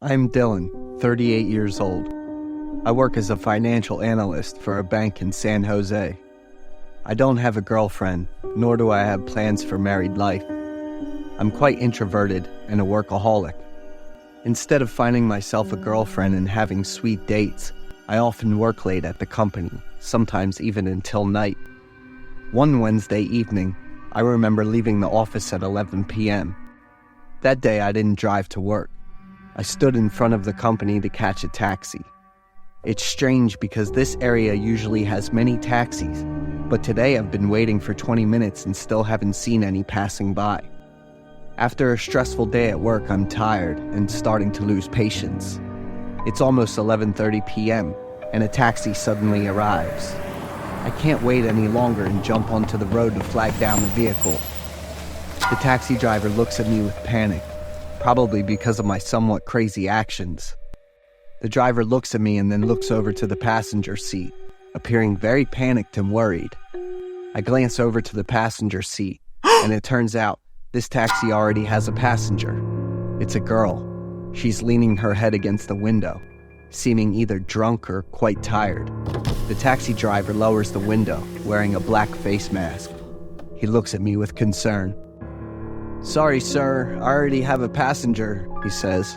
I'm Dylan, 38 years old. I work as a financial analyst for a bank in San Jose. I don't have a girlfriend, nor do I have plans for married life. I'm quite introverted and a workaholic. Instead of finding myself a girlfriend and having sweet dates, I often work late at the company, sometimes even until night. One Wednesday evening, I remember leaving the office at 11 p.m. That day I didn't drive to work. I stood in front of the company to catch a taxi. It's strange because this area usually has many taxis, but today I've been waiting for 20 minutes and still haven't seen any passing by. After a stressful day at work, I'm tired and starting to lose patience. It's almost 11:30 p.m. and a taxi suddenly arrives. I can't wait any longer and jump onto the road to flag down the vehicle. The taxi driver looks at me with panic, probably because of my somewhat crazy actions. The driver looks at me and then looks over to the passenger seat, appearing very panicked and worried. I glance over to the passenger seat, and it turns out this taxi already has a passenger. It's a girl. She's leaning her head against the window, seeming either drunk or quite tired. The taxi driver lowers the window, wearing a black face mask. He looks at me with concern. "Sorry, sir, I already have a passenger," he says.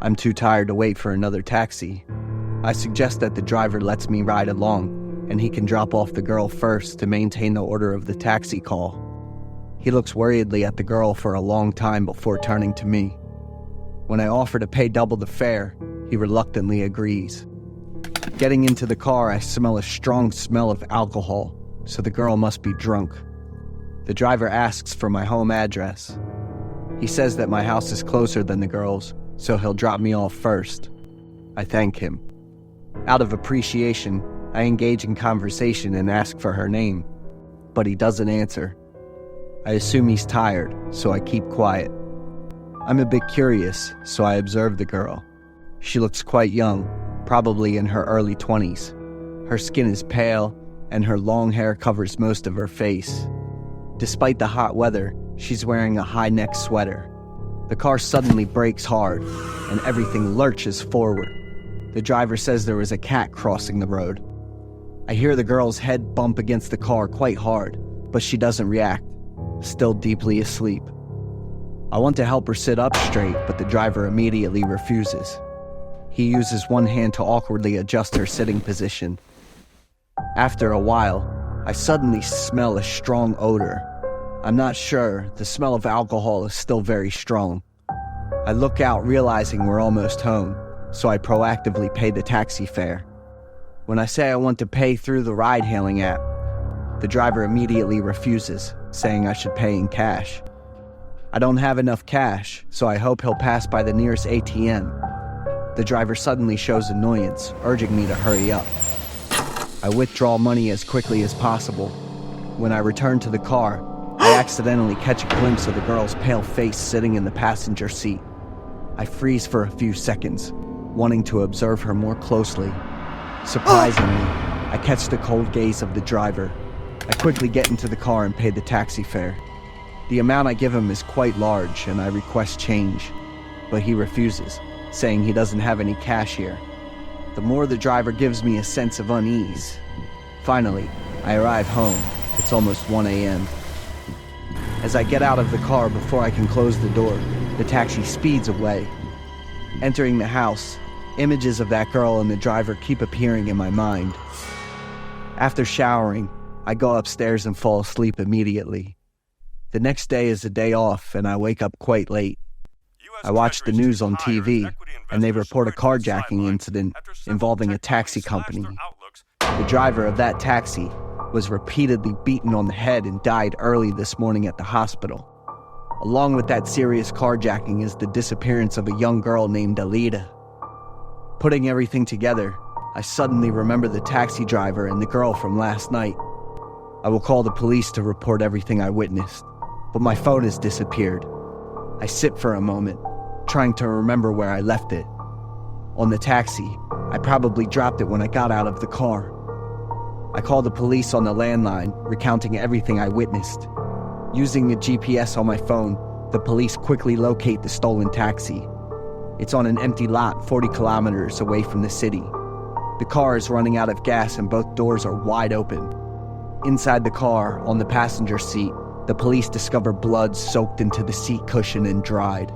I'm too tired to wait for another taxi. I suggest that the driver lets me ride along, and he can drop off the girl first to maintain the order of the taxi call. He looks worriedly at the girl for a long time before turning to me. When I offer to pay double the fare, he reluctantly agrees. Getting into the car, I smell a strong smell of alcohol, so the girl must be drunk. The driver asks for my home address. He says that my house is closer than the girl's, so he'll drop me off first. I thank him. Out of appreciation, I engage in conversation and ask for her name, but he doesn't answer. I assume he's tired, so I keep quiet. I'm a bit curious, so I observe the girl. She looks quite young, probably in her early 20s. Her skin is pale, and her long hair covers most of her face. Despite the hot weather, she's wearing a high-neck sweater. The car suddenly brakes hard, and everything lurches forward. The driver says there was a cat crossing the road. I hear the girl's head bump against the car quite hard, but she doesn't react, still deeply asleep. I want to help her sit up straight, but the driver immediately refuses. He uses one hand to awkwardly adjust her sitting position. After a while, I suddenly smell a strong odor. I'm not sure, the smell of alcohol is still very strong. I look out realizing we're almost home, so I proactively pay the taxi fare. When I say I want to pay through the ride-hailing app, the driver immediately refuses, saying I should pay in cash. I don't have enough cash, so I hope he'll pass by the nearest ATM. The driver suddenly shows annoyance, urging me to hurry up. I withdraw money as quickly as possible. When I return to the car, I accidentally catch a glimpse of the girl's pale face sitting in the passenger seat. I freeze for a few seconds, wanting to observe her more closely. Surprisingly, I catch the cold gaze of the driver. I quickly get into the car and pay the taxi fare. The amount I give him is quite large, and I request change, but he refuses, saying he doesn't have any cash here. The more the driver gives me a sense of unease. Finally, I arrive home. It's almost 1 a.m. As I get out of the car before I can close the door, the taxi speeds away. Entering the house, images of that girl and the driver keep appearing in my mind. After showering, I go upstairs and fall asleep immediately. The next day is a day off, and I wake up quite late. I watch the news on TV, and they report a carjacking incident involving a taxi company. The driver of that taxi was repeatedly beaten on the head and died early this morning at the hospital. Along with that serious carjacking is the disappearance of a young girl named Alida. Putting everything together, I suddenly remember the taxi driver and the girl from last night. I will call the police to report everything I witnessed, but my phone has disappeared. I sit for a moment, trying to remember where I left it. On the taxi, I probably dropped it when I got out of the car. I call the police on the landline, recounting everything I witnessed. Using the GPS on my phone, the police quickly locate the stolen taxi. It's on an empty lot 40 kilometers away from the city. The car is running out of gas and both doors are wide open. Inside the car, on the passenger seat, the police discover blood soaked into the seat cushion and dried.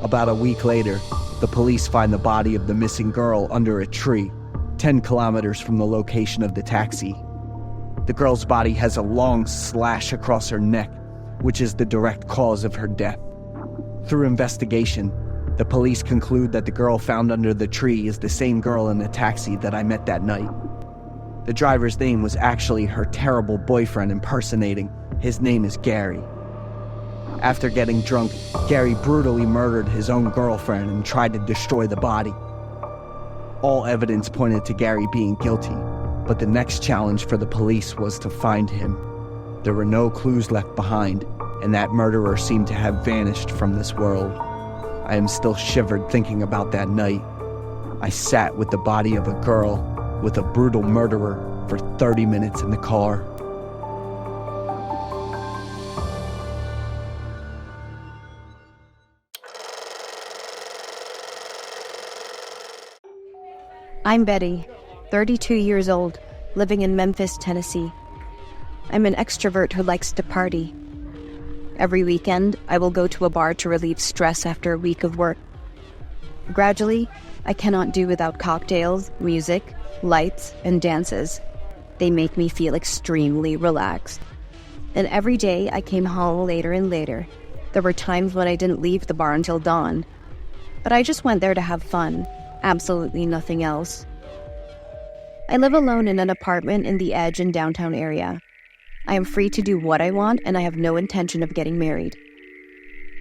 About a week later, the police find the body of the missing girl under a tree, 10 kilometers from the location of the taxi. The girl's body has a long slash across her neck, which is the direct cause of her death. Through investigation, the police conclude that the girl found under the tree is the same girl in the taxi that I met that night. The driver's name was actually her terrible boyfriend impersonating. His name is Gary. After getting drunk, Gary brutally murdered his own girlfriend and tried to destroy the body. All evidence pointed to Gary being guilty, but the next challenge for the police was to find him. There were no clues left behind, and that murderer seemed to have vanished from this world. I am still shivered thinking about that night. I sat with the body of a girl with a brutal murderer for 30 minutes in the car. I'm Betty, 32 years old, living in Memphis, Tennessee. I'm an extrovert who likes to party. Every weekend, I will go to a bar to relieve stress after a week of work. Gradually, I cannot do without cocktails, music, lights, and dances. They make me feel extremely relaxed. And every day, I came home later and later. There were times when I didn't leave the bar until dawn. But I just went there to have fun. Absolutely nothing else. I live alone in an apartment in the Edge in downtown area. I am free to do what I want, and I have no intention of getting married.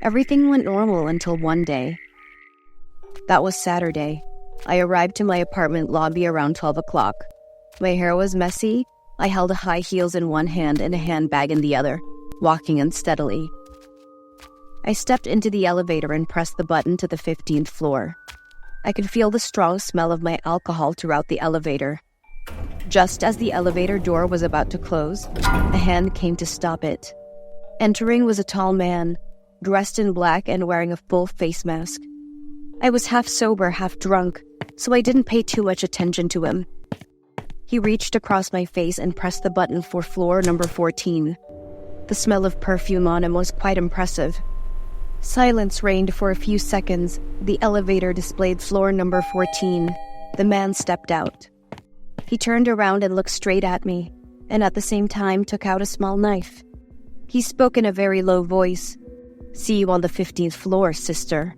Everything went normal until one day. That was Saturday. I arrived to my apartment lobby around 12 o'clock. My hair was messy. I held high heels in one hand and a handbag in the other, walking unsteadily. I stepped into the elevator and pressed the button to the 15th floor. I could feel the strong smell of my alcohol throughout the elevator. Just as the elevator door was about to close, a hand came to stop it. Entering was a tall man, dressed in black and wearing a full face mask. I was half sober, half drunk, so I didn't pay too much attention to him. He reached across my face and pressed the button for floor number 14. The smell of perfume on him was quite impressive. Silence reigned for a few seconds. The elevator displayed floor number 14. The man stepped out. He turned around and looked straight at me, and at the same time took out a small knife. He spoke in a very low voice. "See you on the 15th floor, sister."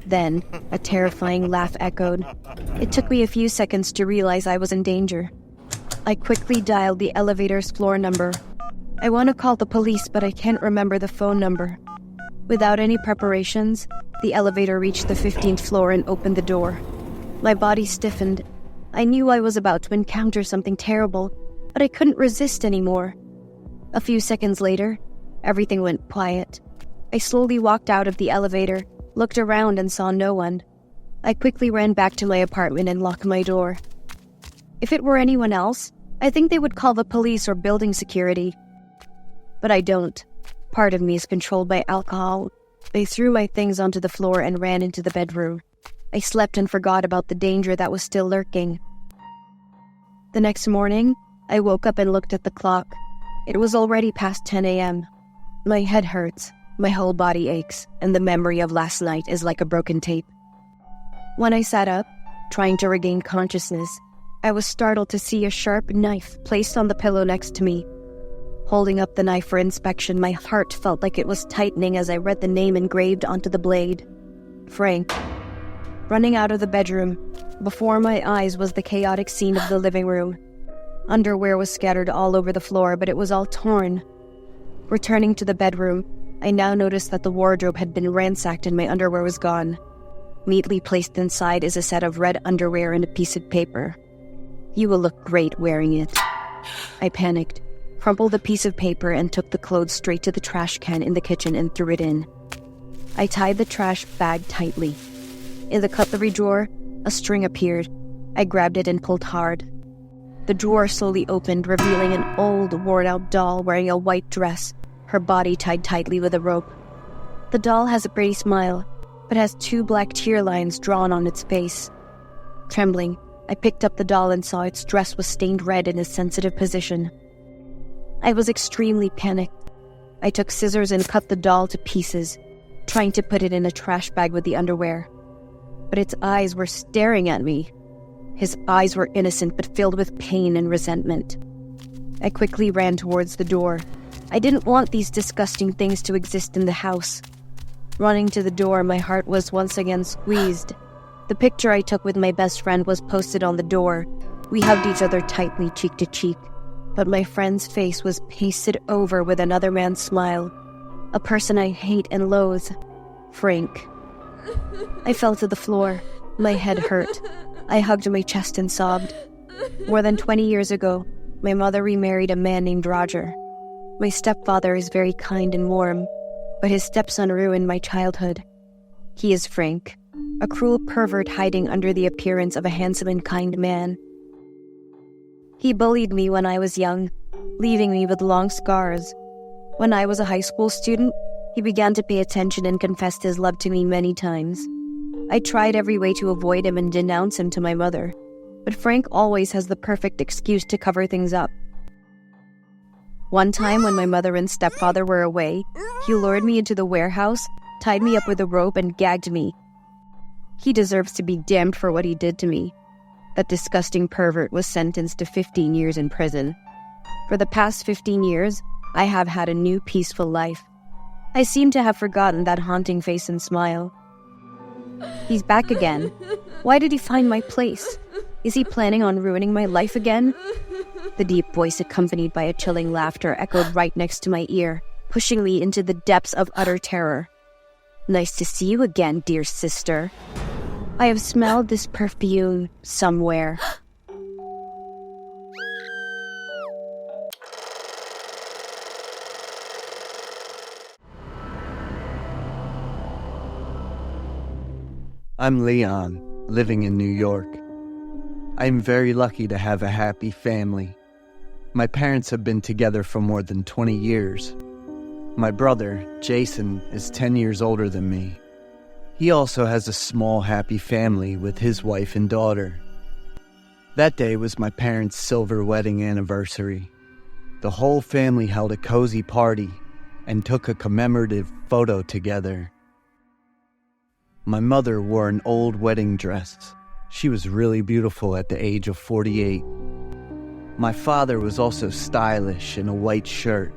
Then, a terrifying laugh echoed. It took me a few seconds to realize I was in danger. I quickly dialed the elevator's floor number. I want to call the police, but I can't remember the phone number. Without any preparations, the elevator reached the 15th floor and opened the door. My body stiffened. I knew I was about to encounter something terrible, but I couldn't resist anymore. A few seconds later, everything went quiet. I slowly walked out of the elevator, looked around and saw no one. I quickly ran back to my apartment and locked my door. If it were anyone else, I think they would call the police or building security. But I don't. Part of me is controlled by alcohol. I threw my things onto the floor and ran into the bedroom. I slept and forgot about the danger that was still lurking. The next morning, I woke up and looked at the clock. It was already past 10 a.m. My head hurts, my whole body aches, and the memory of last night is like a broken tape. When I sat up, trying to regain consciousness, I was startled to see a sharp knife placed on the pillow next to me. Holding up the knife for inspection, my heart felt like it was tightening as I read the name engraved onto the blade. Frank. Running out of the bedroom, before my eyes was the chaotic scene of the living room. Underwear was scattered all over the floor, but it was all torn. Returning to the bedroom, I now noticed that the wardrobe had been ransacked and my underwear was gone. Neatly placed inside is a set of red underwear and a piece of paper. "You will look great wearing it." I panicked, crumpled the piece of paper and took the clothes straight to the trash can in the kitchen and threw it in. I tied the trash bag tightly. In the cutlery drawer, a string appeared. I grabbed it and pulled hard. The drawer slowly opened, revealing an old, worn-out doll wearing a white dress, her body tied tightly with a rope. The doll has a pretty smile. but has 2 black tear lines drawn on its face. Trembling, I picked up the doll and saw its dress was stained red in a sensitive position. I was extremely panicked. I took scissors and cut the doll to pieces, trying to put it in a trash bag with the underwear. But its eyes were staring at me. His eyes were innocent but filled with pain and resentment. I quickly ran towards the door. I didn't want these disgusting things to exist in the house. Running to the door, my heart was once again squeezed. The picture I took with my best friend was posted on the door. We hugged each other tightly, cheek to cheek. But my friend's face was pasted over with another man's smile. A person I hate and loathe. Frank. I fell to the floor. My head hurt. I hugged my chest and sobbed. More than 20 years ago, my mother remarried a man named Roger. My stepfather is very kind and warm, but his stepson ruined my childhood. He is Frank, a cruel pervert hiding under the appearance of a handsome and kind man. He bullied me when I was young, leaving me with long scars. When I was a high school student, he began to pay attention and confessed his love to me many times. I tried every way to avoid him and denounce him to my mother, but Frank always has the perfect excuse to cover things up. One time when my mother and stepfather were away, he lured me into the warehouse, tied me up with a rope, and gagged me. He deserves to be damned for what he did to me. That disgusting pervert was sentenced to 15 years in prison. For the past 15 years, I have had a new peaceful life. I seem to have forgotten that haunting face and smile. He's back again. Why did he find my place? Is he planning on ruining my life again? The deep voice, accompanied by a chilling laughter, echoed right next to my ear, pushing me into the depths of utter terror. Nice to see you again, dear sister. I have smelled this perfume somewhere. I'm Leon, living in New York. I'm very lucky to have a happy family. My parents have been together for more than 20 years. My brother, Jason, is 10 years older than me. He also has a small, happy family with his wife and daughter. That day was my parents' silver wedding anniversary. The whole family held a cozy party and took a commemorative photo together. My mother wore an old wedding dress. She was really beautiful at the age of 48. My father was also stylish in a white shirt.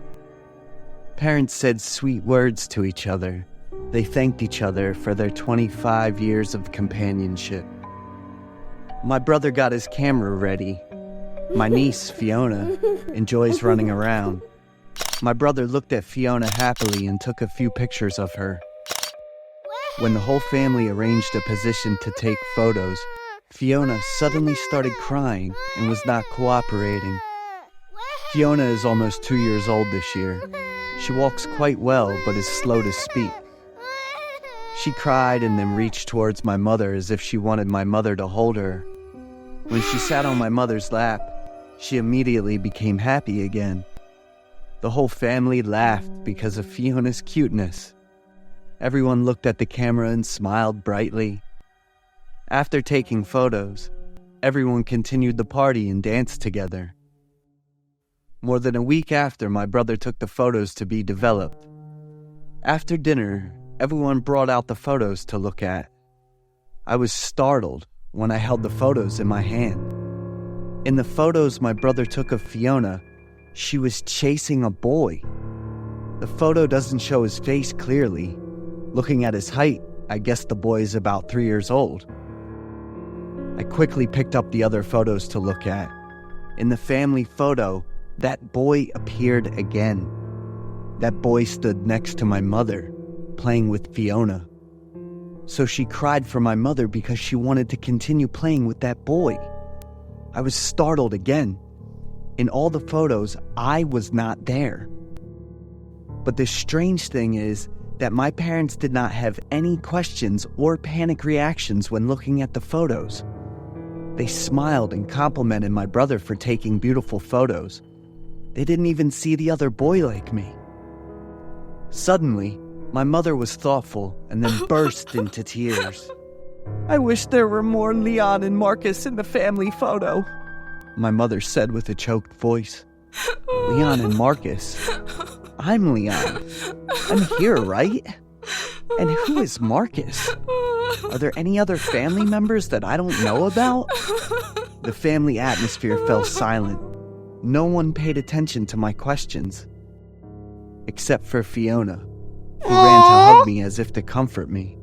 Parents said sweet words to each other. They thanked each other for their 25 years of companionship. My brother got his camera ready. My niece, Fiona, enjoys running around. My brother looked at Fiona happily and took a few pictures of her. When the whole family arranged a position to take photos, Fiona suddenly started crying and was not cooperating. Fiona is almost 2 years old this year. She walks quite well, but is slow to speak. She cried and then reached towards my mother as if she wanted my mother to hold her. When she sat on my mother's lap, she immediately became happy again. The whole family laughed because of Fiona's cuteness. Everyone looked at the camera and smiled brightly. After taking photos, everyone continued the party and danced together. More than a week after, my brother took the photos to be developed. After dinner, everyone brought out the photos to look at. I was startled when I held the photos in my hand. In the photos my brother took of Fiona, she was chasing a boy. The photo doesn't show his face clearly. Looking at his height, I guess the boy is about 3 years old. I quickly picked up the other photos to look at. In the family photo, that boy appeared again. That boy stood next to my mother, playing with Fiona. So she cried for my mother because she wanted to continue playing with that boy. I was startled again. In all the photos, I was not there. But the strange thing is that my parents did not have any questions or panic reactions when looking at the photos. They smiled and complimented my brother for taking beautiful photos. They didn't even see the other boy like me. Suddenly, My mother was thoughtful and then burst into tears. "I wish there were more Leon and Marcus in the family photo," my mother said with a choked voice. "Leon and Marcus? I'm Leon. I'm here, right? And who is Marcus? Are there any other family members that I don't know about?" The family atmosphere fell silent. No one paid attention to my questions, except for Fiona, who ran to hug me as if to comfort me.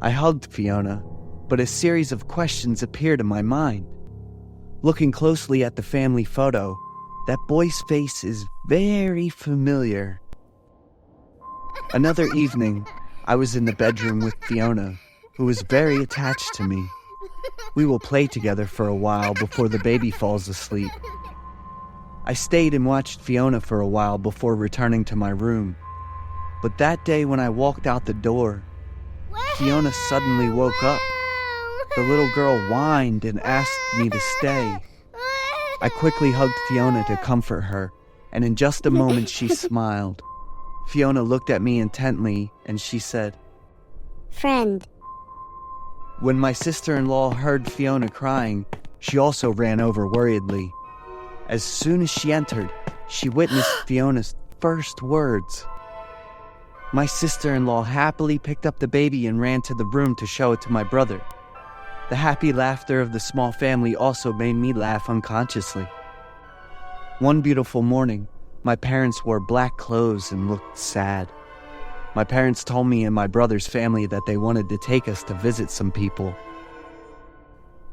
I hugged Fiona, but a series of questions appeared in my mind. Looking closely at the family photo, that boy's face is very familiar. Another evening, I was in the bedroom with Fiona, who was very attached to me. We will play together for a while before the baby falls asleep. I stayed and watched Fiona for a while before returning to my room. But that day when I walked out the door, Fiona suddenly woke up. The little girl whined and asked me to stay. I quickly hugged Fiona to comfort her, and in just a moment she smiled. Fiona looked at me intently and she said, "Friend." When my sister-in-law heard Fiona crying, she also ran over worriedly. As soon as she entered, she witnessed Fiona's first words. My sister-in-law happily picked up the baby and ran to the room to show it to my brother. The happy laughter of the small family also made me laugh unconsciously. One beautiful morning, my parents wore black clothes and looked sad. My parents told me and my brother's family that they wanted to take us to visit some people.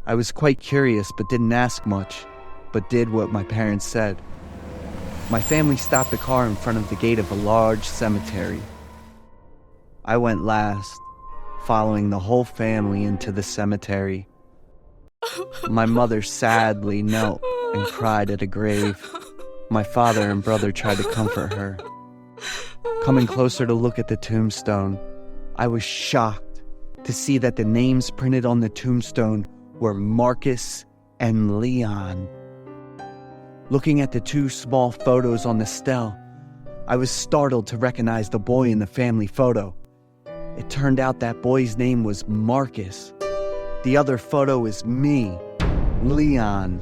I was quite curious but didn't ask much, but did what my parents said. My family stopped the car in front of the gate of a large cemetery. I went last, following the whole family into the cemetery. My mother sadly knelt and cried at a grave. My father and brother tried to comfort her. Coming closer to look at the tombstone, I was shocked to see that the names printed on the tombstone were Marcus and Leon. Looking at the two small photos on the stele, I was startled to recognize the boy in the family photo. It turned out that boy's name was Marcus. The other photo is me, Leon.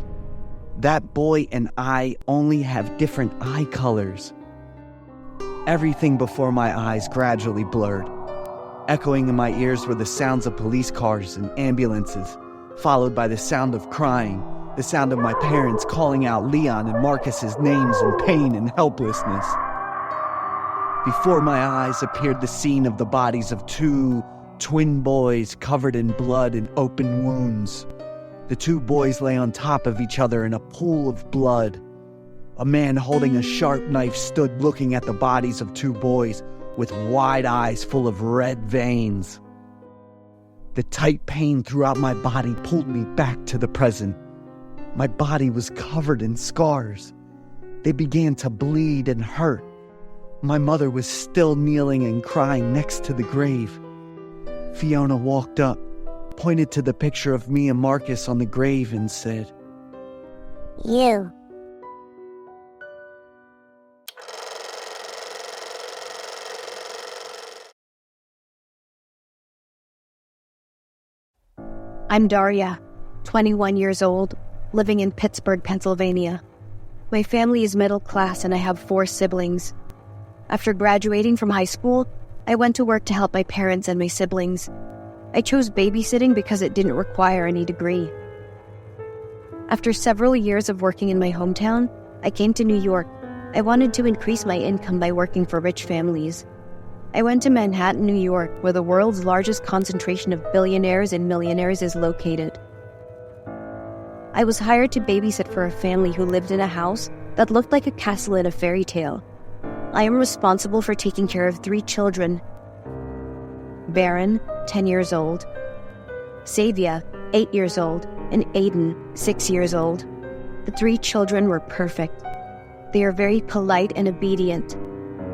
That boy and I only have different eye colors. Everything before my eyes gradually blurred. Echoing in my ears were the sounds of police cars and ambulances, followed by the sound of crying, the sound of my parents calling out Leon and Marcus's names in pain and helplessness. Before my eyes appeared the scene of the bodies of two twin boys covered in blood and open wounds. The two boys lay on top of each other in a pool of blood. A man holding a sharp knife stood looking at the bodies of two boys with wide eyes full of red veins. The tight pain throughout my body pulled me back to the present. My body was covered in scars. They began to bleed and hurt. My mother was still kneeling and crying next to the grave. Fiona walked up, pointed to the picture of me and Marcus on the grave and said, "You." I'm Daria, 21 years old, living in Pittsburgh, Pennsylvania. My family is middle class and I have 4 siblings. After graduating from high school, I went to work to help my parents and my siblings. I chose babysitting because it didn't require any degree. After several years of working in my hometown, I came to New York. I wanted to increase my income by working for rich families. I went to Manhattan, New York, where the world's largest concentration of billionaires and millionaires is located. I was hired to babysit for a family who lived in a house that looked like a castle in a fairy tale. I am responsible for taking care of 3 children. Baron, 10 years old, Savia, 8 years old, and Aiden, 6 years old. The 3 children were perfect. They are very polite and obedient.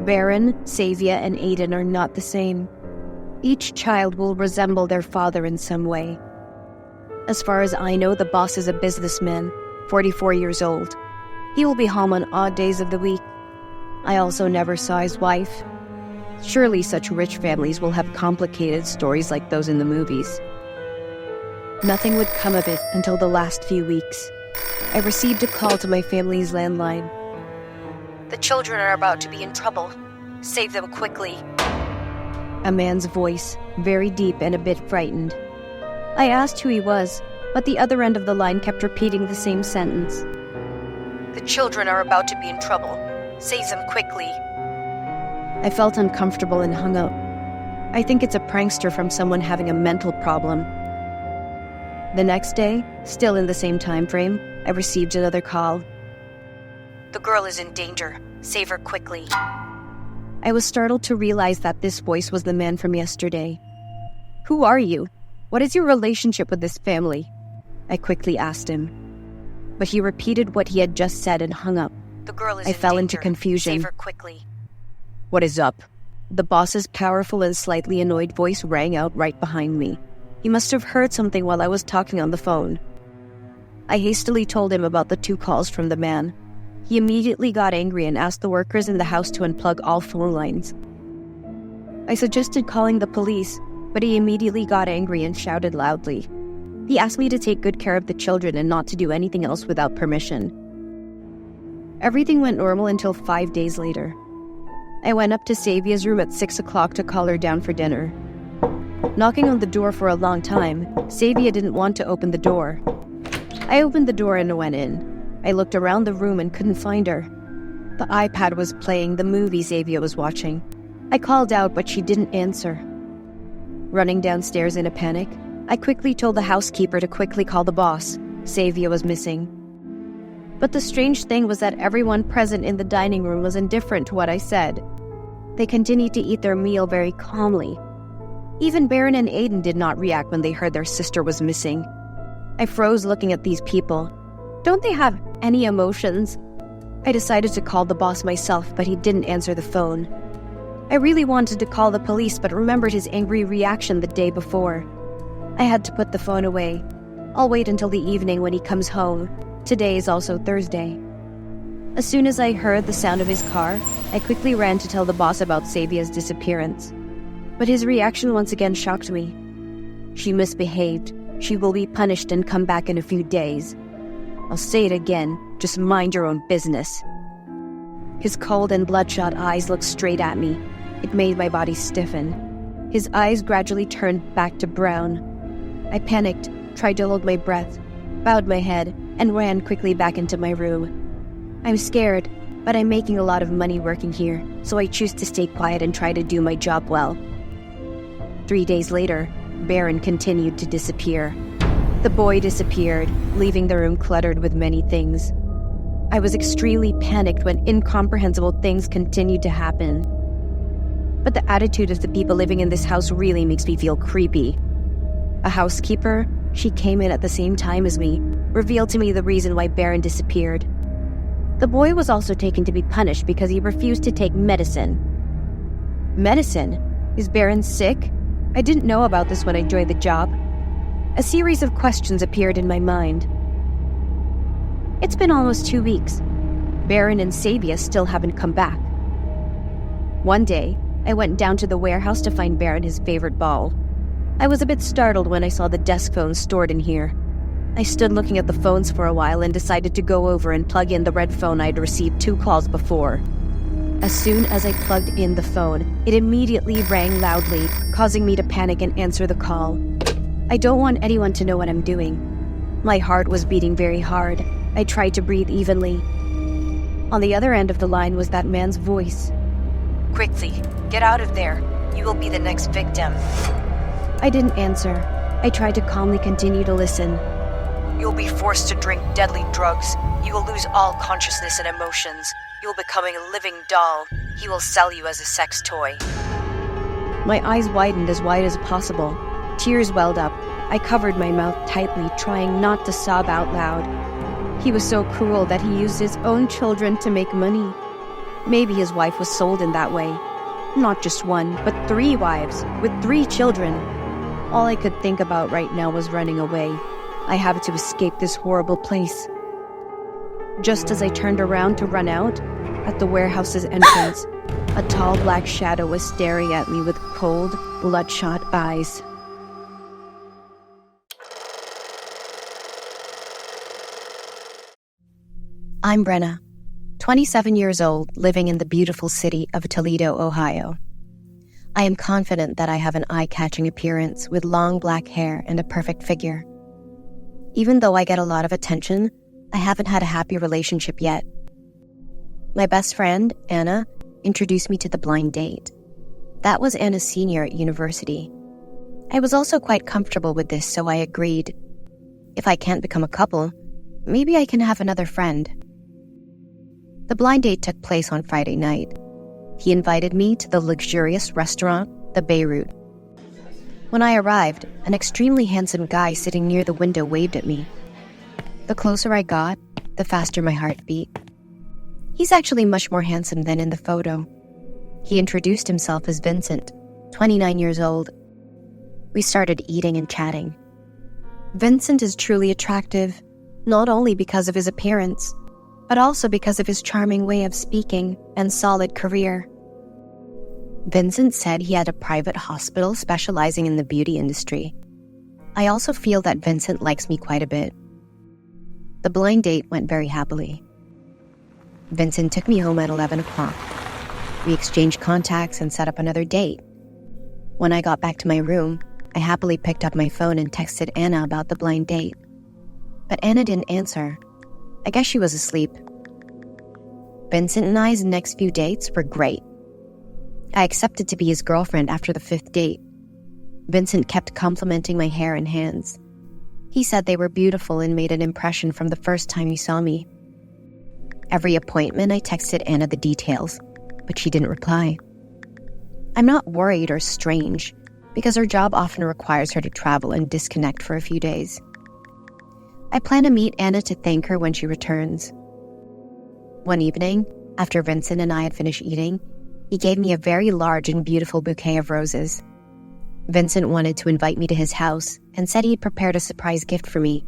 Baron, Savia, and Aiden are not the same. Each child will resemble their father in some way. As far as I know, the boss is a businessman, 44 years old. He will be home on odd days of the week. I also never saw his wife. Surely such rich families will have complicated stories like those in the movies. Nothing would come of it until the last few weeks. I received a call to my family's landline. "The children are about to be in trouble. Save them quickly." A man's voice, very deep and a bit frightened. I asked who he was, but the other end of the line kept repeating the same sentence. "The children are about to be in trouble. Save them quickly." I felt uncomfortable and hung up. I think it's a prankster from someone having a mental problem. The next day, still in the same time frame, I received another call. "The girl is in danger. Save her quickly." I was startled to realize that this voice was the man from yesterday. "Who are you? What is your relationship with this family?" I quickly asked him. But he repeated what he had just said and hung up. "The girl is I in fell danger. into confusion. Save her quickly." "What is up?" The boss's powerful and slightly annoyed voice rang out right behind me. He must have heard something while I was talking on the phone. I hastily told him about the 2 calls from the man. He immediately got angry and asked the workers in the house to unplug all phone lines. I suggested calling the police, but he immediately got angry and shouted loudly. He asked me to take good care of the children and not to do anything else without permission. Everything went normal until 5 days later. I went up to Savia's room at 6 o'clock to call her down for dinner. Knocking on the door for a long time, Savia didn't want to open the door. I opened the door and went in. I looked around the room and couldn't find her. The iPad was playing the movie Savia was watching. I called out, but she didn't answer. Running downstairs in a panic, I quickly told the housekeeper to quickly call the boss. Savia was missing. But the strange thing was that everyone present in the dining room was indifferent to what I said. They continued to eat their meal very calmly. Even Baron and Aiden did not react when they heard their sister was missing. I froze looking at these people. Don't they have any emotions? I decided to call the boss myself, but he didn't answer the phone. I really wanted to call the police, but remembered his angry reaction the day before. I had to put the phone away. I'll wait until the evening when he comes home. Today is also Thursday. As soon as I heard the sound of his car, I quickly ran to tell the boss about Savia's disappearance. But his reaction once again shocked me. "She misbehaved. She will be punished and come back in a few days." I'll say it again, just mind your own business. His cold and bloodshot eyes looked straight at me. It made my body stiffen. His eyes gradually turned back to brown. I panicked, tried to hold my breath, bowed my head, and ran quickly back into my room. I'm scared, but I'm making a lot of money working here, so I choose to stay quiet and try to do my job well. 3 days later, Baron continued to disappear. The boy disappeared, leaving the room cluttered with many things. I was extremely panicked when incomprehensible things continued to happen. But the attitude of the people living in this house really makes me feel creepy. A housekeeper, she came in at the same time as me, revealed to me the reason why Baron disappeared. The boy was also taken to be punished because he refused to take medicine. Medicine? Is Baron sick? I didn't know about this when I joined the job. A series of questions appeared in my mind. It's been almost 2 weeks. Baron and Savia still haven't come back. One day, I went down to the warehouse to find Baron his favorite ball. I was a bit startled when I saw the desk phone stored in here. I stood looking at the phones for a while and decided to go over and plug in the red phone I'd received 2 calls before. As soon as I plugged in the phone, it immediately rang loudly, causing me to panic and answer the call. I don't want anyone to know what I'm doing. My heart was beating very hard. I tried to breathe evenly. On the other end of the line was that man's voice. "Quickly, get out of there. You will be the next victim." I didn't answer. I tried to calmly continue to listen. "You'll be forced to drink deadly drugs. You will lose all consciousness and emotions. You'll become a living doll. He will sell you as a sex toy." My eyes widened as wide as possible. Tears welled up. I covered my mouth tightly, trying not to sob out loud. He was so cruel that he used his own children to make money. Maybe his wife was sold in that way. Not just 1, but 3 wives, with 3 children. All I could think about right now was running away. I had to escape this horrible place. Just as I turned around to run out, at the warehouse's entrance, A tall black shadow was staring at me with cold, bloodshot eyes. I'm Brenna, 27 years old, living in the beautiful city of Toledo, Ohio. I am confident that I have an eye-catching appearance with long black hair and a perfect figure. Even though I get a lot of attention, I haven't had a happy relationship yet. My best friend, Anna, introduced me to the blind date. That was Anna's senior at university. I was also quite comfortable with this, so I agreed. If I can't become a couple, maybe I can have another friend. The blind date took place on Friday night. He invited me to the luxurious restaurant, the Beirut. When I arrived, an extremely handsome guy sitting near the window waved at me. The closer I got, the faster my heart beat. He's actually much more handsome than in the photo. He introduced himself as Vincent, 29 years old. We started eating and chatting. Vincent is truly attractive, not only because of his appearance, but also because of his charming way of speaking and solid career. Vincent said he had a private hospital specializing in the beauty industry. I also feel that Vincent likes me quite a bit. The blind date went very happily. Vincent took me home at 11 o'clock. We exchanged contacts and set up another date. When I got back to my room, I happily picked up my phone and texted Anna about the blind date. But Anna didn't answer. I guess she was asleep. Vincent and I's next few dates were great. I accepted to be his girlfriend after the 5th date. Vincent kept complimenting my hair and hands. He said they were beautiful and made an impression from the first time he saw me. Every appointment, I texted Anna the details, but she didn't reply. I'm not worried or strange, because her job often requires her to travel and disconnect for a few days. I plan to meet Anna to thank her when she returns. One evening, after Vincent and I had finished eating, he gave me a very large and beautiful bouquet of roses. Vincent wanted to invite me to his house and said he'd prepared a surprise gift for me.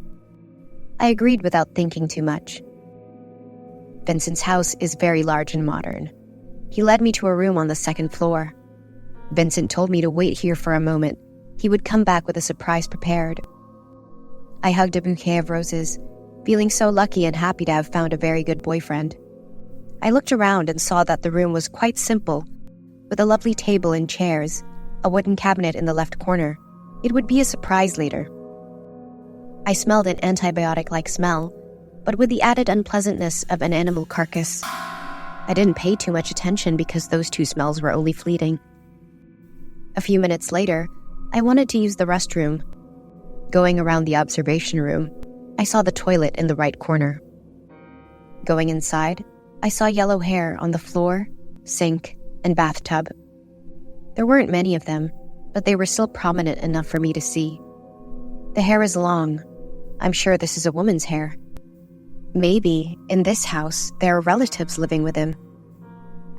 I agreed without thinking too much. Vincent's house is very large and modern. He led me to a room on the 2nd floor. Vincent told me to wait here for a moment. He would come back with a surprise prepared. I hugged a bouquet of roses, feeling so lucky and happy to have found a very good boyfriend. I looked around and saw that the room was quite simple, with a lovely table and chairs, a wooden cabinet in the left corner. It would be a surprise later. I smelled an antibiotic-like smell, but with the added unpleasantness of an animal carcass. I didn't pay too much attention because those two smells were only fleeting. A few minutes later, I wanted to use the restroom. Going around the observation room, I saw the toilet in the right corner. Going inside, I saw yellow hair on the floor, sink, and bathtub. There weren't many of them, but they were still prominent enough for me to see. The hair is long. I'm sure this is a woman's hair. Maybe, in this house, there are relatives living with him.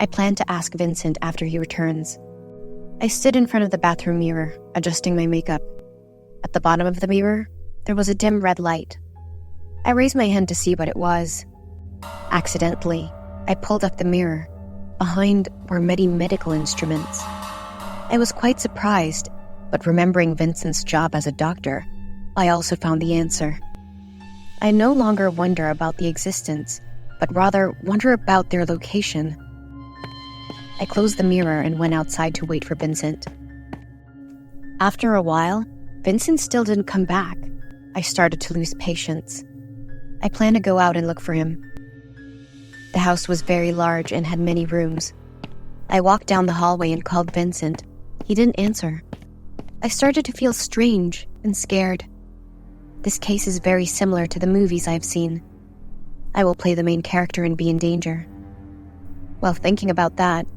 I plan to ask Vincent after he returns. I stood in front of the bathroom mirror, adjusting my makeup. At the bottom of the mirror, there was a dim red light. I raised my hand to see what it was. Accidentally, I pulled up the mirror. Behind were many medical instruments. I was quite surprised, but remembering Vincent's job as a doctor, I also found the answer. I no longer wonder about the existence, but rather wonder about their location. I closed the mirror and went outside to wait for Vincent. After a while, Vincent still didn't come back. I started to lose patience. I planned to go out and look for him. The house was very large and had many rooms. I walked down the hallway and called Vincent. He didn't answer. I started to feel strange and scared. This case is very similar to the movies I've seen. I will play the main character and be in danger. While thinking about that,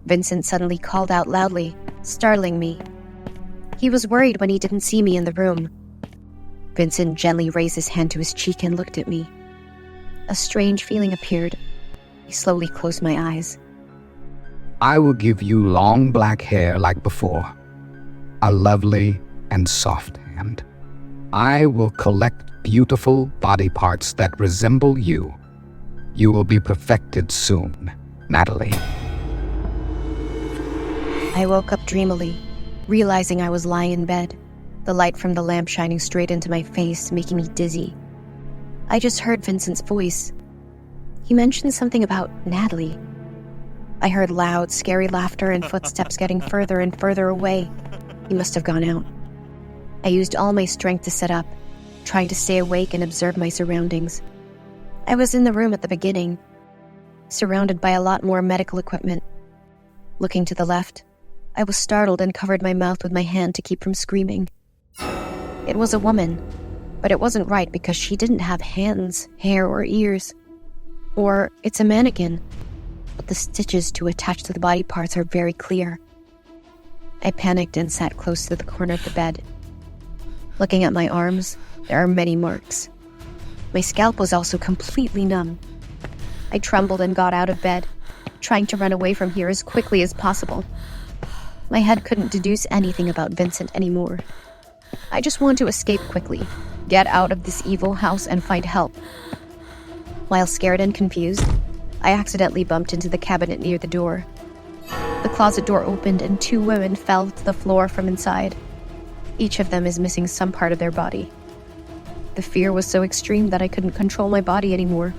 Vincent suddenly called out loudly, startling me. He was worried when he didn't see me in the room. Vincent gently raised his hand to his cheek and looked at me. A strange feeling appeared. I slowly closed my eyes. I will give you long black hair like before, a lovely and soft hand. I will collect beautiful body parts that resemble you. You will be perfected soon, Natalie. I woke up dreamily, realizing I was lying in bed, the light from the lamp shining straight into my face, making me dizzy. I just heard Vincent's voice. He mentioned something about Natalie. I heard loud, scary laughter and footsteps getting further and further away. He must have gone out. I used all my strength to sit up, trying to stay awake and observe my surroundings. I was in the room at the beginning, surrounded by a lot more medical equipment. Looking to the left, I was startled and covered my mouth with my hand to keep from screaming. It was a woman, but it wasn't right because she didn't have hands, hair, or ears. Or it's a mannequin, but the stitches to attach to the body parts are very clear. I panicked and sat close to the corner of the bed. Looking at my arms, there are many marks. My scalp was also completely numb. I trembled and got out of bed, trying to run away from here as quickly as possible. My head couldn't deduce anything about Vincent anymore. I just want to escape quickly, get out of this evil house and find help. While scared and confused, I accidentally bumped into the cabinet near the door. The closet door opened and 2 women fell to the floor from inside. Each of them is missing some part of their body. The fear was so extreme that I couldn't control my body anymore.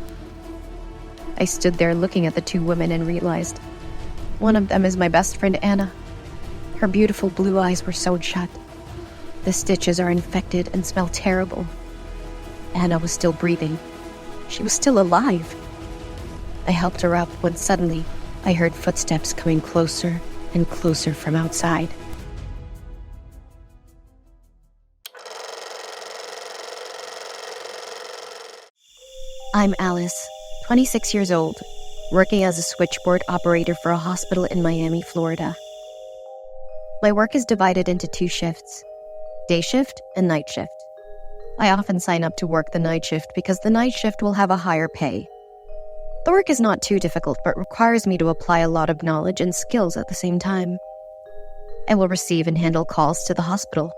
I stood there looking at the 2 women and realized one of them is my best friend Anna. Her beautiful blue eyes were sewn shut. The stitches are infected and smell terrible. Anna was still breathing. She was still alive. I helped her up when suddenly I heard footsteps coming closer and closer from outside. I'm Alice, 26 years old, working as a switchboard operator for a hospital in Miami, Florida. My work is divided into 2 shifts, day shift and night shift. I often sign up to work the night shift because the night shift will have a higher pay. The work is not too difficult, but requires me to apply a lot of knowledge and skills at the same time. I will receive and handle calls to the hospital,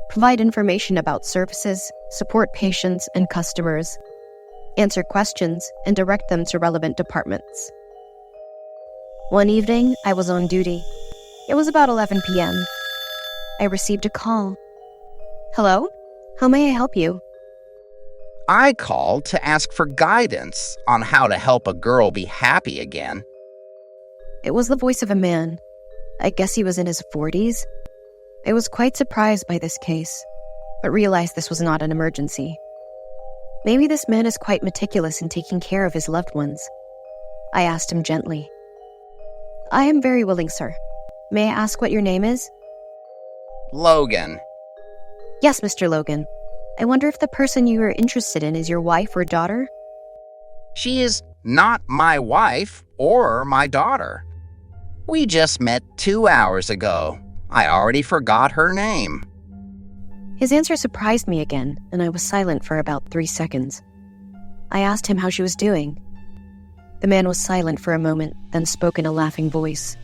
provide information about services, support patients and customers, answer questions, and direct them to relevant departments. One evening, I was on duty. It was about 11 p.m. I received a call. Hello? How may I help you? I called to ask for guidance on how to help a girl be happy again. It was the voice of a man. I guess he was in his 40s. I was quite surprised by this case, but realized this was not an emergency. Maybe this man is quite meticulous in taking care of his loved ones. I asked him gently. I am very willing, sir. May I ask what your name is? Logan. Yes, Mr. Logan. I wonder if the person you are interested in is your wife or daughter? She is not my wife or my daughter. We just met 2 hours ago. I already forgot her name. His answer surprised me again, and I was silent for about 3 seconds. I asked him how she was doing. The man was silent for a moment, then spoke in a laughing voice.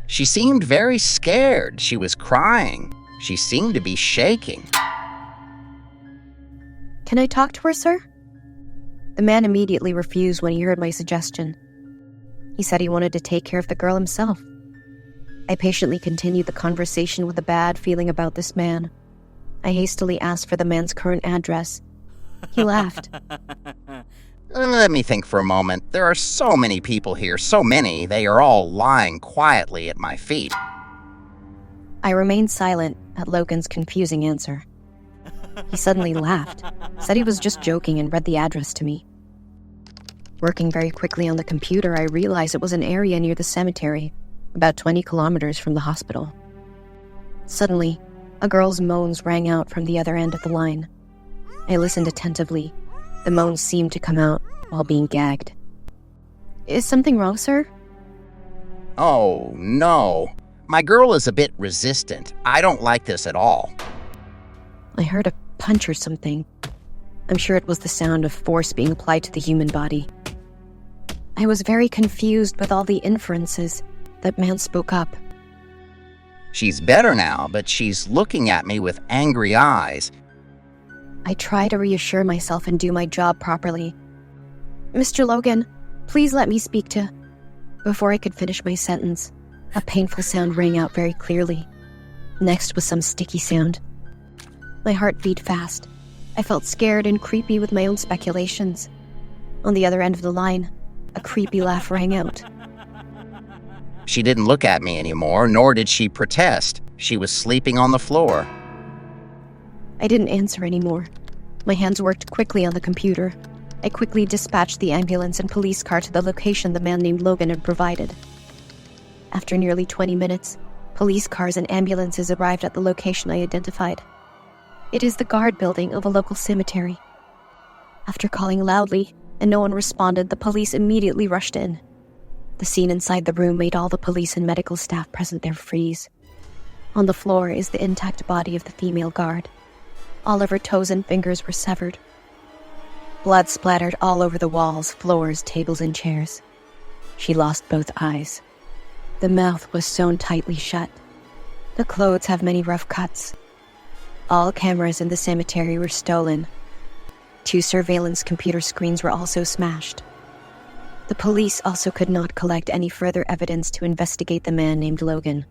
She seemed very scared. She was crying. She seemed to be shaking. Can I talk to her, sir? The man immediately refused when he heard my suggestion. He said he wanted to take care of the girl himself. I patiently continued the conversation with a bad feeling about this man. I hastily asked for the man's current address. He laughed. Let me think for a moment. There are so many people here, so many. They are all lying quietly at my feet. I remained silent at Logan's confusing answer. He suddenly laughed, said he was just joking, and read the address to me. Working very quickly on the computer, I realized it was an area near the cemetery, about 20 kilometers from the hospital. Suddenly, a girl's moans rang out from the other end of the line. I listened attentively. The moans seemed to come out while being gagged. Is something wrong, sir? Oh, no. My girl is a bit resistant. I don't like this at all. I heard a punch or something. I'm sure it was the sound of force being applied to the human body. I was very confused with all the inferences. That man spoke up. She's better now, but she's looking at me with angry eyes. I try to reassure myself and do my job properly. Mr. Logan, please let me speak to... Before I could finish my sentence, A painful sound rang out very clearly. Next was some sticky sound. My heart beat fast. I felt scared and creepy with my own speculations. On the other end of the line, a creepy laugh rang out. She didn't look at me anymore, nor did she protest. She was sleeping on the floor. I didn't answer anymore. My hands worked quickly on the computer. I quickly dispatched the ambulance and police car to the location the man named Logan had provided. After nearly 20 minutes, police cars and ambulances arrived at the location I identified. It is the guard building of a local cemetery. After calling loudly and no one responded, the police immediately rushed in. The scene inside the room made all the police and medical staff present there freeze. On the floor is the intact body of the female guard. All of her toes and fingers were severed. Blood splattered all over the walls, floors, tables, and chairs. She lost both eyes. The mouth was sewn tightly shut. The clothes have many rough cuts. All cameras in the cemetery were stolen. 2 surveillance computer screens were also smashed. The police also could not collect any further evidence to investigate the man named Logan.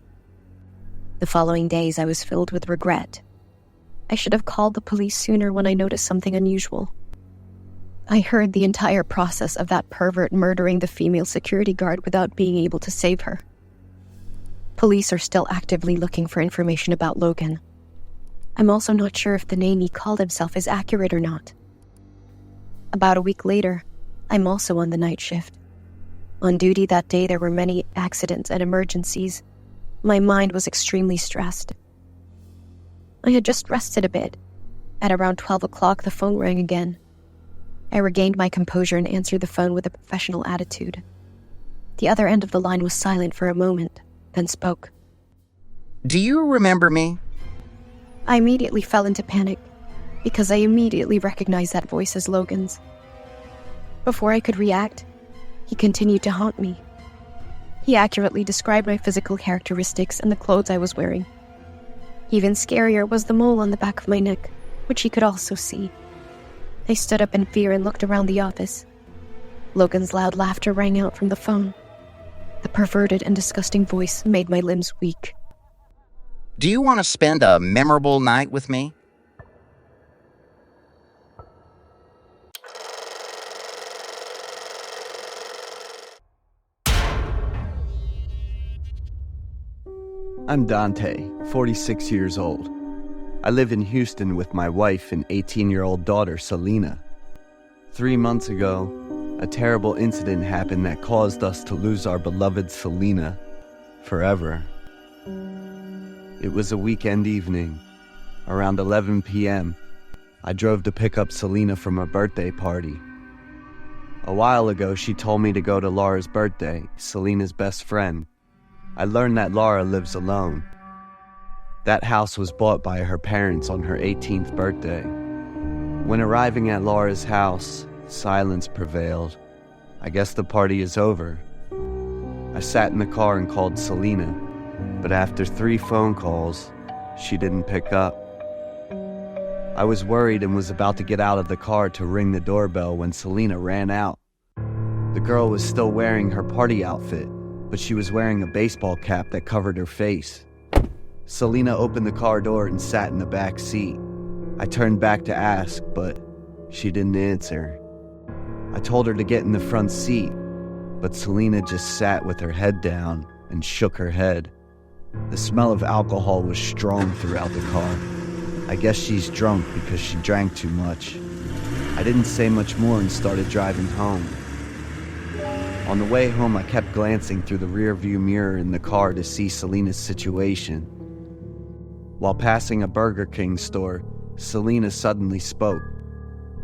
The following days, I was filled with regret. I should have called the police sooner when I noticed something unusual. I heard the entire process of that pervert murdering the female security guard without being able to save her. Police are still actively looking for information about Logan. I'm also not sure if the name he called himself is accurate or not. About a week later, I'm also on the night shift. On duty that day, there were many accidents and emergencies. My mind was extremely stressed. I had just rested a bit. At around 12 o'clock, the phone rang again. I regained my composure and answered the phone with a professional attitude. The other end of the line was silent for a moment, then spoke. Do you remember me? I immediately fell into panic, because I immediately recognized that voice as Logan's. Before I could react, he continued to haunt me. He accurately described my physical characteristics and the clothes I was wearing. Even scarier was the mole on the back of my neck, which he could also see. I stood up in fear and looked around the office. Logan's loud laughter rang out from the phone. The perverted and disgusting voice made my limbs weak. Do you want to spend a memorable night with me? I'm Dante, 46 years old. I live in Houston with my wife and 18-year-old daughter, Selena. 3 months ago, a terrible incident happened that caused us to lose our beloved Selena forever. It was a weekend evening. Around 11 p.m., I drove to pick up Selena from a birthday party. A while ago, she told me to go to Laura's birthday, Selena's best friend. I learned that Laura lives alone. That house was bought by her parents on her 18th birthday. When arriving at Laura's house, silence prevailed. I guess the party is over. I sat in the car and called Selena, but after 3 phone calls, she didn't pick up. I was worried and was about to get out of the car to ring the doorbell when Selena ran out. The girl was still wearing her party outfit, but she was wearing a baseball cap that covered her face. Selena opened the car door and sat in the back seat. I turned back to ask, but she didn't answer. I told her to get in the front seat, but Selena just sat with her head down and shook her head. The smell of alcohol was strong throughout the car. I guess she's drunk because she drank too much. I didn't say much more and started driving home. On the way home, I kept glancing through the rearview mirror in the car to see Selena's situation. While passing a Burger King store, Selena suddenly spoke.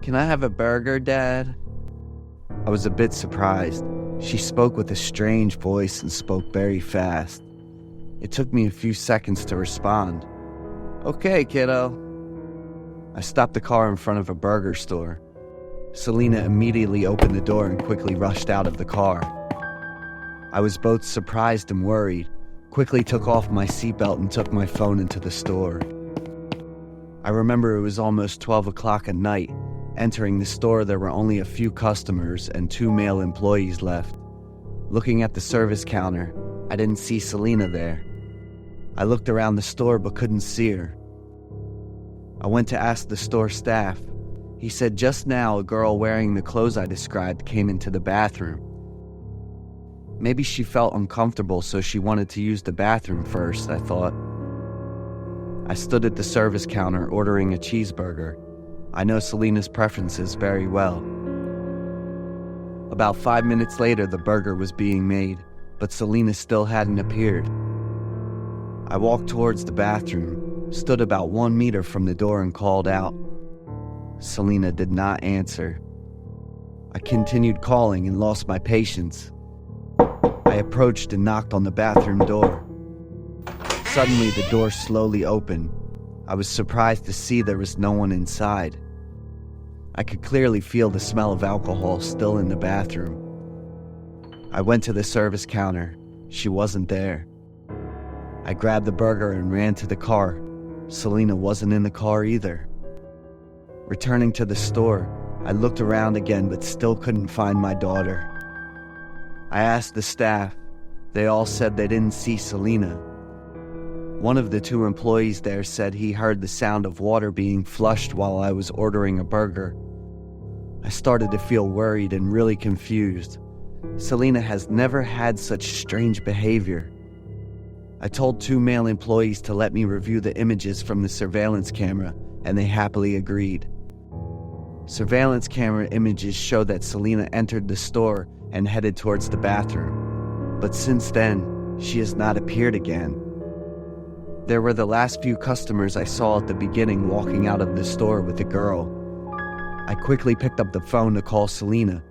"Can I have a burger, Dad?" I was a bit surprised. She spoke with a strange voice and spoke very fast. It took me a few seconds to respond. "Okay, kiddo." I stopped the car in front of a burger store. Selena immediately opened the door and quickly rushed out of the car. I was both surprised and worried, quickly took off my seatbelt and took my phone into the store. I remember it was almost 12 o'clock at night. Entering the store, there were only a few customers and 2 male employees left. Looking at the service counter, I didn't see Selena there. I looked around the store but couldn't see her. I went to ask the store staff. He said just now a girl wearing the clothes I described came into the bathroom. Maybe she felt uncomfortable, so she wanted to use the bathroom first, I thought. I stood at the service counter ordering a cheeseburger. I know Selena's preferences very well. About 5 minutes later, the burger was being made, but Selena still hadn't appeared. I walked towards the bathroom, stood about 1 meter from the door and called out. Selena did not answer. I continued calling and lost my patience. I approached and knocked on the bathroom door. Suddenly, the door slowly opened. I was surprised to see there was no one inside. I could clearly feel the smell of alcohol still in the bathroom. I went to the service counter. She wasn't there. I grabbed the burger and ran to the car. Selena wasn't in the car either. Returning to the store, I looked around again but still couldn't find my daughter. I asked the staff. They all said they didn't see Selena. One of the 2 employees there said he heard the sound of water being flushed while I was ordering a burger. I started to feel worried and really confused. Selena has never had such strange behavior. I told 2 male employees to let me review the images from the surveillance camera, and they happily agreed. Surveillance camera images show that Selena entered the store and headed towards the bathroom. But since then, she has not appeared again. There were the last few customers I saw at the beginning walking out of the store with a girl. I quickly picked up the phone to call Selena,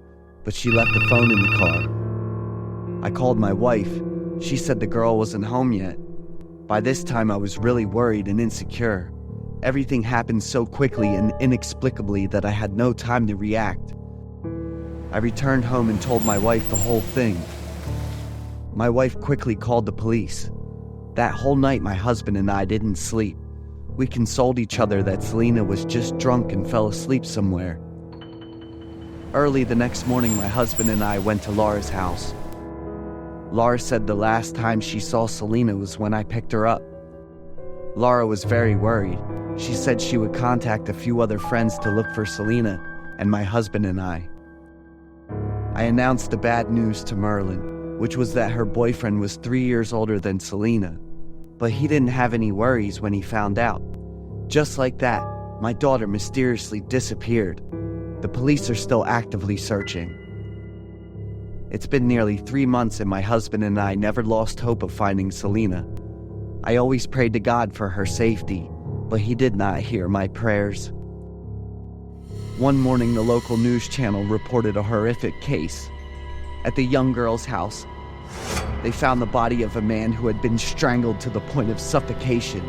but she left the phone in the car. I called my wife. She said the girl wasn't home yet. By this time, I was really worried and insecure. Everything happened so quickly and inexplicably that I had no time to react. I returned home and told my wife the whole thing. My wife quickly called the police. That whole night, my husband and I didn't sleep. We consoled each other that Selena was just drunk and fell asleep somewhere. Early the next morning, my husband and I went to Laura's house. Laura said the last time she saw Selena was when I picked her up. Laura was very worried. She said she would contact a few other friends to look for Selena and my husband and I. I announced the bad news to Merlin, which was that her boyfriend was 3 years older than Selena, but he didn't have any worries when he found out. Just like that, my daughter mysteriously disappeared. The police are still actively searching. It's been nearly 3 months and my husband and I never lost hope of finding Selena. I always prayed to God for her safety, but he did not hear my prayers. One morning, the local news channel reported a horrific case. At the young girl's house, they found the body of a man who had been strangled to the point of suffocation.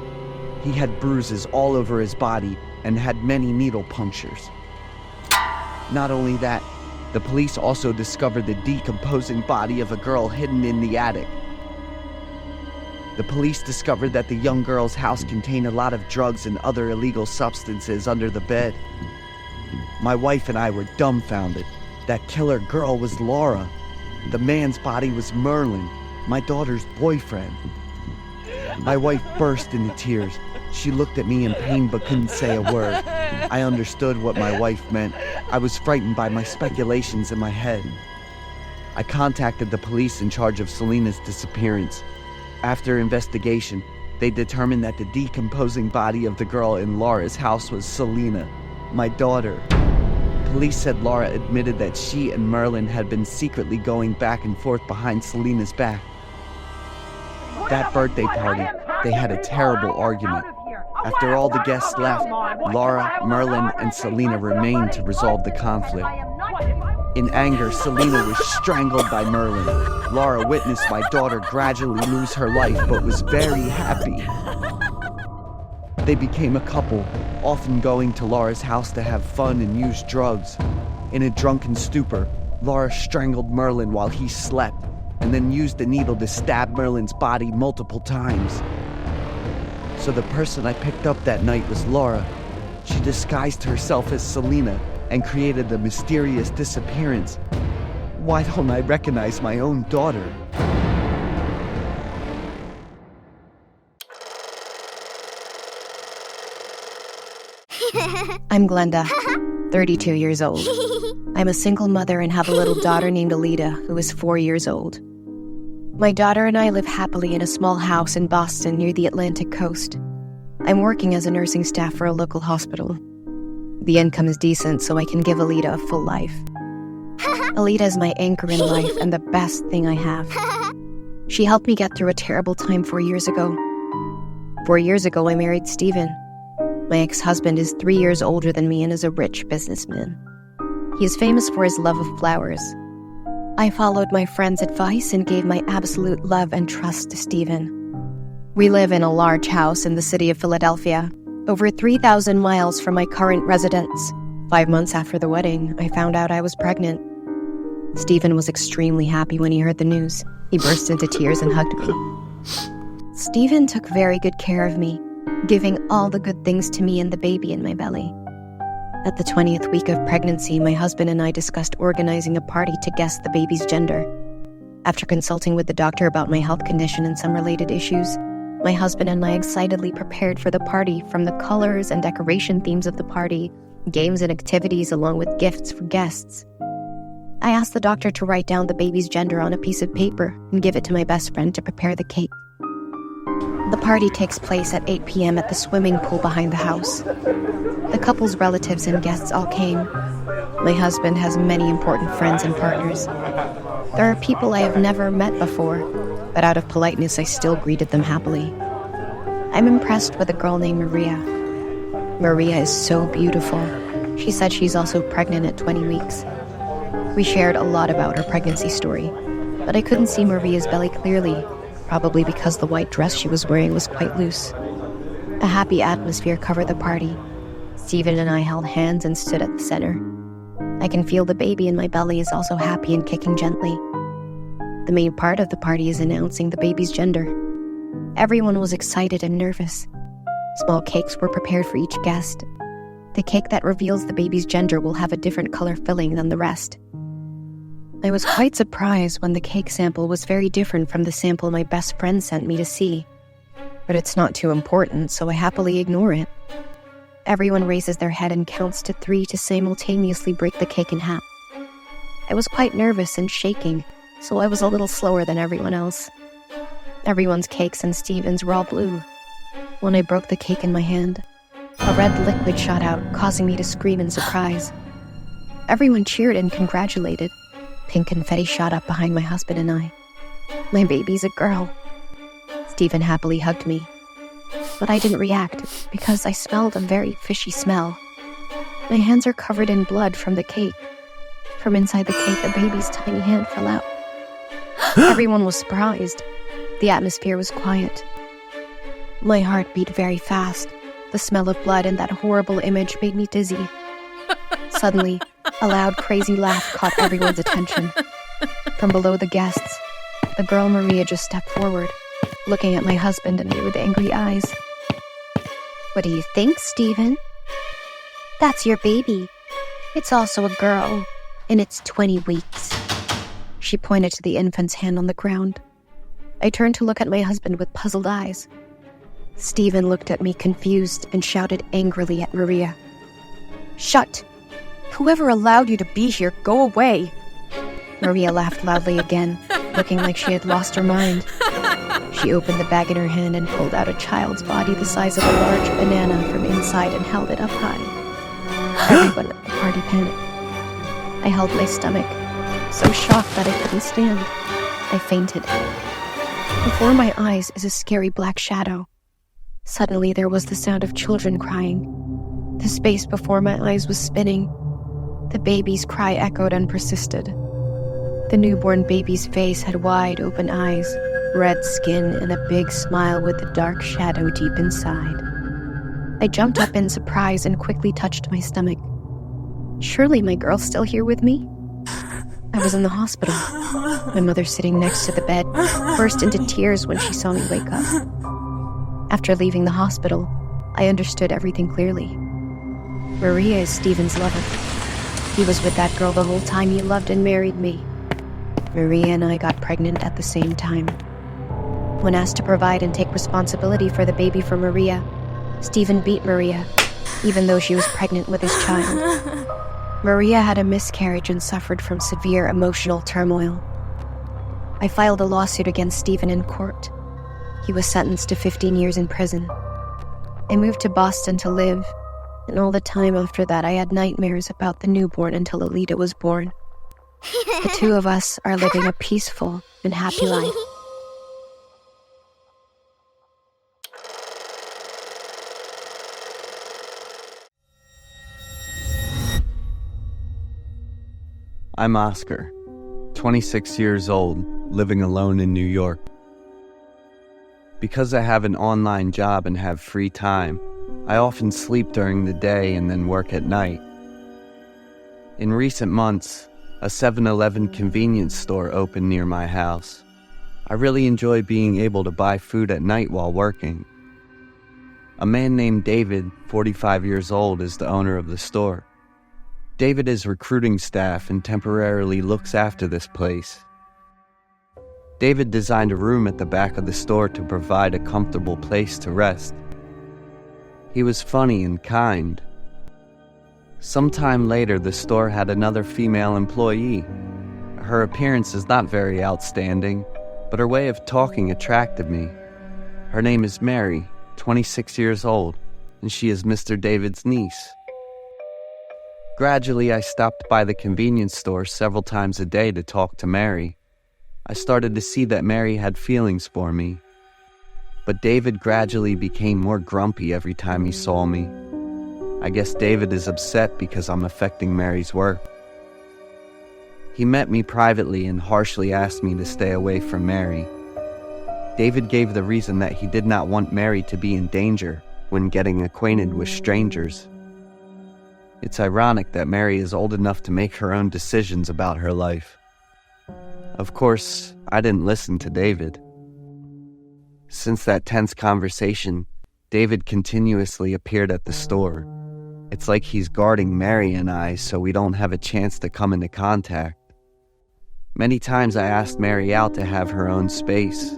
He had bruises all over his body and had many needle punctures. Not only that, the police also discovered the decomposing body of a girl hidden in the attic. The police discovered that the young girl's house contained a lot of drugs and other illegal substances under the bed. My wife and I were dumbfounded. That killer girl was Laura. The man's body was Merlin, my daughter's boyfriend. My wife burst into tears. She looked at me in pain but couldn't say a word. I understood what my wife meant. I was frightened by my speculations in my head. I contacted the police in charge of Selena's disappearance. After investigation, they determined that the decomposing body of the girl in Laura's house was Selena, my daughter. Police said Laura admitted that she and Merlin had been secretly going back and forth behind Selena's back. That birthday party, they had a terrible argument. After all the guests left, Laura, Merlin, and Selena remained to resolve the conflict. In anger, Selena was strangled by Merlin. Laura witnessed my daughter gradually lose her life, but was very happy. They became a couple, often going to Laura's house to have fun and use drugs. In a drunken stupor, Laura strangled Merlin while he slept, and then used a needle to stab Merlin's body multiple times. So the person I picked up that night was Laura. She disguised herself as Selena and created the mysterious disappearance. Why don't I recognize my own daughter? I'm Glenda, 32 years old. I'm a single mother and have a little daughter named Alita, who is 4 years old. My daughter and I live happily in a small house in Boston near the Atlantic coast. I'm working as a nursing staff for a local hospital. The income is decent, so I can give Alita a full life. Alita is my anchor in life and the best thing I have. She helped me get through a terrible time 4 years ago. 4 years ago, I married Steven. My ex-husband is 3 years older than me and is a rich businessman. He is famous for his love of flowers. I followed my friend's advice and gave my absolute love and trust to Steven. We live in a large house in the city of Philadelphia, over 3,000 miles from my current residence. 5 months after the wedding, I found out I was pregnant. Steven was extremely happy when he heard the news. He burst into tears and hugged me. Steven took very good care of me, giving all the good things to me and the baby in my belly. At the 20th week of pregnancy, my husband and I discussed organizing a party to guess the baby's gender. After consulting with the doctor about my health condition and some related issues, my husband and I excitedly prepared for the party, from the colors and decoration themes of the party, games and activities, along with gifts for guests. I asked the doctor to write down the baby's gender on a piece of paper and give it to my best friend to prepare the cake. The party takes place at 8 p.m. at the swimming pool behind the house. The couple's relatives and guests all came. My husband has many important friends and partners. There are people I have never met before, but out of politeness I still greeted them happily. I'm impressed with a girl named Maria. Maria is so beautiful. She said she's also pregnant at 20 weeks. We shared a lot about her pregnancy story, but I couldn't see Maria's belly clearly, probably because the white dress she was wearing was quite loose. A happy atmosphere covered the party. Steven and I held hands and stood at the center. I can feel the baby in my belly is also happy and kicking gently. The main part of the party is announcing the baby's gender. Everyone was excited and nervous. Small cakes were prepared for each guest. The cake that reveals the baby's gender will have a different color filling than the rest. I was quite surprised when the cake sample was very different from the sample my best friend sent me to see. But it's not too important, so I happily ignore it. Everyone raises their head and counts to 3 to simultaneously break the cake in half. I was quite nervous and shaking, so I was a little slower than everyone else. Everyone's cakes and Steven's were all blue. When I broke the cake in my hand, a red liquid shot out, causing me to scream in surprise. Everyone cheered and congratulated. Pink confetti shot up behind my husband and I. My baby's a girl. Steven happily hugged me. But I didn't react because I smelled a very fishy smell. My hands are covered in blood from the cake. From inside the cake, a baby's tiny hand fell out. Everyone was surprised. The atmosphere was quiet. My heart beat very fast. The smell of blood and that horrible image made me dizzy. Suddenly, a loud, crazy laugh caught everyone's attention. From below the guests, the girl Maria just stepped forward, looking at my husband and me with angry eyes. What do you think, Steven? That's your baby. It's also a girl, and it's 20 weeks. She pointed to the infant's hand on the ground. I turned to look at my husband with puzzled eyes. Steven looked at me confused and shouted angrily at Maria. "Shut! Whoever allowed you to be here, go away!" Maria laughed loudly again, looking like she had lost her mind. She opened the bag in her hand and pulled out a child's body the size of a large banana from inside and held it up high. Everyone at the party panicked. I held my stomach, so shocked that I couldn't stand. I fainted. Before my eyes is a scary black shadow. Suddenly there was the sound of children crying. The space before my eyes was spinning. The baby's cry echoed and persisted. The newborn baby's face had wide open eyes, red skin, and a big smile with a dark shadow deep inside. I jumped up in surprise and quickly touched my stomach. Surely my girl's still here with me? I was in the hospital. My mother, sitting next to the bed, burst into tears when she saw me wake up. After leaving the hospital, I understood everything clearly. Maria is Steven's lover. He was with that girl the whole time he loved and married me. Maria and I got pregnant at the same time. When asked to provide and take responsibility for the baby for Maria, Steven beat Maria, even though she was pregnant with his child. Maria had a miscarriage and suffered from severe emotional turmoil. I filed a lawsuit against Stephen in court. He was sentenced to 15 years in prison. I moved to Boston to live, and all the time after that I had nightmares about the newborn until Alita was born. The two of us are living a peaceful and happy life. I'm Oscar, 26 years old, living alone in New York. Because I have an online job and have free time, I often sleep during the day and then work at night. In recent months, a 7-Eleven convenience store opened near my house. I really enjoy being able to buy food at night while working. A man named David, 45 years old, is the owner of the store. David is recruiting staff and temporarily looks after this place. David designed a room at the back of the store to provide a comfortable place to rest. He was funny and kind. Sometime later, the store had another female employee. Her appearance is not very outstanding, but her way of talking attracted me. Her name is Mary, 26 years old, and she is Mr. David's niece. Gradually, I stopped by the convenience store several times a day to talk to Mary. I started to see that Mary had feelings for me. But David gradually became more grumpy every time he saw me. I guess David is upset because I'm affecting Mary's work. He met me privately and harshly asked me to stay away from Mary. David gave the reason that he did not want Mary to be in danger when getting acquainted with strangers. It's ironic that Mary is old enough to make her own decisions about her life. Of course, I didn't listen to David. Since that tense conversation, David continuously appeared at the store. It's like he's guarding Mary and I so we don't have a chance to come into contact. Many times I asked Mary out to have her own space.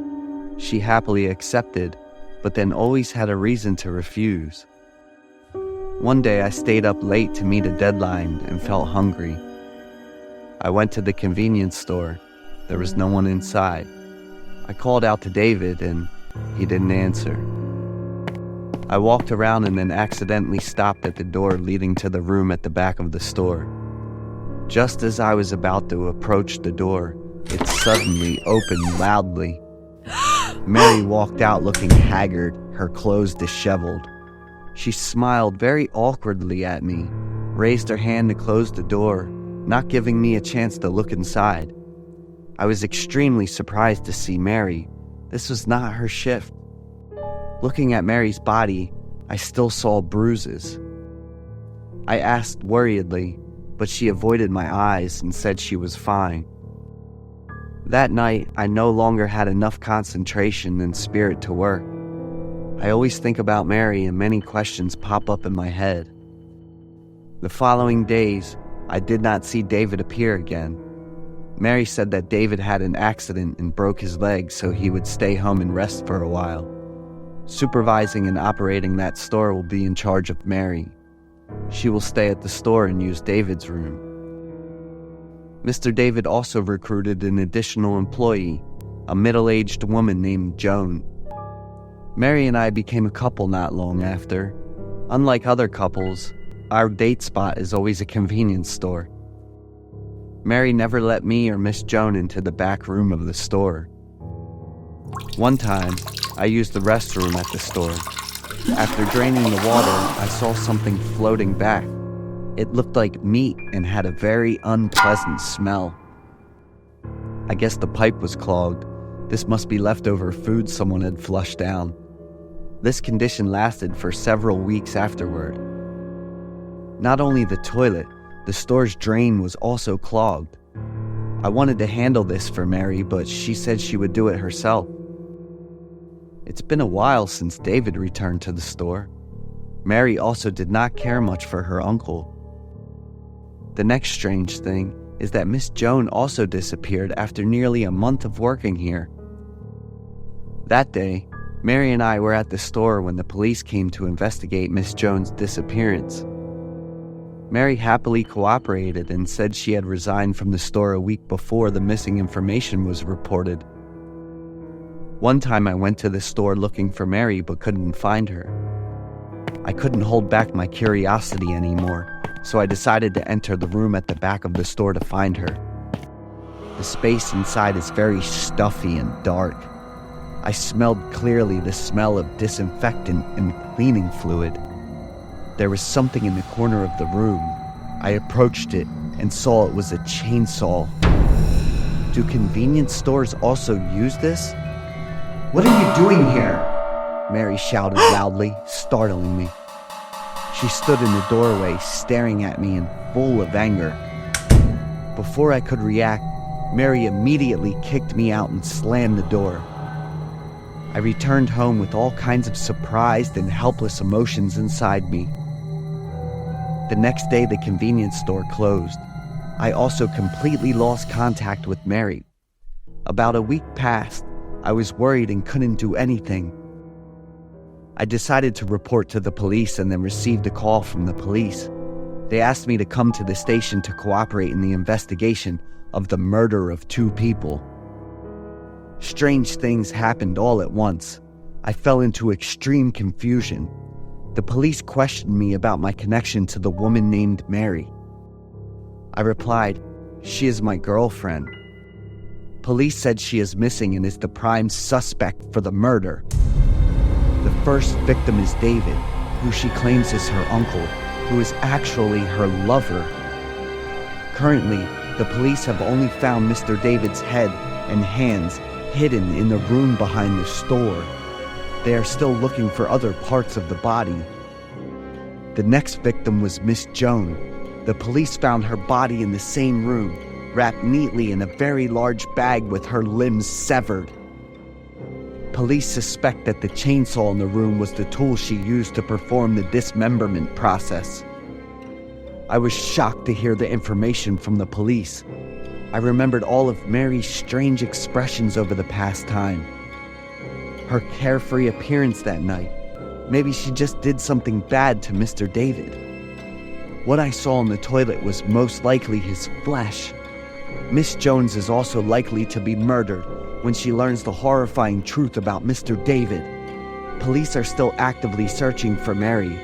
She happily accepted, but then always had a reason to refuse. One day I stayed up late to meet a deadline and felt hungry. I went to the convenience store. There was no one inside. I called out to David and he didn't answer. I walked around and then accidentally stopped at the door leading to the room at the back of the store. Just as I was about to approach the door, it suddenly opened loudly. Mary walked out looking haggard, her clothes disheveled. She smiled very awkwardly at me, raised her hand to close the door, not giving me a chance to look inside. I was extremely surprised to see Mary. This was not her shift. Looking at Mary's body, I still saw bruises. I asked worriedly, but she avoided my eyes and said she was fine. That night, I no longer had enough concentration and spirit to work. I always think about Mary and many questions pop up in my head. The following days, I did not see David appear again. Mary said that David had an accident and broke his leg so he would stay home and rest for a while. Supervising and operating that store will be in charge of Mary. She will stay at the store and use David's room. Mr. David also recruited an additional employee, a middle-aged woman named Joan. Mary and I became a couple not long after. Unlike other couples, our date spot is always a convenience store. Mary never let me or Miss Joan into the back room of the store. One time, I used the restroom at the store. After draining the water, I saw something floating back. It looked like meat and had a very unpleasant smell. I guess the pipe was clogged. This must be leftover food someone had flushed down. This condition lasted for several weeks afterward. Not only the toilet, the store's drain was also clogged. I wanted to handle this for Mary, but she said she would do it herself. It's been a while since David returned to the store. Mary also did not care much for her uncle. The next strange thing is that Miss Joan also disappeared after nearly a month of working here. That day, Mary and I were at the store when the police came to investigate Miss Jones' disappearance. Mary happily cooperated and said she had resigned from the store a week before the missing information was reported. One time I went to the store looking for Mary but couldn't find her. I couldn't hold back my curiosity anymore, so I decided to enter the room at the back of the store to find her. The space inside is very stuffy and dark. I smelled clearly the smell of disinfectant and cleaning fluid. There was something in the corner of the room. I approached it and saw it was a chainsaw. Do convenience stores also use this? "What are you doing here?" Mary shouted loudly, startling me. She stood in the doorway, staring at me and full of anger. Before I could react, Mary immediately kicked me out and slammed the door. I returned home with all kinds of surprised and helpless emotions inside me. The next day, the convenience store closed. I also completely lost contact with Mary. About a week passed. I was worried and couldn't do anything. I decided to report to the police and then received a call from the police. They asked me to come to the station to cooperate in the investigation of the murder of 2 people. Strange things happened all at once. I fell into extreme confusion. The police questioned me about my connection to the woman named Mary. I replied, "She is my girlfriend." Police said she is missing and is the prime suspect for the murder. The first victim is David, who she claims is her uncle, who is actually her lover. Currently, the police have only found Mr. David's head and hands hidden in the room behind the store. They are still looking for other parts of the body. The next victim was Miss Jones. The police found her body in the same room, wrapped neatly in a very large bag with her limbs severed. Police suspect that the chainsaw in the room was the tool she used to perform the dismemberment process. I was shocked to hear the information from the police. I remembered all of Mary's strange expressions over the past time. Her carefree appearance that night. Maybe she just did something bad to Mr. David. What I saw in the toilet was most likely his flesh. Miss Jones is also likely to be murdered when she learns the horrifying truth about Mr. David. Police are still actively searching for Mary.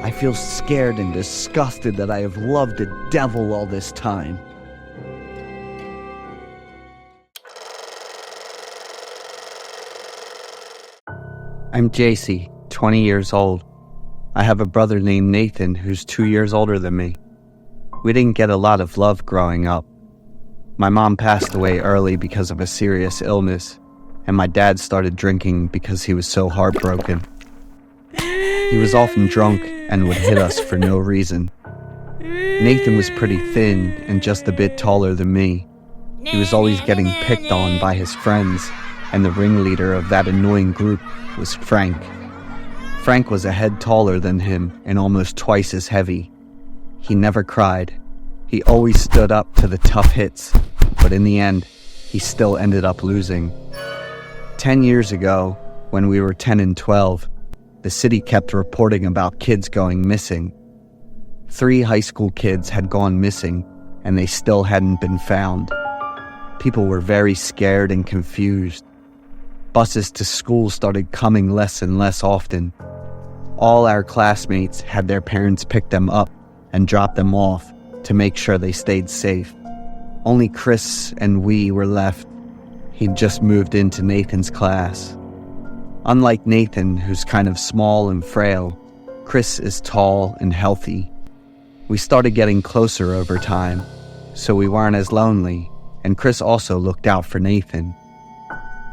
I feel scared and disgusted that I have loved the devil all this time. I'm JC, 20 years old. I have a brother named Nathan who's 2 years older than me. We didn't get a lot of love growing up. My mom passed away early because of a serious illness, and my dad started drinking because he was so heartbroken. He was often drunk and would hit us for no reason. Nathan was pretty thin and just a bit taller than me. He was always getting picked on by his friends, and the ringleader of that annoying group was Frank. Frank was a head taller than him and almost twice as heavy. He never cried. He always stood up to the tough hits, but in the end, he still ended up losing. 10 years ago, when we were 10 and 12, the city kept reporting about kids going missing. 3 high school kids had gone missing, and they still hadn't been found. People were very scared and confused. Buses to school started coming less and less often. All our classmates had their parents pick them up and drop them off to make sure they stayed safe. Only Chris and we were left. He'd just moved into Nathan's class. Unlike Nathan, who's kind of small and frail, Chris is tall and healthy. We started getting closer over time, so we weren't as lonely, and Chris also looked out for Nathan.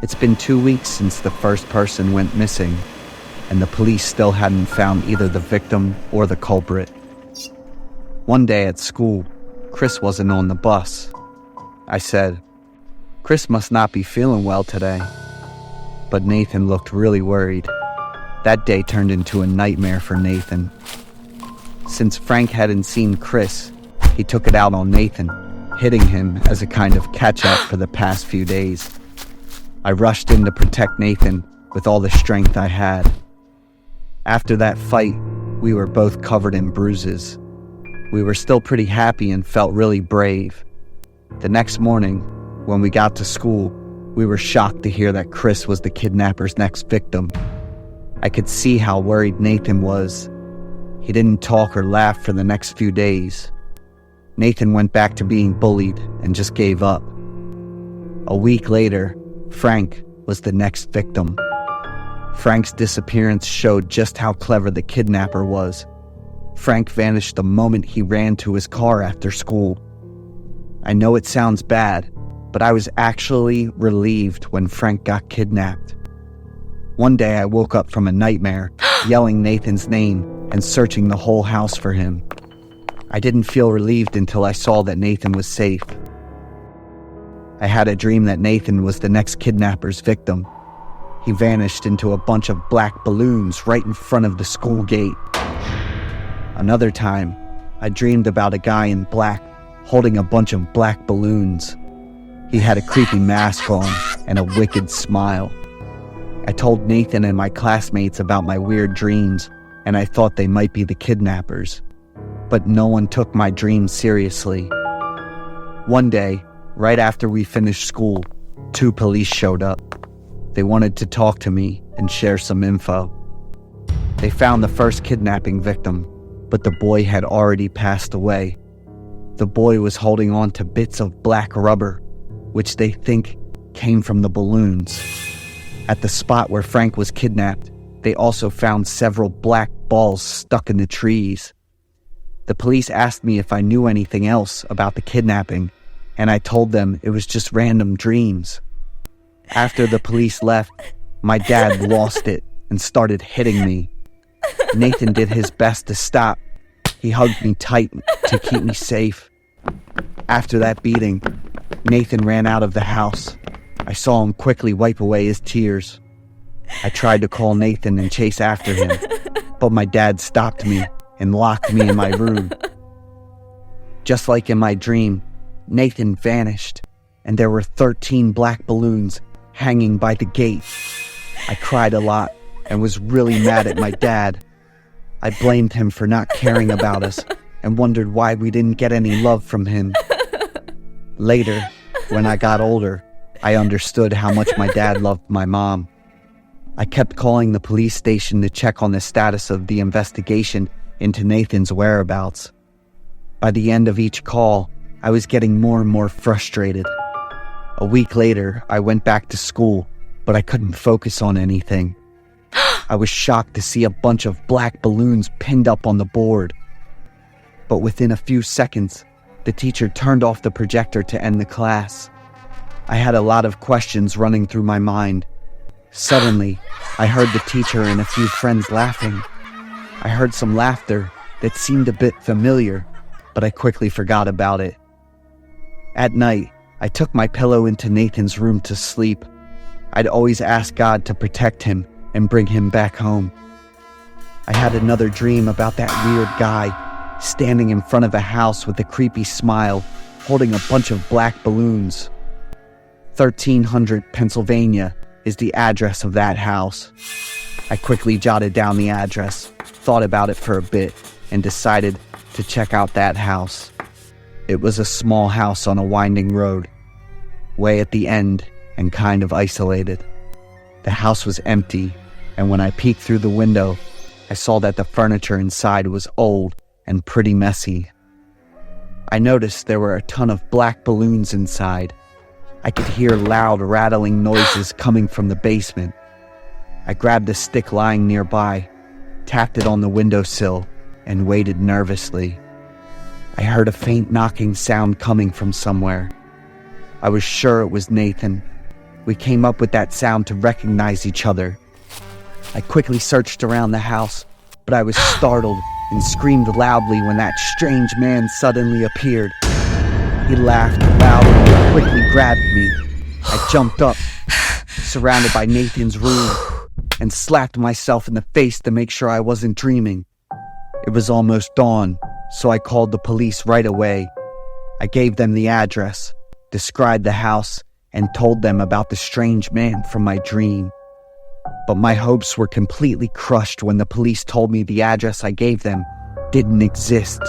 It's been 2 weeks since the first person went missing, and the police still hadn't found either the victim or the culprit. One day at school, Chris wasn't on the bus. I said, "Chris must not be feeling well today." But Nathan looked really worried. That day turned into a nightmare for Nathan. Since Frank hadn't seen Chris, he took it out on Nathan, hitting him as a kind of catch-up for the past few days. I rushed in to protect Nathan with all the strength I had. After that fight, we were both covered in bruises. We were still pretty happy and felt really brave. The next morning, when we got to school, we were shocked to hear that Chris was the kidnapper's next victim. I could see how worried Nathan was. He didn't talk or laugh for the next few days. Nathan went back to being bullied and just gave up. A week later, Frank was the next victim. Frank's disappearance showed just how clever the kidnapper was. Frank vanished the moment he ran to his car after school. I know it sounds bad, but I was actually relieved when Frank got kidnapped. One day I woke up from a nightmare, yelling Nathan's name and searching the whole house for him. I didn't feel relieved until I saw that Nathan was safe. I had a dream that Nathan was the next kidnapper's victim. He vanished into a bunch of black balloons right in front of the school gate. Another time, I dreamed about a guy in black holding a bunch of black balloons. He had a creepy mask on and a wicked smile. I told Nathan and my classmates about my weird dreams, and I thought they might be the kidnappers. But no one took my dreams seriously. One day, right after we finished school, 2 police showed up. They wanted to talk to me and share some info. They found the first kidnapping victim, but the boy had already passed away. The boy was holding on to bits of black rubber, which they think came from the balloons. At the spot where Frank was kidnapped, they also found several black balls stuck in the trees. The police asked me if I knew anything else about the kidnapping, and I told them it was just random dreams. After the police left, my dad lost it and started hitting me. Nathan did his best to stop. He hugged me tight to keep me safe. After that beating, Nathan ran out of the house. I saw him quickly wipe away his tears. I tried to call Nathan and chase after him, but my dad stopped me and locked me in my room. Just like in my dream, Nathan vanished, and there were 13 black balloons hanging by the gate. I cried a lot and was really mad at my dad. I blamed him for not caring about us and wondered why we didn't get any love from him. Later, when I got older, I understood how much my dad loved my mom. I kept calling the police station to check on the status of the investigation into Nathan's whereabouts. By the end of each call, I was getting more and more frustrated. A week later, I went back to school, but I couldn't focus on anything. I was shocked to see a bunch of black balloons pinned up on the board. But within a few seconds, the teacher turned off the projector to end the class. I had a lot of questions running through my mind. Suddenly, I heard the teacher and a few friends laughing. I heard some laughter that seemed a bit familiar, but I quickly forgot about it. At night, I took my pillow into Nathan's room to sleep. I'd always ask God to protect him and bring him back home. I had another dream about that weird guy standing in front of a house with a creepy smile, holding a bunch of black balloons. 1300 Pennsylvania is the address of that house. I quickly jotted down the address, thought about it for a bit, and decided to check out that house. It was a small house on a winding road, way at the end and kind of isolated. The house was empty, and when I peeked through the window, I saw that the furniture inside was old and pretty messy. I noticed there were a ton of black balloons inside. I could hear loud rattling noises coming from the basement. I grabbed a stick lying nearby, tapped it on the windowsill, and waited nervously. I heard a faint knocking sound coming from somewhere. I was sure it was Nathan. We came up with that sound to recognize each other. I quickly searched around the house, but I was startled and screamed loudly when that strange man suddenly appeared. He laughed loudly and quickly grabbed me. I jumped up, surrounded by Nathan's room, and slapped myself in the face to make sure I wasn't dreaming. It was almost dawn, so I called the police right away. I gave them the address, described the house, and told them about the strange man from my dream. But my hopes were completely crushed when the police told me the address I gave them didn't exist.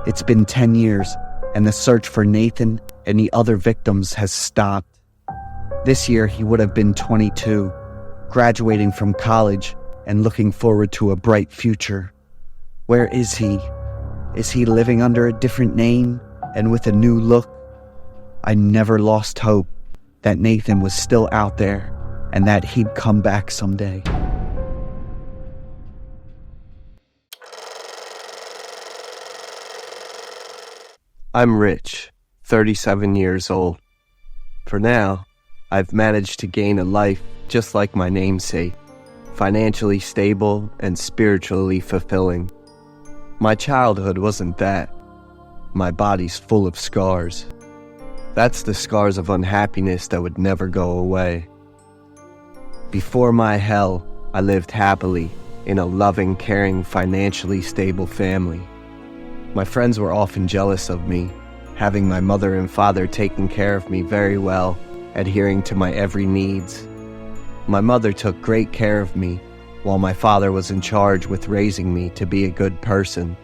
It's been 10 years, and the search for Nathan and the other victims has stopped. This year he would have been 22, graduating from college and looking forward to a bright future. Where is he? Is he living under a different name and with a new look? I never lost hope that Nathan was still out there and that he'd come back someday. I'm Rich, 37 years old. For now, I've managed to gain a life just like my namesake, financially stable and spiritually fulfilling. My childhood wasn't that. My body's full of scars. That's the scars of unhappiness that would never go away. Before my hell, I lived happily in a loving, caring, financially stable family. My friends were often jealous of me, having my mother and father taking care of me very well, adhering to my every needs. My mother took great care of me, while my father was in charge with raising me to be a good person.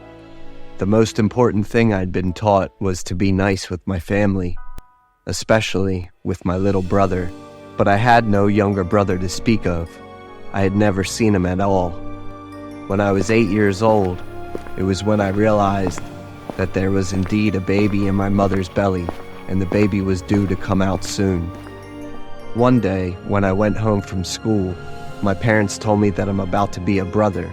The most important thing I'd been taught was to be nice with my family, especially with my little brother. But I had no younger brother to speak of. I had never seen him at all. When I was 8 years old, it was when I realized that there was indeed a baby in my mother's belly, and the baby was due to come out soon. One day, when I went home from school, my parents told me that I'm about to be a brother.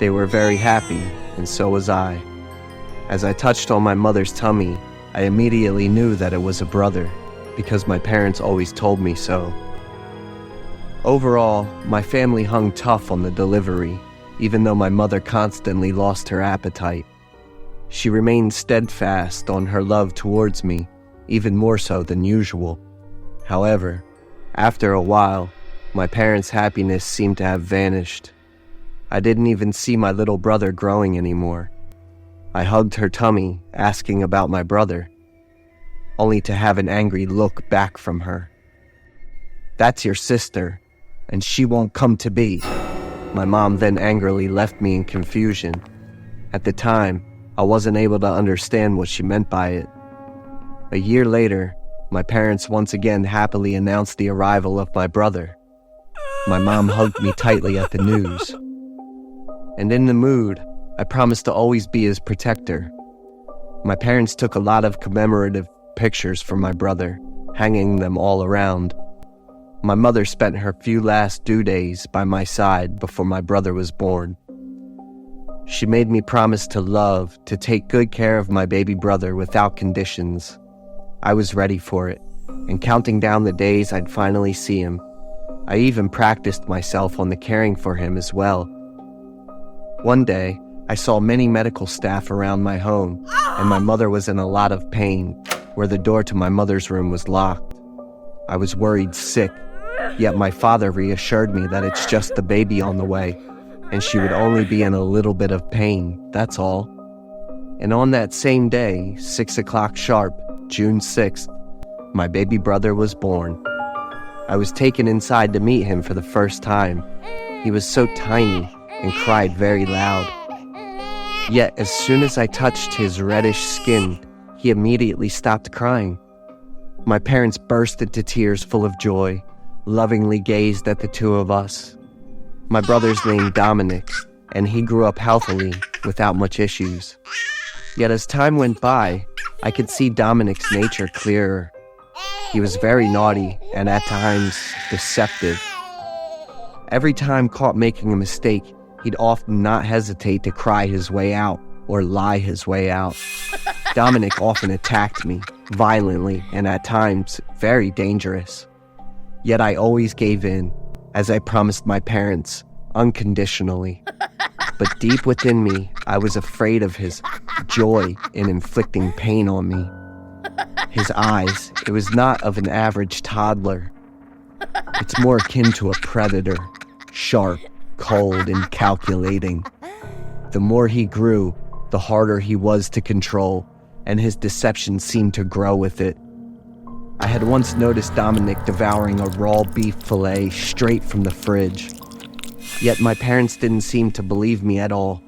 They were very happy, and so was I. As I touched on my mother's tummy, I immediately knew that it was a brother, because my parents always told me so. Overall, my family hung tough on the delivery, even though my mother constantly lost her appetite. She remained steadfast on her love towards me, even more so than usual. However, after a while, my parents' happiness seemed to have vanished. I didn't even see my little brother growing anymore. I hugged her tummy, asking about my brother, only to have an angry look back from her. "That's your sister, and she won't come to be." My mom then angrily left me in confusion. At the time, I wasn't able to understand what she meant by it. A year later, my parents once again happily announced the arrival of my brother. My mom hugged me tightly at the news. And in the mood, I promised to always be his protector. My parents took a lot of commemorative pictures from my brother, hanging them all around. My mother spent her few last due days by my side before my brother was born. She made me promise to love, to take good care of my baby brother without conditions. I was ready for it, and counting down the days I'd finally see him. I even practiced myself on the caring for him as well. One day, I saw many medical staff around my home, and my mother was in a lot of pain, where the door to my mother's room was locked. I was worried sick, yet my father reassured me that it's just the baby on the way, and she would only be in a little bit of pain, that's all. And on that same day, 6 o'clock sharp, June 6th, my baby brother was born. I was taken inside to meet him for the first time. He was so tiny and cried very loud. Yet as soon as I touched his reddish skin, he immediately stopped crying. My parents burst into tears full of joy, lovingly gazed at the two of us. My brother's named Dominic, and he grew up healthily, without much issues. Yet as time went by, I could see Dominic's nature clearer. He was very naughty and at times deceptive. Every time caught making a mistake, he'd often not hesitate to cry his way out or lie his way out. Dominic often attacked me, violently and at times very dangerous. Yet I always gave in, as I promised my parents, unconditionally. But deep within me, I was afraid of his joy in inflicting pain on me. His eyes, it was not of an average toddler. It's more akin to a predator, sharp, cold, and calculating. The more he grew, the harder he was to control, and his deception seemed to grow with it. I had once noticed Dominic devouring a raw beef fillet straight from the fridge. Yet my parents didn't seem to believe me at all.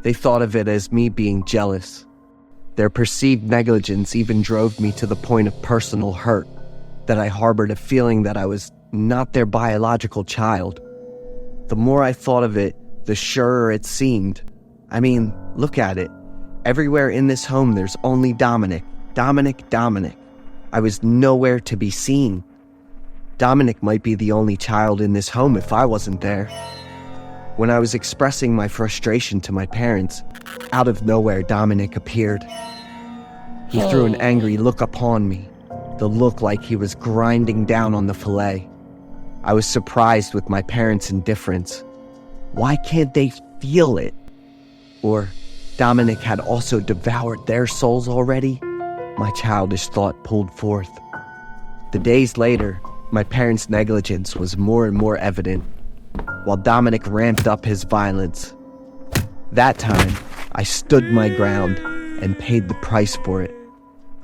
They thought of it as me being jealous. Their perceived negligence even drove me to the point of personal hurt, that I harbored a feeling that I was not their biological child. The more I thought of it, the surer it seemed. I mean, look at it. Everywhere in this home there's only Dominic. Dominic, Dominic. I was nowhere to be seen. Dominic might be the only child in this home if I wasn't there. When I was expressing my frustration to my parents, out of nowhere Dominic appeared. He threw an angry look upon me, the look like he was grinding down on the fillet. I was surprised with my parents' indifference. Why can't they feel it? Or Dominic had also devoured their souls already? My childish thought pulled forth. The days later, my parents' negligence was more and more evident, while Dominic ramped up his violence. That time, I stood my ground and paid the price for it.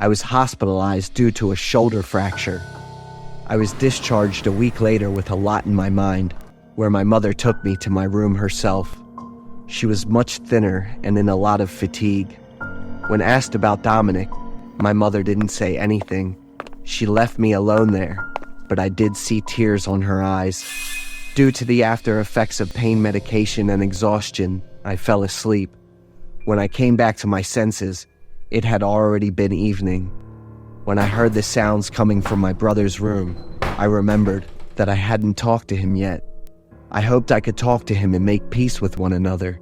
I was hospitalized due to a shoulder fracture. I was discharged a week later with a lot in my mind, where my mother took me to my room herself. She was much thinner and in a lot of fatigue. When asked about Dominic, my mother didn't say anything. She left me alone there, but I did see tears on her eyes. Due to the after effects of pain medication and exhaustion, I fell asleep. When I came back to my senses, it had already been evening. When I heard the sounds coming from my brother's room, I remembered that I hadn't talked to him yet. I hoped I could talk to him and make peace with one another.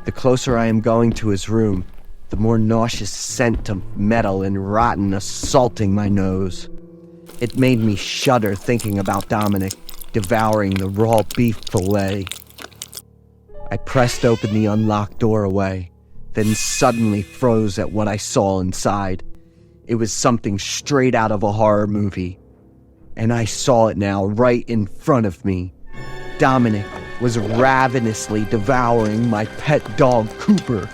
The closer I am going to his room, the more nauseous scent of metal and rotten assaulting my nose. It made me shudder thinking about Dominic devouring the raw beef fillet. I pressed open the unlocked doorway, then suddenly froze at what I saw inside. It was something straight out of a horror movie. And I saw it now, right in front of me. Dominic was ravenously devouring my pet dog, Cooper.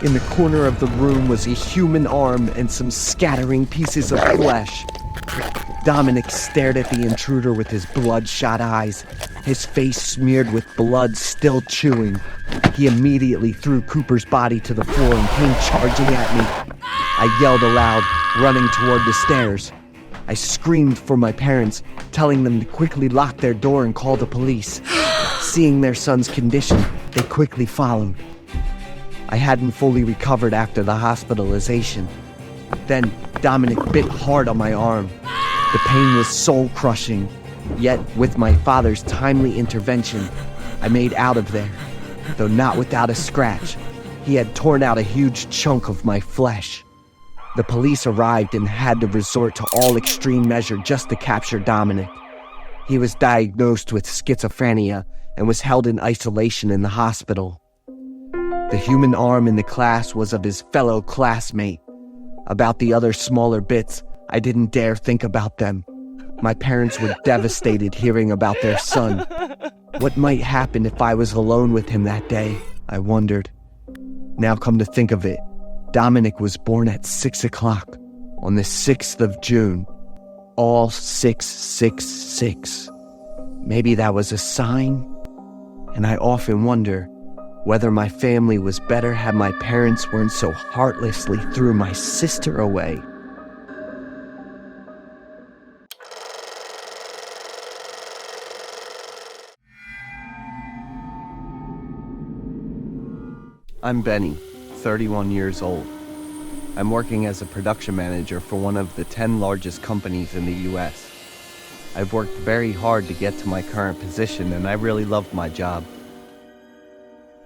In the corner of the room was a human arm and some scattering pieces of flesh. Dominic stared at the intruder with his bloodshot eyes, his face smeared with blood, still chewing. He immediately threw Cooper's body to the floor and came charging at me. I yelled aloud, running toward the stairs. I screamed for my parents, telling them to quickly lock their door and call the police. Seeing their son's condition, they quickly followed. I hadn't fully recovered after the hospitalization. Then Dominic bit hard on my arm. The pain was soul-crushing, yet with my father's timely intervention, I made out of there, though not without a scratch. He had torn out a huge chunk of my flesh. The police arrived and had to resort to all extreme measure just to capture Dominic. He was diagnosed with schizophrenia and was held in isolation in the hospital. The human arm in the class was of his fellow classmate. About the other smaller bits, I didn't dare think about them. My parents were devastated hearing about their son. What might happen if I was alone with him that day, I wondered. Now come to think of it, Dominic was born at 6 o'clock on the 6th of June. All 666. Maybe that was a sign? And I often wonder whether my family was better had my parents weren't so heartlessly threw my sister away. I'm Benny, 31 years old. I'm working as a production manager for one of the 10 largest companies in the US. I've worked very hard to get to my current position, and I really love my job.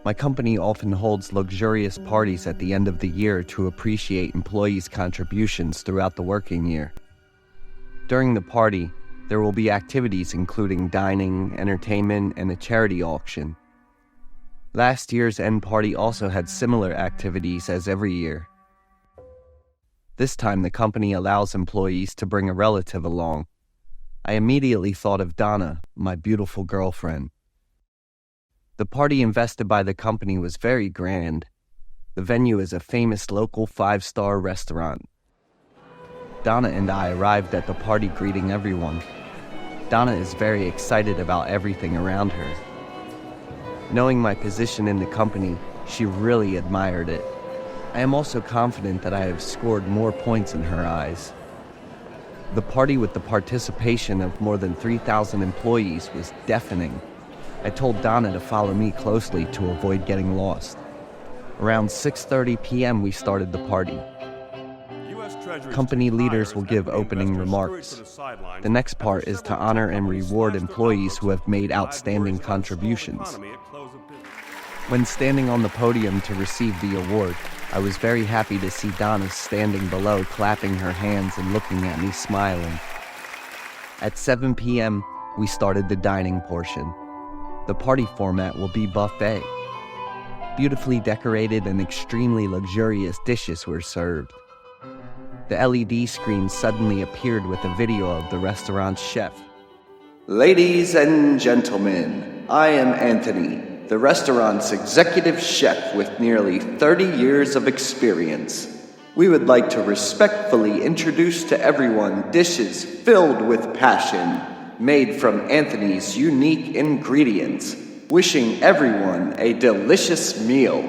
My company often holds luxurious parties at the end of the year to appreciate employees' contributions throughout the working year. During the party, there will be activities including dining, entertainment, and a charity auction. Last year's end party also had similar activities as every year. This time the company allows employees to bring a relative along. I immediately thought of Donna, my beautiful girlfriend. The party invested by the company was very grand. The venue is a famous local 5-star restaurant. Donna and I arrived at the party greeting everyone. Donna is very excited about everything around her. Knowing my position in the company, she really admired it. I am also confident that I have scored more points in her eyes. The party with the participation of more than 3,000 employees was deafening. I told Donna to follow me closely to avoid getting lost. Around 6:30 p.m. we started the party. Company leaders will give opening remarks. The next part is to honor and reward employees who have made outstanding contributions. When standing on the podium to receive the award, I was very happy to see Donna standing below, clapping her hands and looking at me smiling. At 7 p.m., we started the dining portion. The party format will be buffet. Beautifully decorated and extremely luxurious dishes were served. The LED screen suddenly appeared with a video of the restaurant's chef. Ladies and gentlemen, I am Anthony, the restaurant's executive chef with nearly 30 years of experience. We would like to respectfully introduce to everyone dishes filled with passion, made from Anthony's unique ingredients, wishing everyone a delicious meal.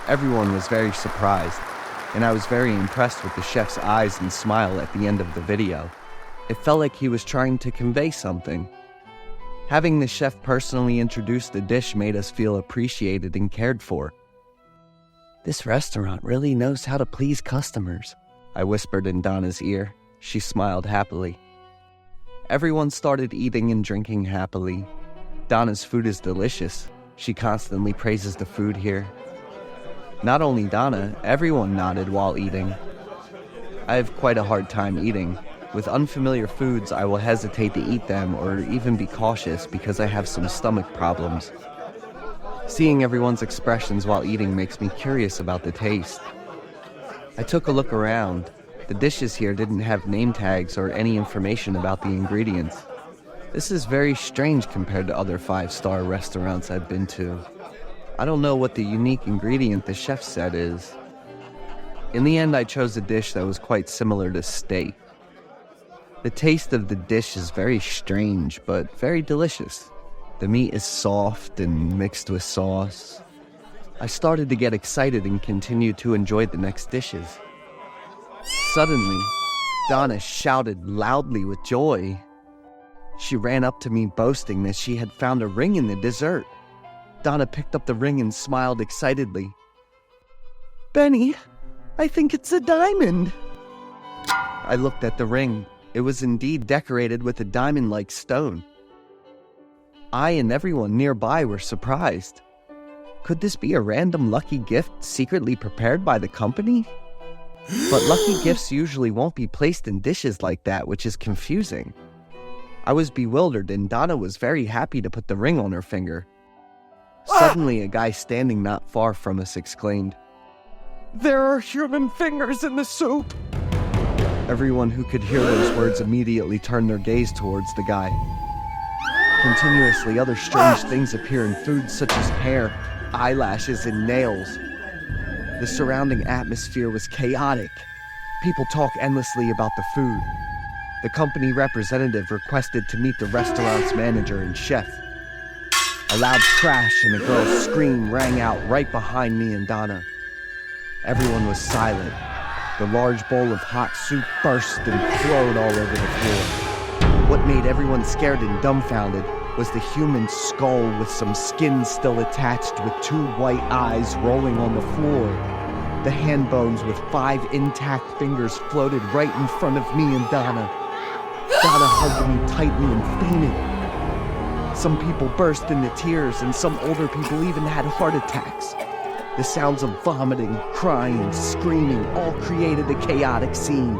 Everyone was very surprised, and I was very impressed with the chef's eyes and smile at the end of the video. It felt like he was trying to convey something. Having the chef personally introduce the dish made us feel appreciated and cared for. "This restaurant really knows how to please customers," I whispered in Donna's ear. She smiled happily. Everyone started eating and drinking happily. Donna's food is delicious. She constantly praises the food here. Not only Donna, everyone nodded while eating. I have quite a hard time eating. With unfamiliar foods, I will hesitate to eat them or even be cautious because I have some stomach problems. Seeing everyone's expressions while eating makes me curious about the taste. I took a look around. The dishes here didn't have name tags or any information about the ingredients. This is very strange compared to other 5-star restaurants I've been to. I don't know what the unique ingredient the chef said is. In the end, I chose a dish that was quite similar to steak. The taste of the dish is very strange, but very delicious. The meat is soft and mixed with sauce. I started to get excited and continued to enjoy the next dishes. Suddenly, Donna shouted loudly with joy. She ran up to me boasting that she had found a ring in the dessert. Donna picked up the ring and smiled excitedly. "Benny, I think it's a diamond." I looked at the ring. It was indeed decorated with a diamond-like stone. I and everyone nearby were surprised. Could this be a random lucky gift secretly prepared by the company? But lucky gifts usually won't be placed in dishes like that, which is confusing. I was bewildered, and Donna was very happy to put the ring on her finger. Suddenly, a guy standing not far from us exclaimed, "There are human fingers in the soup!" Everyone who could hear those words immediately turned their gaze towards the guy. Continuously, other strange things appear in food such as hair, eyelashes, and nails. The surrounding atmosphere was chaotic. People talk endlessly about the food. The company representative requested to meet the restaurant's manager and chef. A loud crash and a girl's scream rang out right behind me and Donna. Everyone was silent. The large bowl of hot soup burst and flowed all over the floor. What made everyone scared and dumbfounded was the human skull with some skin still attached with 2 white eyes rolling on the floor. The hand bones with 5 intact fingers floated right in front of me and Donna. Donna hugged me tightly and fainted. Some people burst into tears, and some older people even had heart attacks. The sounds of vomiting, crying, screaming all created a chaotic scene.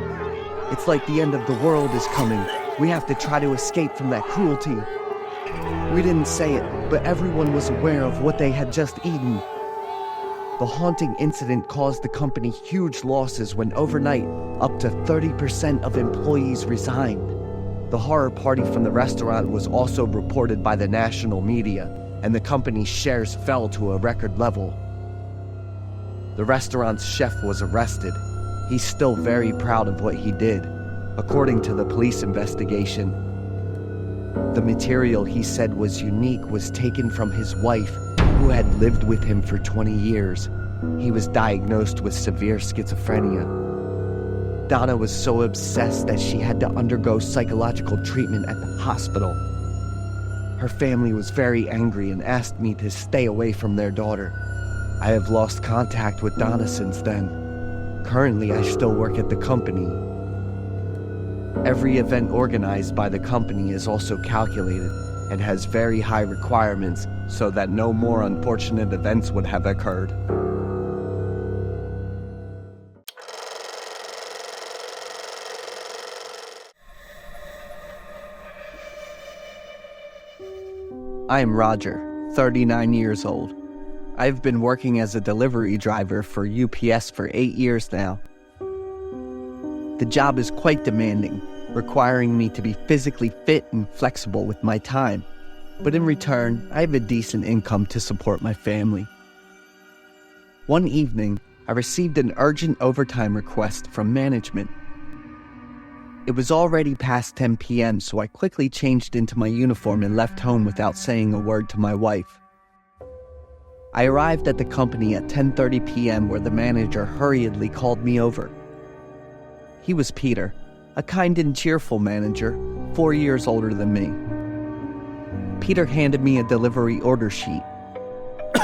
It's like the end of the world is coming. We have to try to escape from that cruelty. We didn't say it, but everyone was aware of what they had just eaten. The haunting incident caused the company huge losses when overnight, up to 30% of employees resigned. The horror party from the restaurant was also reported by the national media, and the company's shares fell to a record level. The restaurant's chef was arrested. He's still very proud of what he did. According to the police investigation, the material he said was unique was taken from his wife, who had lived with him for 20 years. He was diagnosed with severe schizophrenia. Donna was so obsessed that she had to undergo psychological treatment at the hospital. Her family was very angry and asked me to stay away from their daughter. I have lost contact with Donna since then. Currently, I still work at the company. Every event organized by the company is also calculated and has very high requirements so that no more unfortunate events would have occurred. I am Roger, 39 years old. I've been working as a delivery driver for UPS for 8 years now. The job is quite demanding, requiring me to be physically fit and flexible with my time. But in return, I have a decent income to support my family. One evening, I received an urgent overtime request from management. It was already past 10 p.m., so I quickly changed into my uniform and left home without saying a word to my wife. I arrived at the company at 10:30 p.m. where the manager hurriedly called me over. He was Peter, a kind and cheerful manager, 4 years older than me. Peter handed me a delivery order sheet.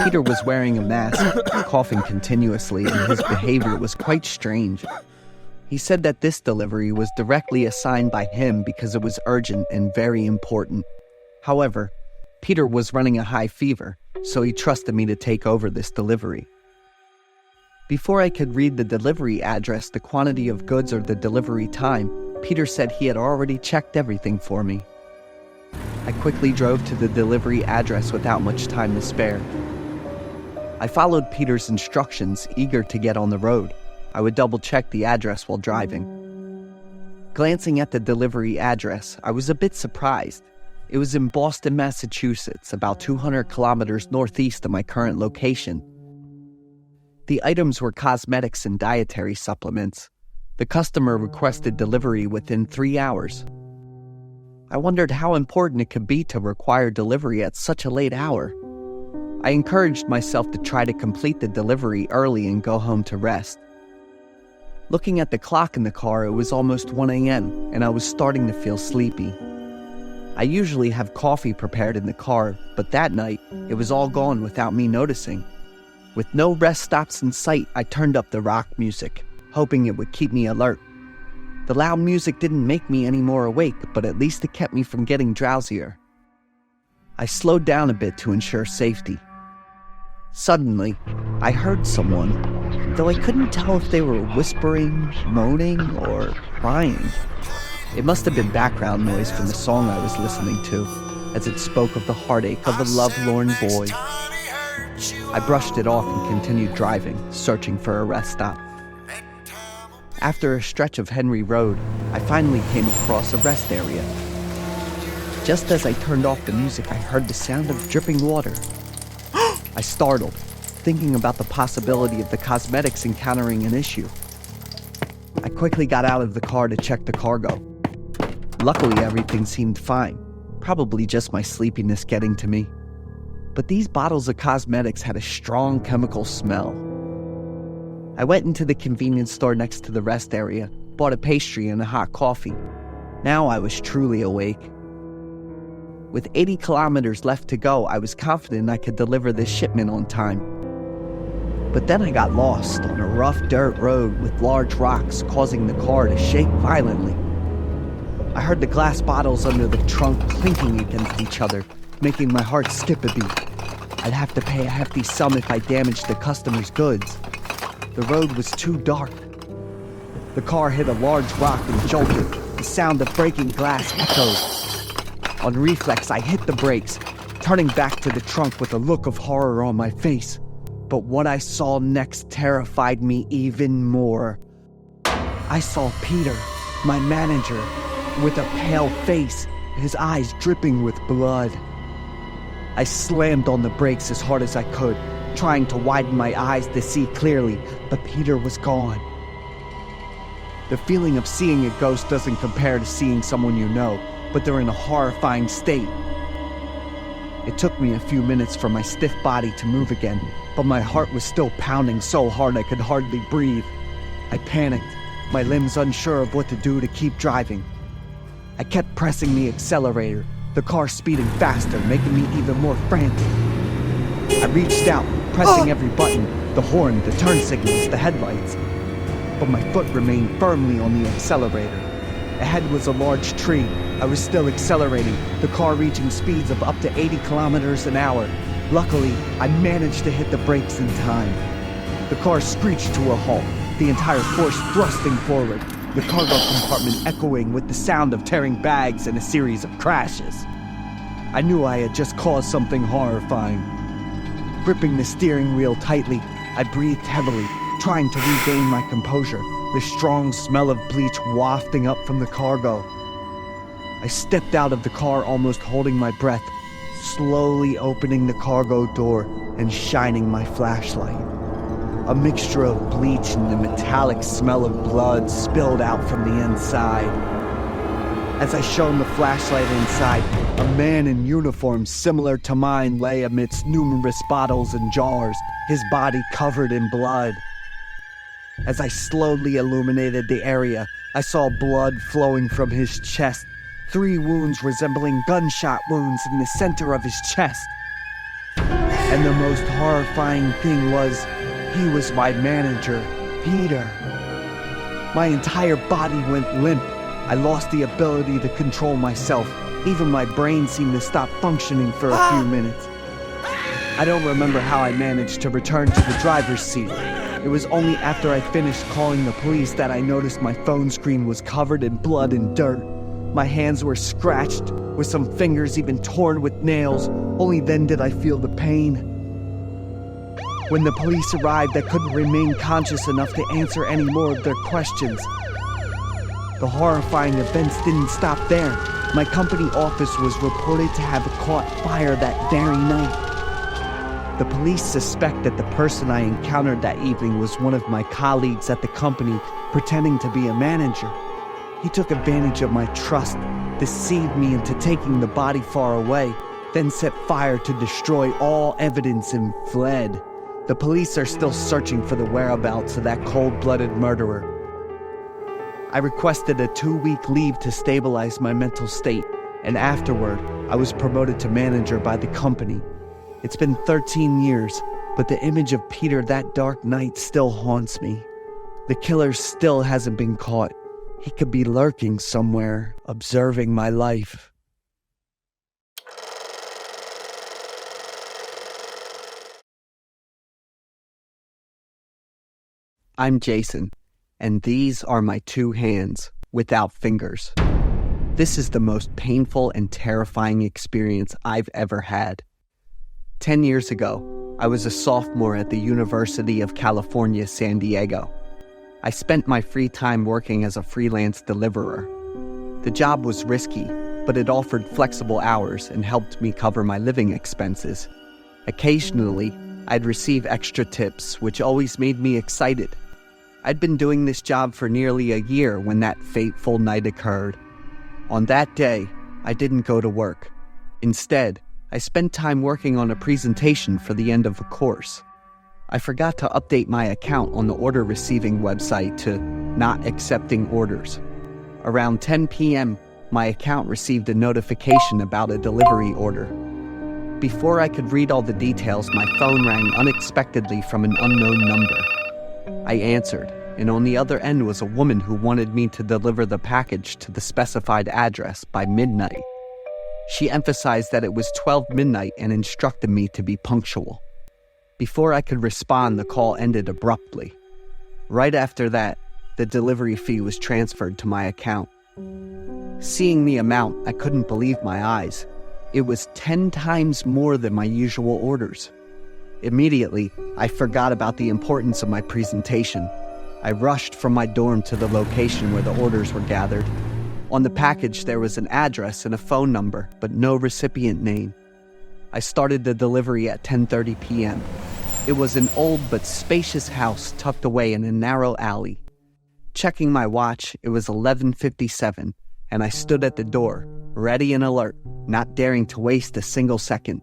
Peter was wearing a mask, coughing continuously, and his behavior was quite strange. He said that this delivery was directly assigned by him because it was urgent and very important. However, Peter was running a high fever, so he trusted me to take over this delivery. Before I could read the delivery address, the quantity of goods, or the delivery time, Peter said he had already checked everything for me. I quickly drove to the delivery address without much time to spare. I followed Peter's instructions, eager to get on the road. I would double-check the address while driving. Glancing at the delivery address, I was a bit surprised. It was in Boston, Massachusetts, about 200 kilometers northeast of my current location. The items were cosmetics and dietary supplements. The customer requested delivery within 3 hours. I wondered how important it could be to require delivery at such a late hour. I encouraged myself to try to complete the delivery early and go home to rest. Looking at the clock in the car, it was almost 1 a.m., and I was starting to feel sleepy. I usually have coffee prepared in the car, but that night, it was all gone without me noticing. With no rest stops in sight, I turned up the rock music, hoping it would keep me alert. The loud music didn't make me any more awake, but at least it kept me from getting drowsier. I slowed down a bit to ensure safety. Suddenly, I heard someone, though I couldn't tell if they were whispering, moaning, or crying. It must have been background noise from the song I was listening to, as it spoke of the heartache of a lovelorn boy. I brushed it off and continued driving, searching for a rest stop. After a stretch of Henry Road, I finally came across a rest area. Just as I turned off the music, I heard the sound of dripping water. I startled, thinking about the possibility of the cosmetics encountering an issue. I quickly got out of the car to check the cargo. Luckily, everything seemed fine, probably just my sleepiness getting to me. But these bottles of cosmetics had a strong chemical smell. I went into the convenience store next to the rest area, bought a pastry and a hot coffee. Now I was truly awake. With 80 kilometers left to go, I was confident I could deliver this shipment on time. But then I got lost on a rough dirt road with large rocks, causing the car to shake violently. I heard the glass bottles under the trunk clinking against each other, making my heart skip a beat. I'd have to pay a hefty sum if I damaged the customer's goods. The road was too dark. The car hit a large rock and jolted. The sound of breaking glass echoed. On reflex, I hit the brakes, turning back to the trunk with a look of horror on my face. But what I saw next terrified me even more. I saw Peter, my manager, with a pale face, his eyes dripping with blood. I slammed on the brakes as hard as I could, trying to widen my eyes to see clearly, but Peter was gone. The feeling of seeing a ghost doesn't compare to seeing someone you know, but they're in a horrifying state. It took me a few minutes for my stiff body to move again, but my heart was still pounding so hard I could hardly breathe. I panicked, my limbs unsure of what to do to keep driving. I kept pressing the accelerator, the car speeding faster, making me even more frantic. I reached out, pressing every button, the horn, the turn signals, the headlights. But my foot remained firmly on the accelerator. Ahead was a large tree. I was still accelerating, the car reaching speeds of up to 80 kilometers an hour. Luckily, I managed to hit the brakes in time. The car screeched to a halt, the entire force thrusting forward, the cargo compartment echoing with the sound of tearing bags and a series of crashes. I knew I had just caused something horrifying. Gripping the steering wheel tightly, I breathed heavily, trying to regain my composure, the strong smell of bleach wafting up from the cargo. I stepped out of the car almost holding my breath, slowly opening the cargo door and shining my flashlight. A mixture of bleach and the metallic smell of blood spilled out from the inside. As I shone the flashlight inside, a man in uniform similar to mine lay amidst numerous bottles and jars, his body covered in blood. As I slowly illuminated the area, I saw blood flowing from his chest, 3 wounds resembling gunshot wounds in the center of his chest. And the most horrifying thing was, he was my manager, Peter. My entire body went limp. I lost the ability to control myself. Even my brain seemed to stop functioning for a few minutes. I don't remember how I managed to return to the driver's seat. It was only after I finished calling the police that I noticed my phone screen was covered in blood and dirt. My hands were scratched, with some fingers even torn with nails. Only then did I feel the pain. When the police arrived, I couldn't remain conscious enough to answer any more of their questions. The horrifying events didn't stop there. My company office was reported to have caught fire that very night. The police suspect that the person I encountered that evening was one of my colleagues at the company pretending to be a manager. He took advantage of my trust, deceived me into taking the body far away, then set fire to destroy all evidence and fled. The police are still searching for the whereabouts of that cold-blooded murderer. I requested a 2-week leave to stabilize my mental state, and afterward, I was promoted to manager by the company. It's been 13 years, but the image of Peter that dark night still haunts me. The killer still hasn't been caught. He could be lurking somewhere, observing my life. I'm Jason, and these are my 2 hands, without fingers. This is the most painful and terrifying experience I've ever had. 10 years ago, I was a sophomore at the University of California, San Diego. I spent my free time working as a freelance deliverer. The job was risky, but it offered flexible hours and helped me cover my living expenses. Occasionally, I'd receive extra tips, which always made me excited. I'd been doing this job for nearly a year when that fateful night occurred. On that day, I didn't go to work. Instead, I spent time working on a presentation for the end of a course. I forgot to update my account on the order receiving website to not accepting orders. Around 10 p.m., my account received a notification about a delivery order. Before I could read all the details, my phone rang unexpectedly from an unknown number. I answered, and on the other end was a woman who wanted me to deliver the package to the specified address by midnight. She emphasized that it was 12 midnight and instructed me to be punctual. Before I could respond, the call ended abruptly. Right after that, the delivery fee was transferred to my account. Seeing the amount, I couldn't believe my eyes. It was 10 times more than my usual orders. Immediately, I forgot about the importance of my presentation. I rushed from my dorm to the location where the orders were gathered. On the package, there was an address and a phone number, but no recipient name. I started the delivery at 10:30 p.m. It was an old but spacious house tucked away in a narrow alley. Checking my watch, it was 11:57, and I stood at the door, ready and alert, not daring to waste a single second.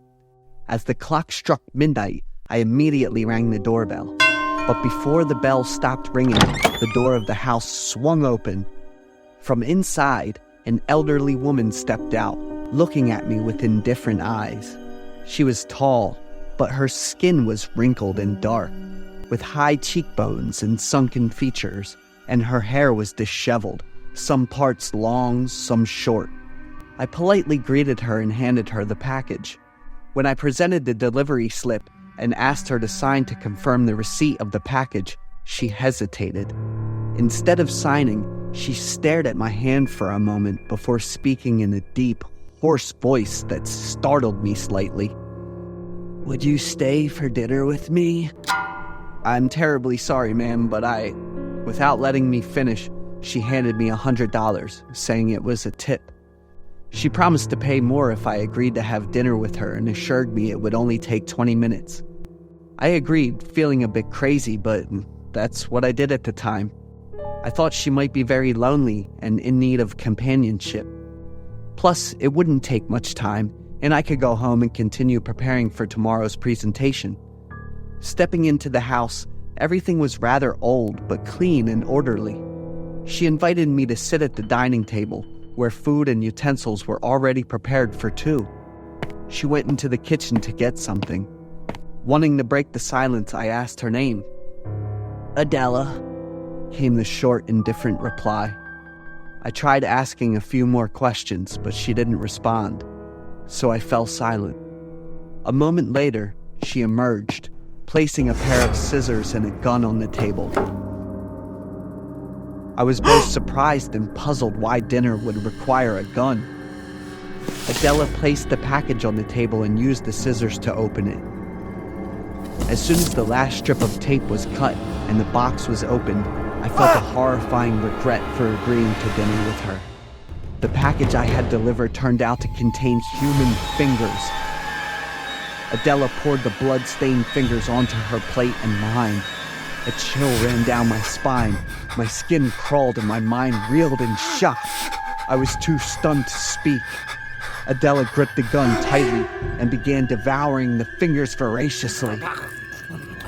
As the clock struck midnight, I immediately rang the doorbell. But before the bell stopped ringing, the door of the house swung open. From inside, an elderly woman stepped out, looking at me with indifferent eyes. She was tall, but her skin was wrinkled and dark, with high cheekbones and sunken features, and her hair was disheveled, some parts long, some short. I politely greeted her and handed her the package. When I presented the delivery slip and asked her to sign to confirm the receipt of the package, she hesitated. Instead of signing, she stared at my hand for a moment before speaking in a deep, hoarse voice that startled me slightly. "Would you stay for dinner with me?" "I'm terribly sorry, ma'am, but Without letting me finish, she handed me $100, saying it was a tip. She promised to pay more if I agreed to have dinner with her and assured me it would only take 20 minutes. I agreed, feeling a bit crazy, but that's what I did at the time. I thought she might be very lonely and in need of companionship. Plus, it wouldn't take much time, and I could go home and continue preparing for tomorrow's presentation. Stepping into the house, everything was rather old but clean and orderly. She invited me to sit at the dining table, where food and utensils were already prepared for two. She went into the kitchen to get something. Wanting to break the silence, I asked her name. "Adela," came the short, indifferent reply. I tried asking a few more questions, but she didn't respond, so I fell silent. A moment later, she emerged, placing a pair of scissors and a gun on the table. I was both surprised and puzzled why dinner would require a gun. Adela placed the package on the table and used the scissors to open it. As soon as the last strip of tape was cut and the box was opened, I felt a horrifying regret for agreeing to dinner with her. The package I had delivered turned out to contain human fingers. Adela poured the blood-stained fingers onto her plate and mine. A chill ran down my spine. My skin crawled and my mind reeled in shock. I was too stunned to speak. Adela gripped the gun tightly and began devouring the fingers voraciously.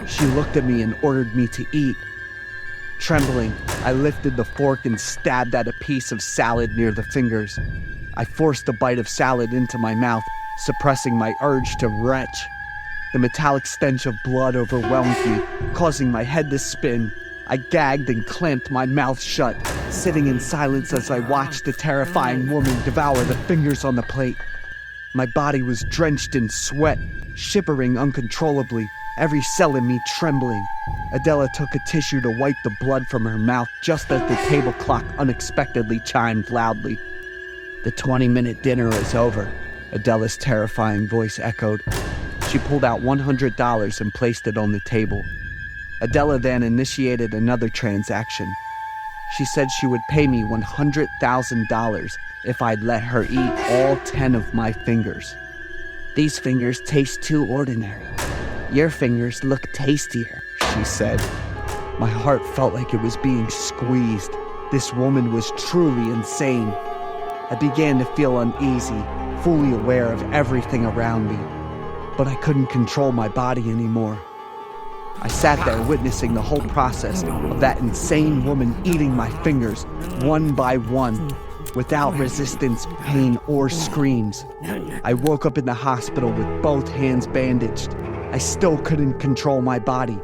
She looked at me and ordered me to eat. Trembling, I lifted the fork and stabbed at a piece of salad near the fingers. I forced a bite of salad into my mouth, suppressing my urge to retch. The metallic stench of blood overwhelmed me, causing my head to spin. I gagged and clamped my mouth shut, sitting in silence as I watched the terrifying woman devour the fingers on the plate. My body was drenched in sweat, shivering uncontrollably, every cell in me trembling. Adela took a tissue to wipe the blood from her mouth just as the table clock unexpectedly chimed loudly. "The 20-minute dinner is over," Adela's terrifying voice echoed. She pulled out $100 and placed it on the table. Adela then initiated another transaction. She said she would pay me $100,000 if I'd let her eat all 10 of my fingers. "These fingers taste too ordinary. Your fingers look tastier," she said. My heart felt like it was being squeezed. This woman was truly insane. I began to feel uneasy, fully aware of everything around me, but I couldn't control my body anymore. I sat there witnessing the whole process of that insane woman eating my fingers, one by one, without resistance, pain, or screams. I woke up in the hospital with both hands bandaged. I still couldn't control my body.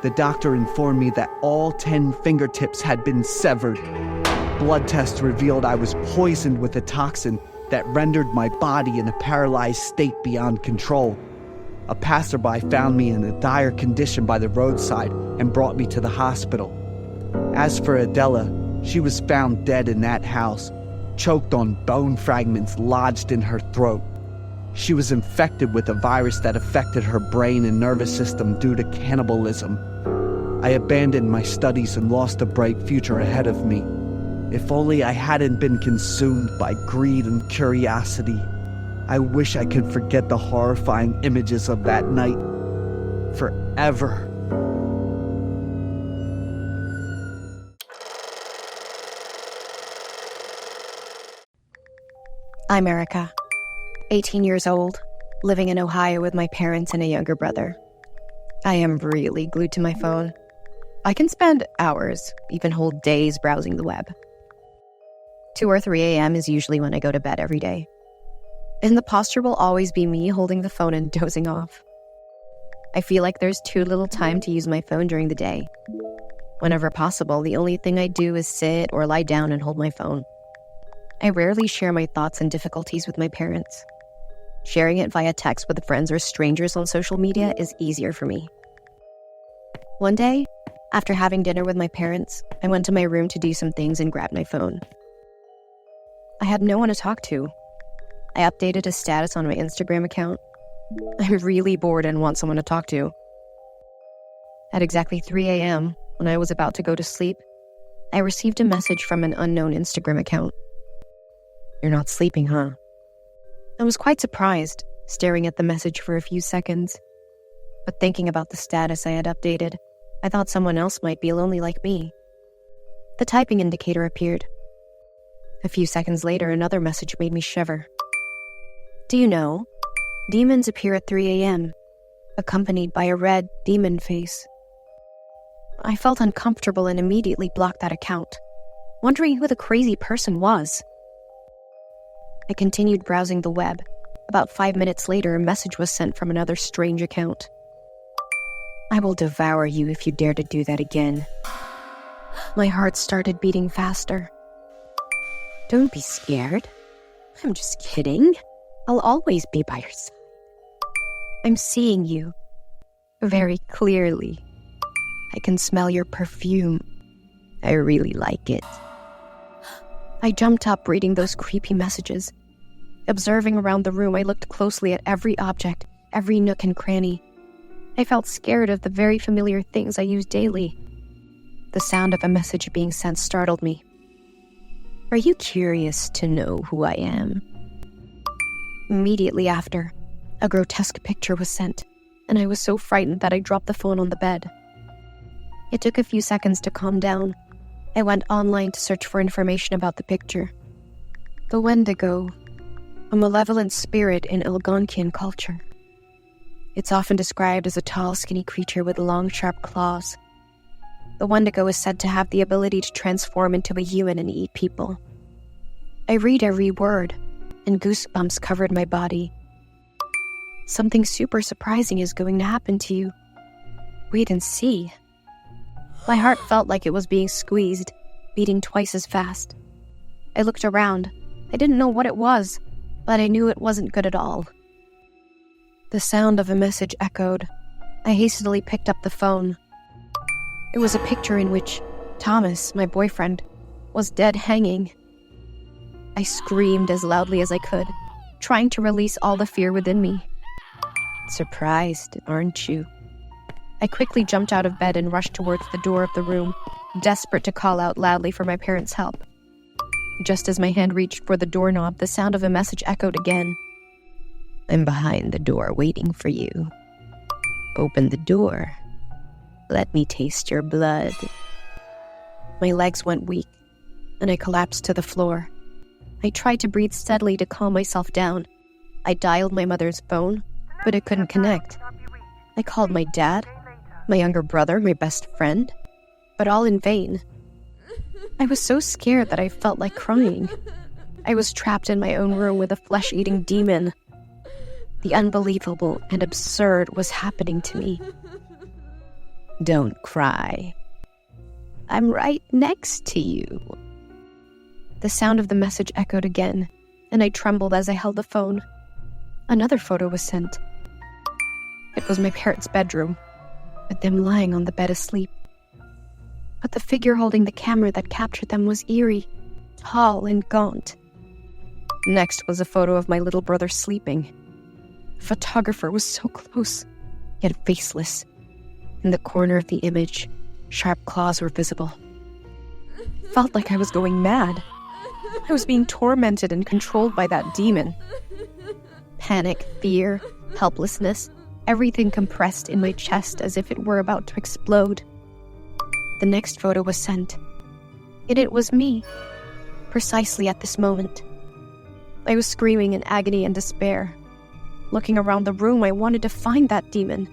The doctor informed me that all 10 fingertips had been severed. Blood tests revealed I was poisoned with a toxin that rendered my body in a paralyzed state beyond control. A passerby found me in a dire condition by the roadside and brought me to the hospital. As for Adela, she was found dead in that house, choked on bone fragments lodged in her throat. She was infected with a virus that affected her brain and nervous system due to cannibalism. I abandoned my studies and lost a bright future ahead of me. If only I hadn't been consumed by greed and curiosity. I wish I could forget the horrifying images of that night forever. I'm Erica, 18 years old, living in Ohio with my parents and a younger brother. I am really glued to my phone. I can spend hours, even whole days browsing the web. 2 or 3 a.m. is usually when I go to bed every day. And the posture will always be me holding the phone and dozing off. I feel like there's too little time to use my phone during the day. Whenever possible, the only thing I do is sit or lie down and hold my phone. I rarely share my thoughts and difficulties with my parents. Sharing it via text with friends or strangers on social media is easier for me. One day, after having dinner with my parents, I went to my room to do some things and grabbed my phone. I had no one to talk to. I updated a status on my Instagram account. I'm really bored and want someone to talk to. At exactly 3 a.m., when I was about to go to sleep, I received a message from an unknown Instagram account. "You're not sleeping, huh?" I was quite surprised, staring at the message for a few seconds. But thinking about the status I had updated, I thought someone else might be lonely like me. The typing indicator appeared. A few seconds later, another message made me shiver. "Do you know? Demons appear at 3 a.m., accompanied by a red demon face." I felt uncomfortable and immediately blocked that account, wondering who the crazy person was. I continued browsing the web. About 5 minutes later, a message was sent from another strange account. "I will devour you if you dare to do that again." My heart started beating faster. "Don't be scared. I'm just kidding. I'll always be by your side. I'm seeing you very clearly. I can smell your perfume. I really like it." I jumped up reading those creepy messages. Observing around the room, I looked closely at every object, every nook and cranny. I felt scared of the very familiar things I use daily. The sound of a message being sent startled me. "Are you curious to know who I am?" Immediately after, a grotesque picture was sent, and I was so frightened that I dropped the phone on the bed. It took a few seconds to calm down. I went online to search for information about the picture. The Wendigo, a malevolent spirit in Algonquian culture. It's often described as a tall, skinny creature with long, sharp claws. The Wendigo is said to have the ability to transform into a human and eat people. I read every word, and goosebumps covered my body. "Something super surprising is going to happen to you. Wait and see." My heart felt like it was being squeezed, beating twice as fast. I looked around. I didn't know what it was, but I knew it wasn't good at all. The sound of a message echoed. I hastily picked up the phone. It was a picture in which Thomas, my boyfriend, was dead hanging. I screamed as loudly as I could, trying to release all the fear within me. "Surprised, aren't you?" I quickly jumped out of bed and rushed towards the door of the room, desperate to call out loudly for my parents' help. Just as my hand reached for the doorknob, the sound of a message echoed again. "I'm behind the door waiting for you. Open the door. Let me taste your blood." My legs went weak, and I collapsed to the floor. I tried to breathe steadily to calm myself down. I dialed my mother's phone, but it couldn't connect. I called my dad, my younger brother, my best friend, but all in vain. I was so scared that I felt like crying. I was trapped in my own room with a flesh-eating demon. The unbelievable and absurd was happening to me. "Don't cry. I'm right next to you." The sound of the message echoed again, and I trembled as I held the phone. Another photo was sent. It was my parents' bedroom, with them lying on the bed asleep. But the figure holding the camera that captured them was eerie, tall and gaunt. Next was a photo of my little brother sleeping. The photographer was so close, yet faceless. In the corner of the image, sharp claws were visible. It felt like I was going mad. I was being tormented and controlled by that demon. Panic, fear, helplessness, everything compressed in my chest as if it were about to explode. The next photo was sent, and it was me, precisely at this moment. I was screaming in agony and despair. Looking around the room, I wanted to find that demon.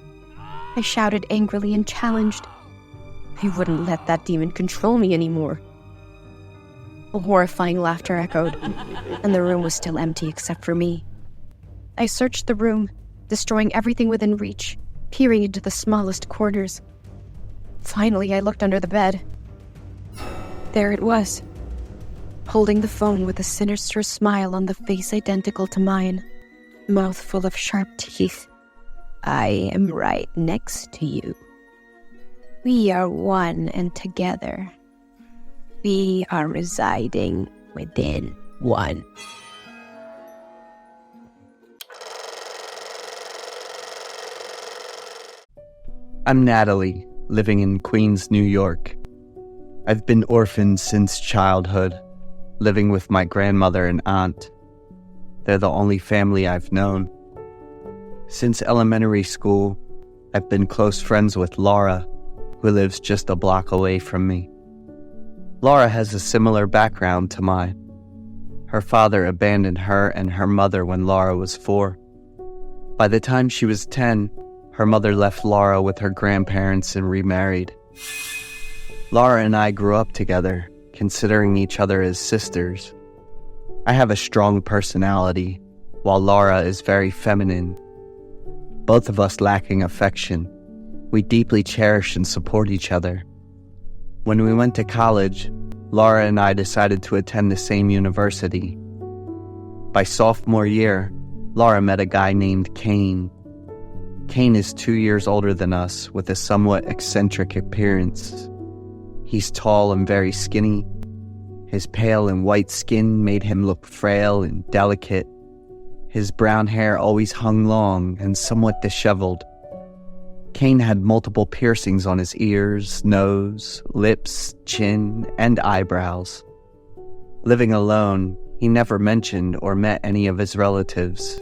I shouted angrily and challenged. I wouldn't let that demon control me anymore. A horrifying laughter echoed, and the room was still empty except for me. I searched the room, destroying everything within reach, peering into the smallest corners. Finally, I looked under the bed. There it was, holding the phone with a sinister smile on the face identical to mine, mouth full of sharp teeth. I am right next to you. We are one and together. We are residing within one. I'm Natalie, living in Queens, New York. I've been orphaned since childhood, living with my grandmother and aunt. They're the only family I've known. Since elementary school, I've been close friends with Laura, who lives just a block away from me. Laura has a similar background to mine. Her father abandoned her and her mother when Laura was 4. By the time she was 10, her mother left Laura with her grandparents and remarried. Laura and I grew up together, considering each other as sisters. I have a strong personality, while Laura is very feminine. Both of us lacking affection. We deeply cherish and support each other. When we went to college, Laura and I decided to attend the same university. By sophomore year, Laura met a guy named Kane. Kane is 2 years older than us, with a somewhat eccentric appearance. He's tall and very skinny. His pale and white skin made him look frail and delicate. His brown hair always hung long and somewhat disheveled. Kane had multiple piercings on his ears, nose, lips, chin, and eyebrows. Living alone, he never mentioned or met any of his relatives.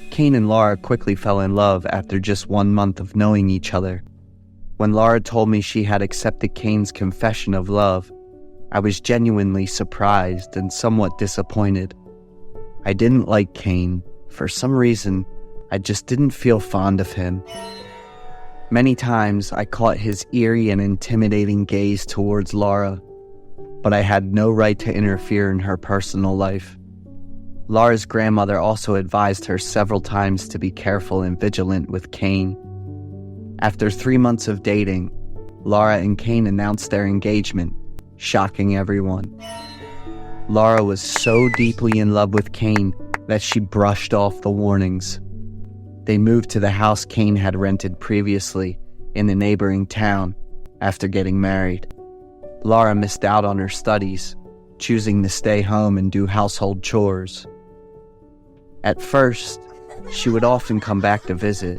Kane and Laura quickly fell in love after just 1 month of knowing each other. When Laura told me she had accepted Kane's confession of love, I was genuinely surprised and somewhat disappointed. I didn't like Kane. For some reason, I just didn't feel fond of him. Many times, I caught his eerie and intimidating gaze towards Laura, but I had no right to interfere in her personal life. Laura's grandmother also advised her several times to be careful and vigilant with Kane. After 3 months of dating, Laura and Kane announced their engagement, shocking everyone. Laura was so deeply in love with Kane that she brushed off the warnings. They moved to the house Kane had rented previously in the neighboring town after getting married. Laura missed out on her studies, choosing to stay home and do household chores. At first, she would often come back to visit.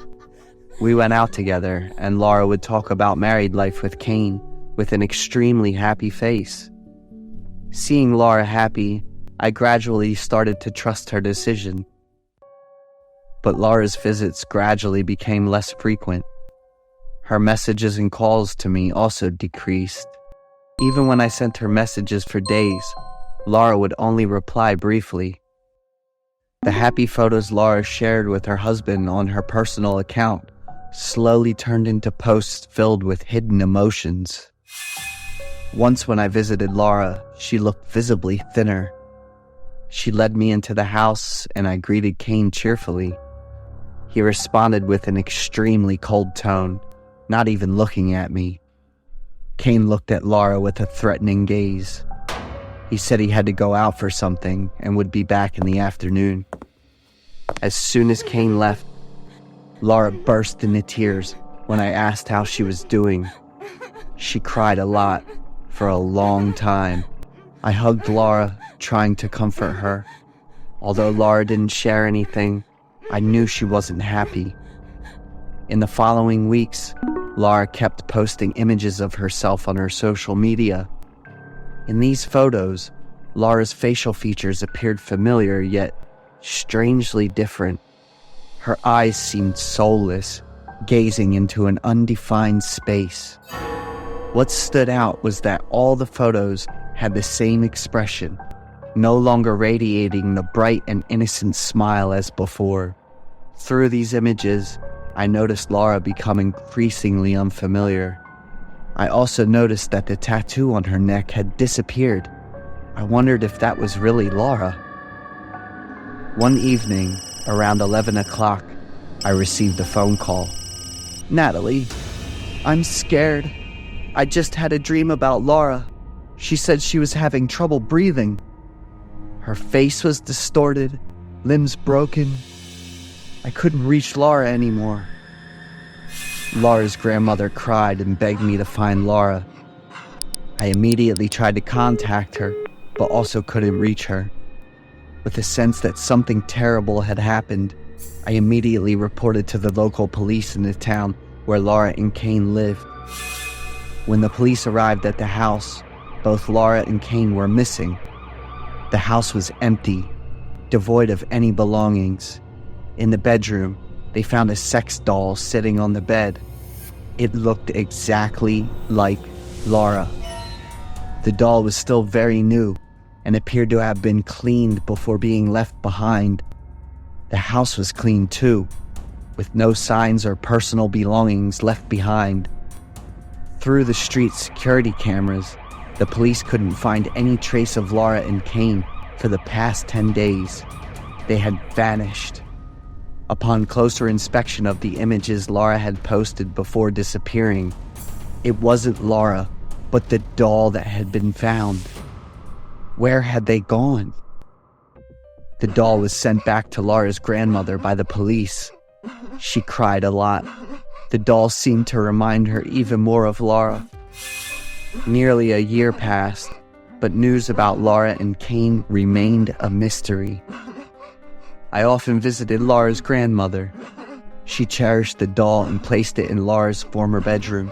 We went out together, and Laura would talk about married life with Kane with an extremely happy face. Seeing Laura happy, I gradually started to trust her decision. But Laura's visits gradually became less frequent. Her messages and calls to me also decreased. Even when I sent her messages for days, Laura would only reply briefly. The happy photos Laura shared with her husband on her personal account slowly turned into posts filled with hidden emotions. Once when I visited Laura, she looked visibly thinner. She led me into the house and I greeted Kane cheerfully. He responded with an extremely cold tone, not even looking at me. Kane looked at Laura with a threatening gaze. He said he had to go out for something and would be back in the afternoon. As soon as Kane left, Laura burst into tears when I asked how she was doing. She cried a lot for a long time. I hugged Laura, trying to comfort her. Although Laura didn't share anything, I knew she wasn't happy. In the following weeks, Laura kept posting images of herself on her social media. In these photos, Laura's facial features appeared familiar yet strangely different. Her eyes seemed soulless, gazing into an undefined space. What stood out was that all the photos had the same expression, no longer radiating the bright and innocent smile as before. Through these images, I noticed Laura become increasingly unfamiliar. I also noticed that the tattoo on her neck had disappeared. I wondered if that was really Laura. One evening, around 11 o'clock, I received a phone call. "Natalie, I'm scared. I just had a dream about Laura. She said she was having trouble breathing. Her face was distorted, limbs broken. I couldn't reach Laura anymore." Laura's grandmother cried and begged me to find Laura. I immediately tried to contact her, but also couldn't reach her. With a sense that something terrible had happened, I immediately reported to the local police in the town where Laura and Kane lived. When the police arrived at the house, both Laura and Kane were missing. The house was empty, devoid of any belongings. In the bedroom, they found a sex doll sitting on the bed. It looked exactly like Laura. The doll was still very new and appeared to have been cleaned before being left behind. The house was clean too, with no signs or personal belongings left behind. Through the street security cameras, the police couldn't find any trace of Laura and Kane for the past 10 days. They had vanished. Upon closer inspection of the images Laura had posted before disappearing, it wasn't Laura, but the doll that had been found. Where had they gone? The doll was sent back to Laura's grandmother by the police. She cried a lot. The doll seemed to remind her even more of Laura. Nearly a year passed, but news about Laura and Kane remained a mystery. I often visited Laura's grandmother. She cherished the doll and placed it in Laura's former bedroom,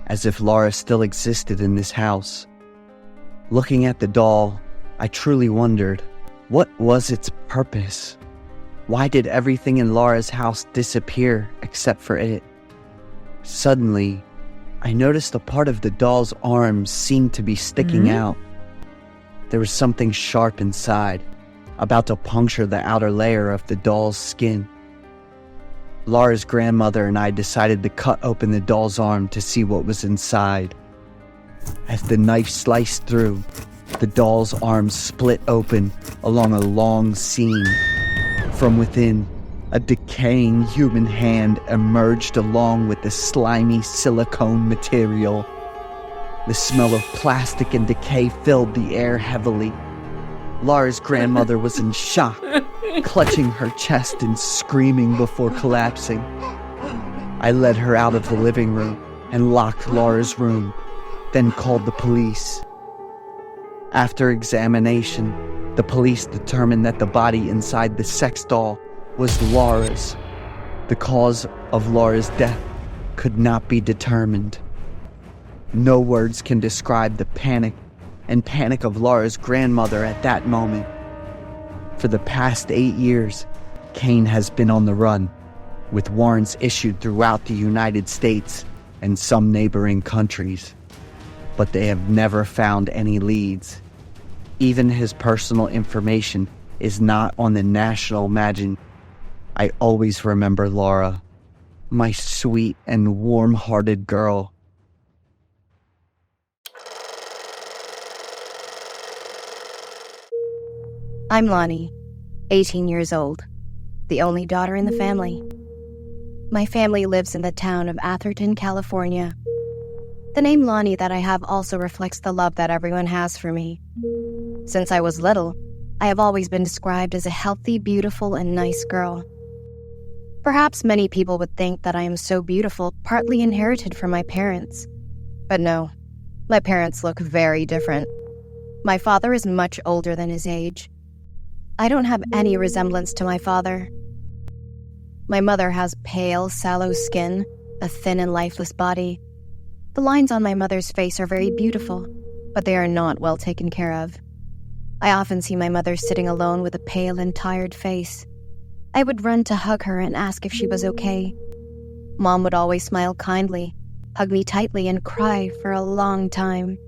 as if Laura still existed in this house. Looking at the doll, I truly wondered, what was its purpose? Why did everything in Laura's house disappear except for it? Suddenly, I noticed a part of the doll's arm seemed to be sticking out. There was something sharp inside, about to puncture the outer layer of the doll's skin. Laura's grandmother and I decided to cut open the doll's arm to see what was inside. As the knife sliced through, the doll's arm split open along a long seam. From within, a decaying human hand emerged along with the slimy silicone material. The smell of plastic and decay filled the air heavily. Laura's grandmother was in shock, clutching her chest and screaming before collapsing. I led her out of the living room and locked Laura's room, then called the police. After examination, the police determined that the body inside the sex doll was Laura's. The cause of Laura's death could not be determined. No words can describe the panic of Laura's grandmother at that moment. For the past 8 years, Kane has been on the run, with warrants issued throughout the United States and some neighboring countries. But they have never found any leads. Even his personal information is not on the national magazine. I always remember Laura, my sweet and warm-hearted girl. I'm Lonnie, 18 years old, the only daughter in the family. My family lives in the town of Atherton, California. The name Lonnie that I have also reflects the love that everyone has for me. Since I was little, I have always been described as a healthy, beautiful, and nice girl. Perhaps many people would think that I am so beautiful partly inherited from my parents. But no, my parents look very different. My father is much older than his age. I don't have any resemblance to my father. My mother has pale, sallow skin, a thin and lifeless body. The lines on my mother's face are very beautiful, but they are not well taken care of. I often see my mother sitting alone with a pale and tired face. I would run to hug her and ask if she was okay. Mom would always smile kindly, hug me tightly, and cry for a long time.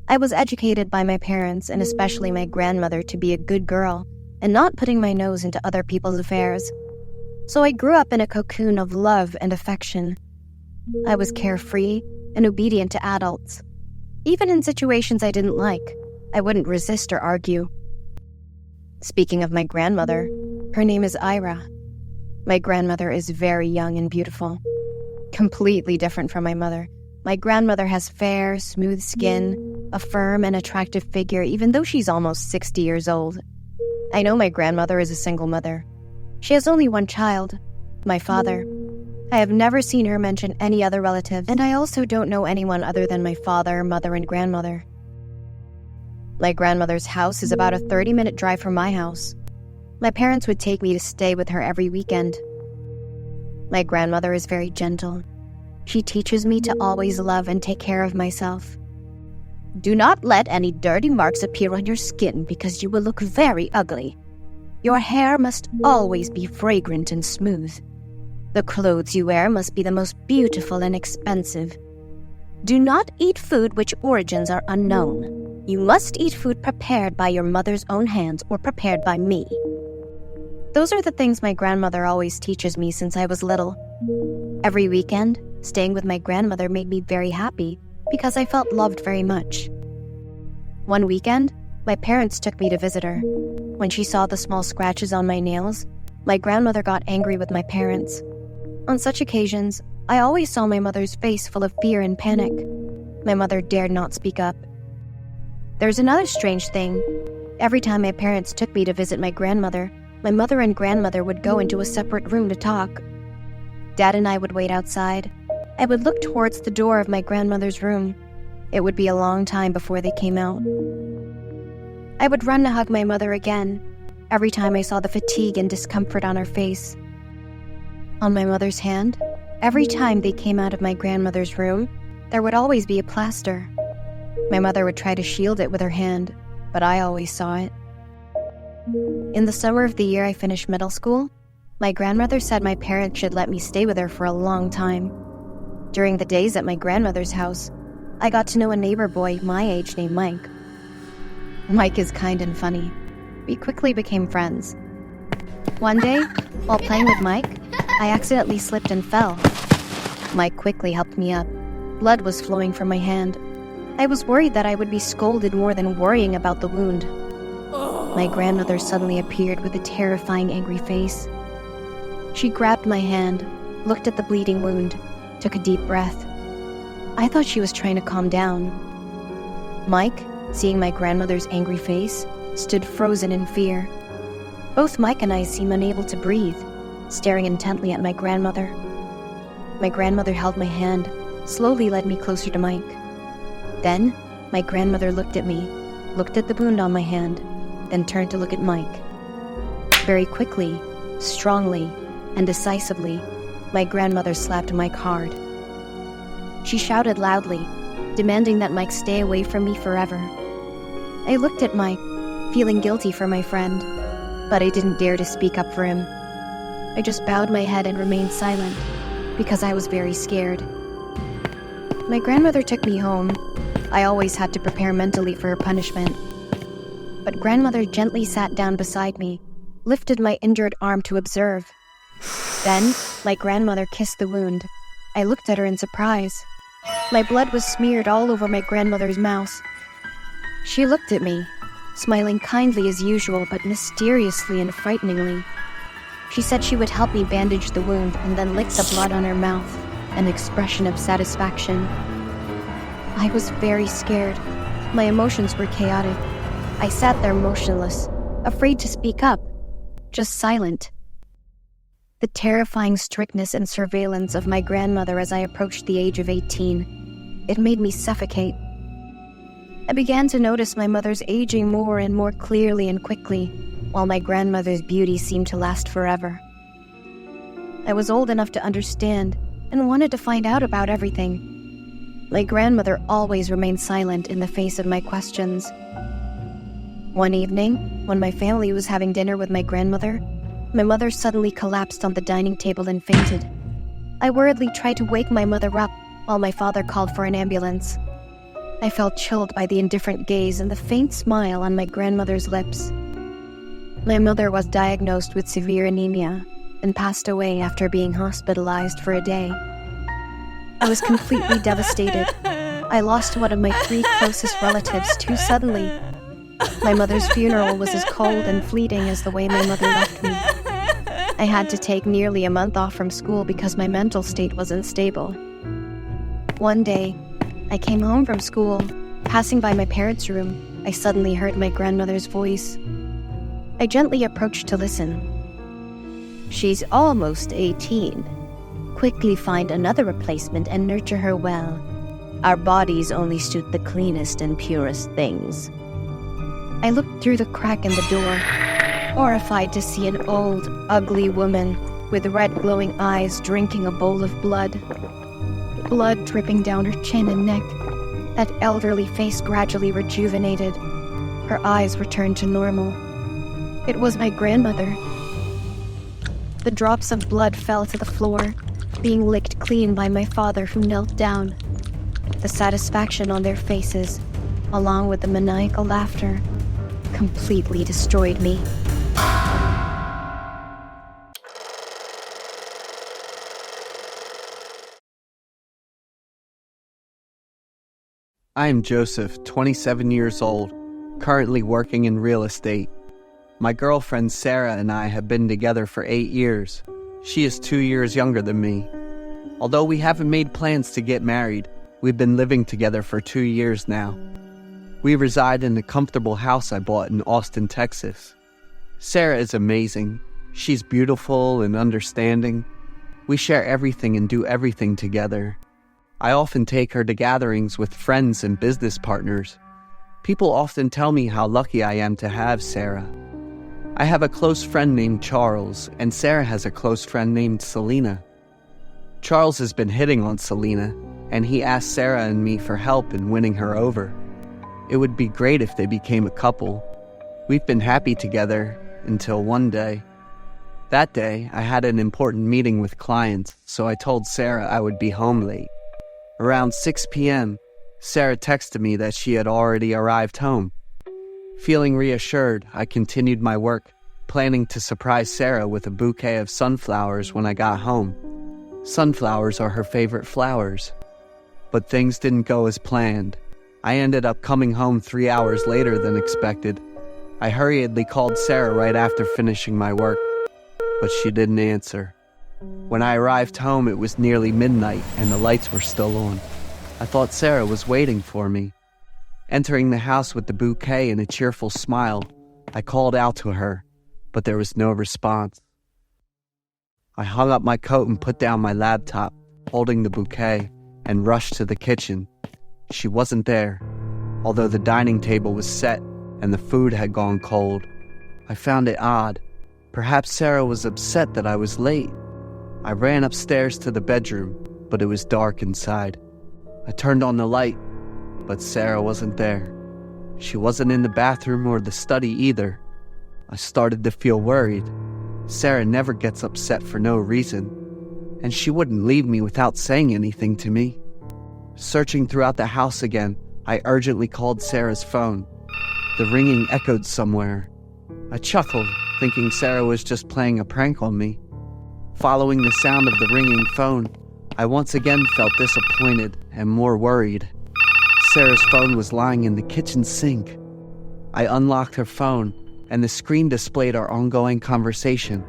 I was educated by my parents, and especially my grandmother, to be a good girl and not putting my nose into other people's affairs. So I grew up in a cocoon of love and affection. I was carefree and obedient to adults. Even in situations I didn't like, I wouldn't resist or argue. Speaking of my grandmother, her name is Ira. My grandmother is very young and beautiful. Completely different from my mother. My grandmother has fair, smooth skin, a firm and attractive figure, even though she's almost 60 years old. I know my grandmother is a single mother. She has only one child, my father. I have never seen her mention any other relatives, and I also don't know anyone other than my father, mother, and grandmother. My grandmother's house is about a 30-minute drive from my house. My parents would take me to stay with her every weekend. My grandmother is very gentle. She teaches me to always love and take care of myself. Do not let any dirty marks appear on your skin because you will look very ugly. Your hair must always be fragrant and smooth. The clothes you wear must be the most beautiful and expensive. Do not eat food which origins are unknown. You must eat food prepared by your mother's own hands or prepared by me. Those are the things my grandmother always teaches me since I was little. Every weekend, staying with my grandmother made me very happy because I felt loved very much. One weekend, my parents took me to visit her. When she saw the small scratches on my nails, my grandmother got angry with my parents. On such occasions, I always saw my mother's face full of fear and panic. My mother dared not speak up. There's another strange thing. Every time my parents took me to visit my grandmother, my mother and grandmother would go into a separate room to talk. Dad and I would wait outside. I would look towards the door of my grandmother's room. It would be a long time before they came out. I would run to hug my mother again, every time I saw the fatigue and discomfort on her face. On my mother's hand, every time they came out of my grandmother's room, there would always be a plaster. My mother would try to shield it with her hand, but I always saw it. In the summer of the year I finished middle school, my grandmother said my parents should let me stay with her for a long time. During the days at my grandmother's house, I got to know a neighbor boy my age named Mike. Mike is kind and funny. We quickly became friends. One day, while playing with Mike, I accidentally slipped and fell. Mike quickly helped me up. Blood was flowing from my hand. I was worried that I would be scolded more than worrying about the wound. My grandmother suddenly appeared with a terrifying, angry face. She grabbed my hand, looked at the bleeding wound, took a deep breath. I thought she was trying to calm down. Mike, seeing my grandmother's angry face, stood frozen in fear. Both Mike and I seemed unable to breathe, staring intently at my grandmother. My grandmother held my hand, slowly led me closer to Mike. Then, my grandmother looked at me, looked at the wound on my hand, then turned to look at Mike. Very quickly, strongly, and decisively, my grandmother slapped Mike hard. She shouted loudly, demanding that Mike stay away from me forever. I looked at Mike, feeling guilty for my friend, but I didn't dare to speak up for him. I just bowed my head and remained silent, because I was very scared. My grandmother took me home. I always had to prepare mentally for her punishment. But grandmother gently sat down beside me, lifted my injured arm to observe. Then, my grandmother kissed the wound. I looked at her in surprise. My blood was smeared all over my grandmother's mouth. She looked at me, smiling kindly as usual, but mysteriously and frighteningly. She said she would help me bandage the wound and then lick the blood on her mouth, an expression of satisfaction. I was very scared. My emotions were chaotic. I sat there motionless, afraid to speak up, just silent. The terrifying strictness and surveillance of my grandmother as I approached the age of 18, it made me suffocate. I began to notice my mother's aging more and more clearly and quickly, while my grandmother's beauty seemed to last forever. I was old enough to understand and wanted to find out about everything. My grandmother always remained silent in the face of my questions. One evening, when my family was having dinner with my grandmother, my mother suddenly collapsed on the dining table and fainted. I worriedly tried to wake my mother up while my father called for an ambulance. I felt chilled by the indifferent gaze and the faint smile on my grandmother's lips. My mother was diagnosed with severe anemia and passed away after being hospitalized for a day. I was completely devastated. I lost one of my 3 closest relatives too suddenly. My mother's funeral was as cold and fleeting as the way my mother left me. I had to take nearly a month off from school because my mental state was unstable. One day, I came home from school. Passing by my parents' room, I suddenly heard my grandmother's voice. I gently approached to listen. She's almost 18. Quickly find another replacement and nurture her well. Our bodies only suit the cleanest and purest things. I looked through the crack in the door, horrified to see an old, ugly woman with red glowing eyes drinking a bowl of blood. Blood dripping down her chin and neck. That elderly face gradually rejuvenated. Her eyes returned to normal. It was my grandmother. The drops of blood fell to the floor, being licked clean by my father, who knelt down. The satisfaction on their faces, along with the maniacal laughter, completely destroyed me. I am Joseph, 27 years old, currently working in real estate. My girlfriend Sarah and I have been together for 8 years. She is 2 years younger than me. Although we haven't made plans to get married, we've been living together for 2 years now. We reside in a comfortable house I bought in Austin, Texas. Sarah is amazing. She's beautiful and understanding. We share everything and do everything together. I often take her to gatherings with friends and business partners. People often tell me how lucky I am to have Sarah. I have a close friend named Charles, and Sarah has a close friend named Selena. Charles has been hitting on Selena, and he asked Sarah and me for help in winning her over. It would be great if they became a couple. We've been happy together until one day. That day, I had an important meeting with clients, so I told Sarah I would be home late. Around 6 p.m., Sarah texted me that she had already arrived home. Feeling reassured, I continued my work, planning to surprise Sarah with a bouquet of sunflowers when I got home. Sunflowers are her favorite flowers. But things didn't go as planned. I ended up coming home 3 hours later than expected. I hurriedly called Sarah right after finishing my work, but she didn't answer. When I arrived home, it was nearly midnight and the lights were still on. I thought Sarah was waiting for me. Entering the house with the bouquet and a cheerful smile, I called out to her, but there was no response. I hung up my coat and put down my laptop, holding the bouquet, and rushed to the kitchen. She wasn't there, although the dining table was set and the food had gone cold. I found it odd. Perhaps Sarah was upset that I was late. I ran upstairs to the bedroom, but it was dark inside. I turned on the light, but Sarah wasn't there. She wasn't in the bathroom or the study either. I started to feel worried. Sarah never gets upset for no reason, and she wouldn't leave me without saying anything to me. Searching throughout the house again, I urgently called Sarah's phone. The ringing echoed somewhere. I chuckled, thinking Sarah was just playing a prank on me. Following the sound of the ringing phone, I once again felt disappointed and more worried. Sarah's phone was lying in the kitchen sink. I unlocked her phone, and the screen displayed our ongoing conversation.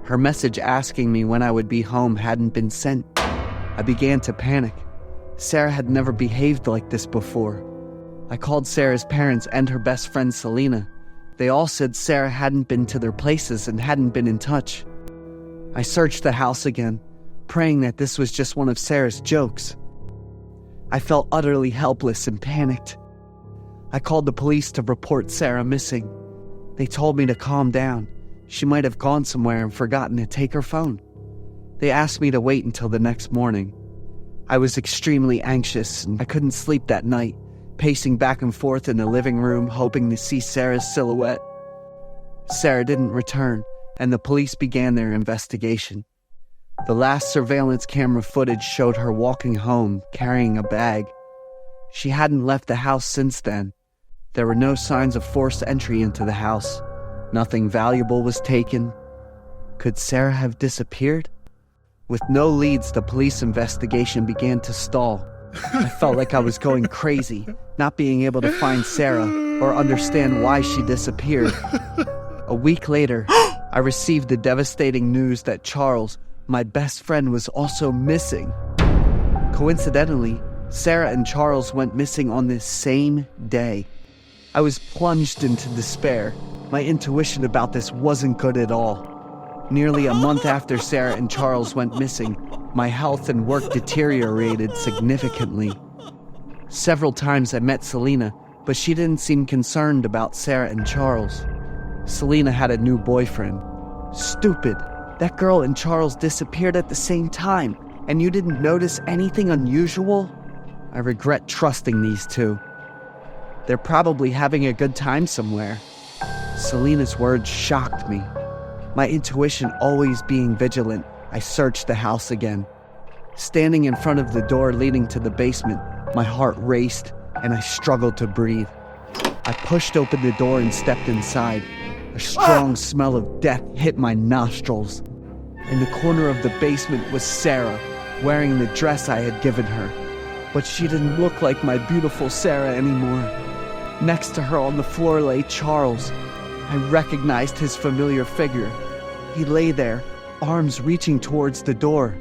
Her message asking me when I would be home hadn't been sent. I began to panic. Sarah had never behaved like this before. I called Sarah's parents and her best friend Selena. They all said Sarah hadn't been to their places and hadn't been in touch. I searched the house again, praying that this was just one of Sarah's jokes. I felt utterly helpless and panicked. I called the police to report Sarah missing. They told me to calm down. She might have gone somewhere and forgotten to take her phone. They asked me to wait until the next morning. I was extremely anxious and I couldn't sleep that night, pacing back and forth in the living room, hoping to see Sarah's silhouette. Sarah didn't return, and the police began their investigation. The last surveillance camera footage showed her walking home, carrying a bag. She hadn't left the house since then. There were no signs of forced entry into the house. Nothing valuable was taken. Could Sarah have disappeared? With no leads, the police investigation began to stall. I felt like I was going crazy, not being able to find Sarah or understand why she disappeared. A week later, I received the devastating news that Charles, my best friend, was also missing. Coincidentally, Sarah and Charles went missing on this same day. I was plunged into despair. My intuition about this wasn't good at all. Nearly a month after Sarah and Charles went missing, my health and work deteriorated significantly. Several times I met Selena, but she didn't seem concerned about Sarah and Charles. Selena had a new boyfriend. Stupid. That girl and Charles disappeared at the same time, and you didn't notice anything unusual? I regret trusting these two. They're probably having a good time somewhere. Selena's words shocked me. My intuition always being vigilant, I searched the house again. Standing in front of the door leading to the basement, my heart raced and I struggled to breathe. I pushed open the door and stepped inside. A strong smell of death hit my nostrils. In the corner of the basement was Sarah, wearing the dress I had given her. But she didn't look like my beautiful Sarah anymore. Next to her on the floor lay Charles. I recognized his familiar figure. He lay there, arms reaching towards the door.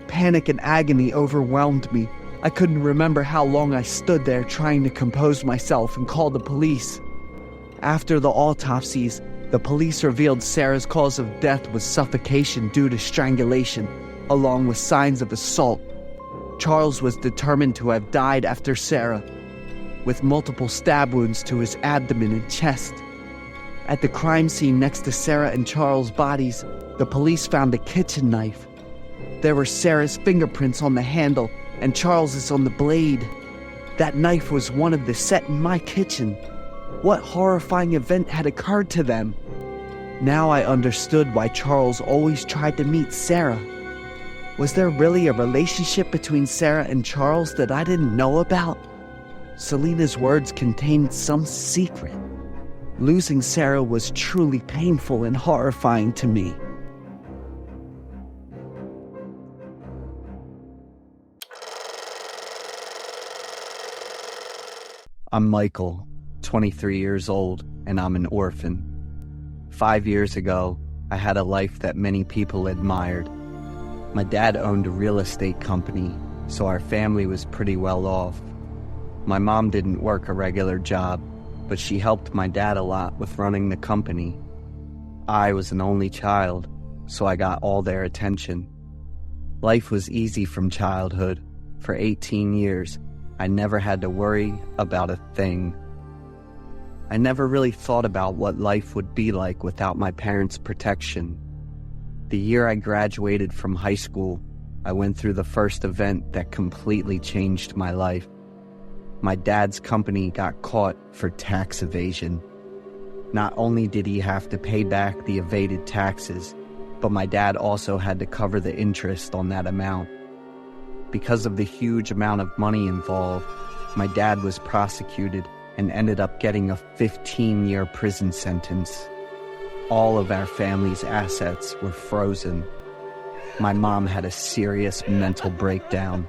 Panic and agony overwhelmed me. I couldn't remember how long I stood there trying to compose myself and call the police. After the autopsies, the police revealed Sarah's cause of death was suffocation due to strangulation, along with signs of assault. Charles was determined to have died after Sarah, with multiple stab wounds to his abdomen and chest. At the crime scene next to Sarah and Charles' bodies, the police found a kitchen knife. There were Sarah's fingerprints on the handle and Charles's on the blade. That knife was one of the set in my kitchen. What horrifying event had occurred to them? Now I understood why Charles always tried to meet Sarah. Was there really a relationship between Sarah and Charles that I didn't know about? Selena's words contained some secret. Losing Sarah was truly painful and horrifying to me. I'm Michael, 23 years old, and I'm an orphan. 5 years ago, I had a life that many people admired. My dad owned a real estate company, so our family was pretty well off. My mom didn't work a regular job, but she helped my dad a lot with running the company. I was an only child, so I got all their attention. Life was easy from childhood. For 18 years, I never had to worry about a thing. I never really thought about what life would be like without my parents' protection. The year I graduated from high school, I went through the first event that completely changed my life. My dad's company got caught for tax evasion. Not only did he have to pay back the evaded taxes, but my dad also had to cover the interest on that amount. Because of the huge amount of money involved, my dad was prosecuted and ended up getting a 15-year prison sentence. All of our family's assets were frozen. My mom had a serious mental breakdown.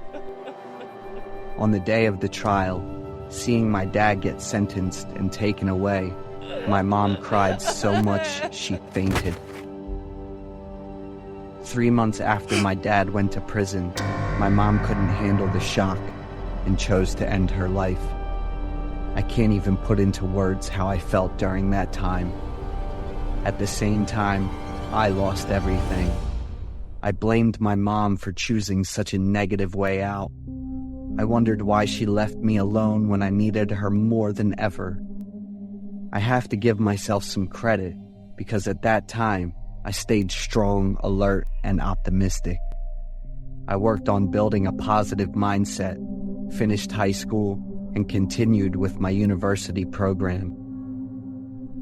On the day of the trial, seeing my dad get sentenced and taken away, my mom cried so much she fainted. 3 months after my dad went to prison, my mom couldn't handle the shock and chose to end her life. I can't even put into words how I felt during that time. At the same time, I lost everything. I blamed my mom for choosing such a negative way out. I wondered why she left me alone when I needed her more than ever. I have to give myself some credit, because at that time, I stayed strong, alert, and optimistic. I worked on building a positive mindset, finished high school, and continued with my university program.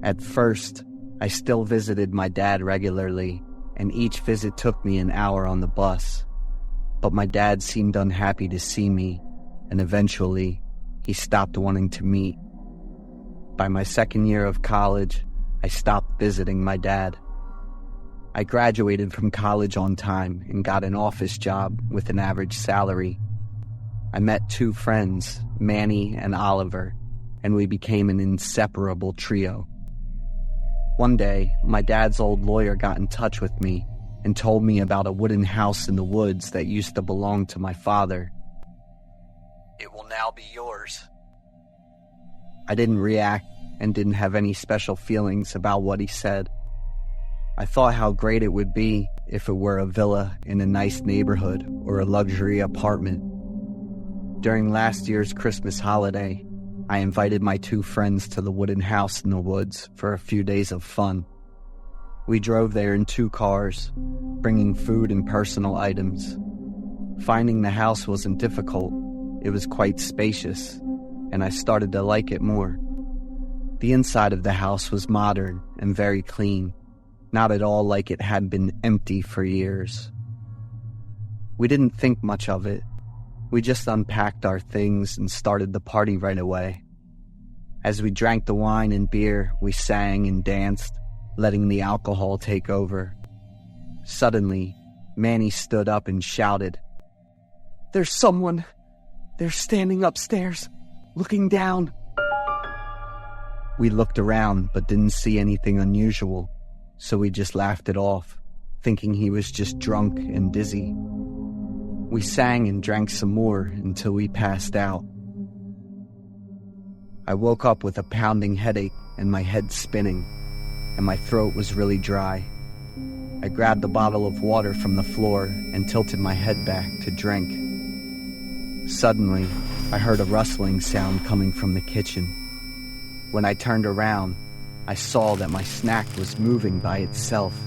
At first, I still visited my dad regularly, and each visit took me an hour on the bus. But my dad seemed unhappy to see me, and eventually, he stopped wanting to meet. By my second year of college, I stopped visiting my dad. I graduated from college on time and got an office job with an average salary. I met two friends, Manny and Oliver, and we became an inseparable trio. One day, my dad's old lawyer got in touch with me and told me about a wooden house in the woods that used to belong to my father. "It will now be yours." I didn't react and didn't have any special feelings about what he said. I thought how great it would be if it were a villa in a nice neighborhood or a luxury apartment. During last year's Christmas holiday, I invited my two friends to the wooden house in the woods for a few days of fun. We drove there in 2 cars, bringing food and personal items. Finding the house wasn't difficult. It was quite spacious, and I started to like it more. The inside of the house was modern and very clean, not at all like it had been empty for years. We didn't think much of it. We just unpacked our things and started the party right away. As we drank the wine and beer, we sang and danced, letting the alcohol take over. Suddenly, Manny stood up and shouted, "There's someone! They're standing upstairs, looking down." We looked around but didn't see anything unusual, so we just laughed it off, thinking he was just drunk and dizzy. We sang and drank some more until we passed out. I woke up with a pounding headache and my head spinning, and my throat was really dry. I grabbed a bottle of water from the floor and tilted my head back to drink. Suddenly, I heard a rustling sound coming from the kitchen. When I turned around, I saw that my snack was moving by itself.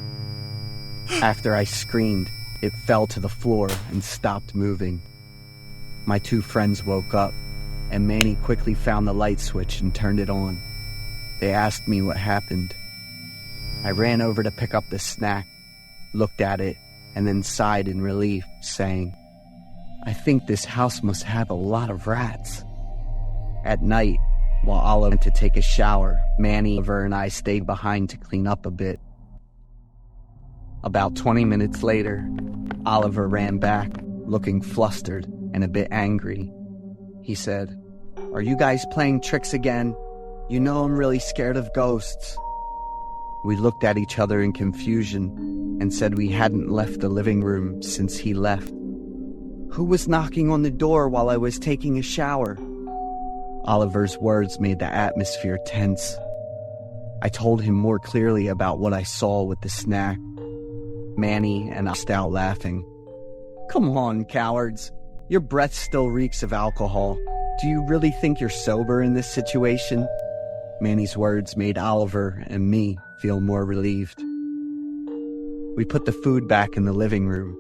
After I screamed, it fell to the floor and stopped moving. My two friends woke up, and Manny quickly found the light switch and turned it on. They asked me what happened. I ran over to pick up the snack, looked at it, and then sighed in relief, saying, "I think this house must have a lot of rats." At night, while Oliver went to take a shower, Manny, Oliver, and I stayed behind to clean up a bit. About 20 minutes later, Oliver ran back, looking flustered and a bit angry. He said, "Are you guys playing tricks again? You know I'm really scared of ghosts." We looked at each other in confusion and said we hadn't left the living room since he left. "Who was knocking on the door while I was taking a shower?" Oliver's words made the atmosphere tense. I told him more clearly about what I saw with the snack. Manny and I burst out laughing. "Come on, cowards. Your breath still reeks of alcohol. Do you really think you're sober in this situation?" Manny's words made Oliver and me feel more relieved. We put the food back in the living room,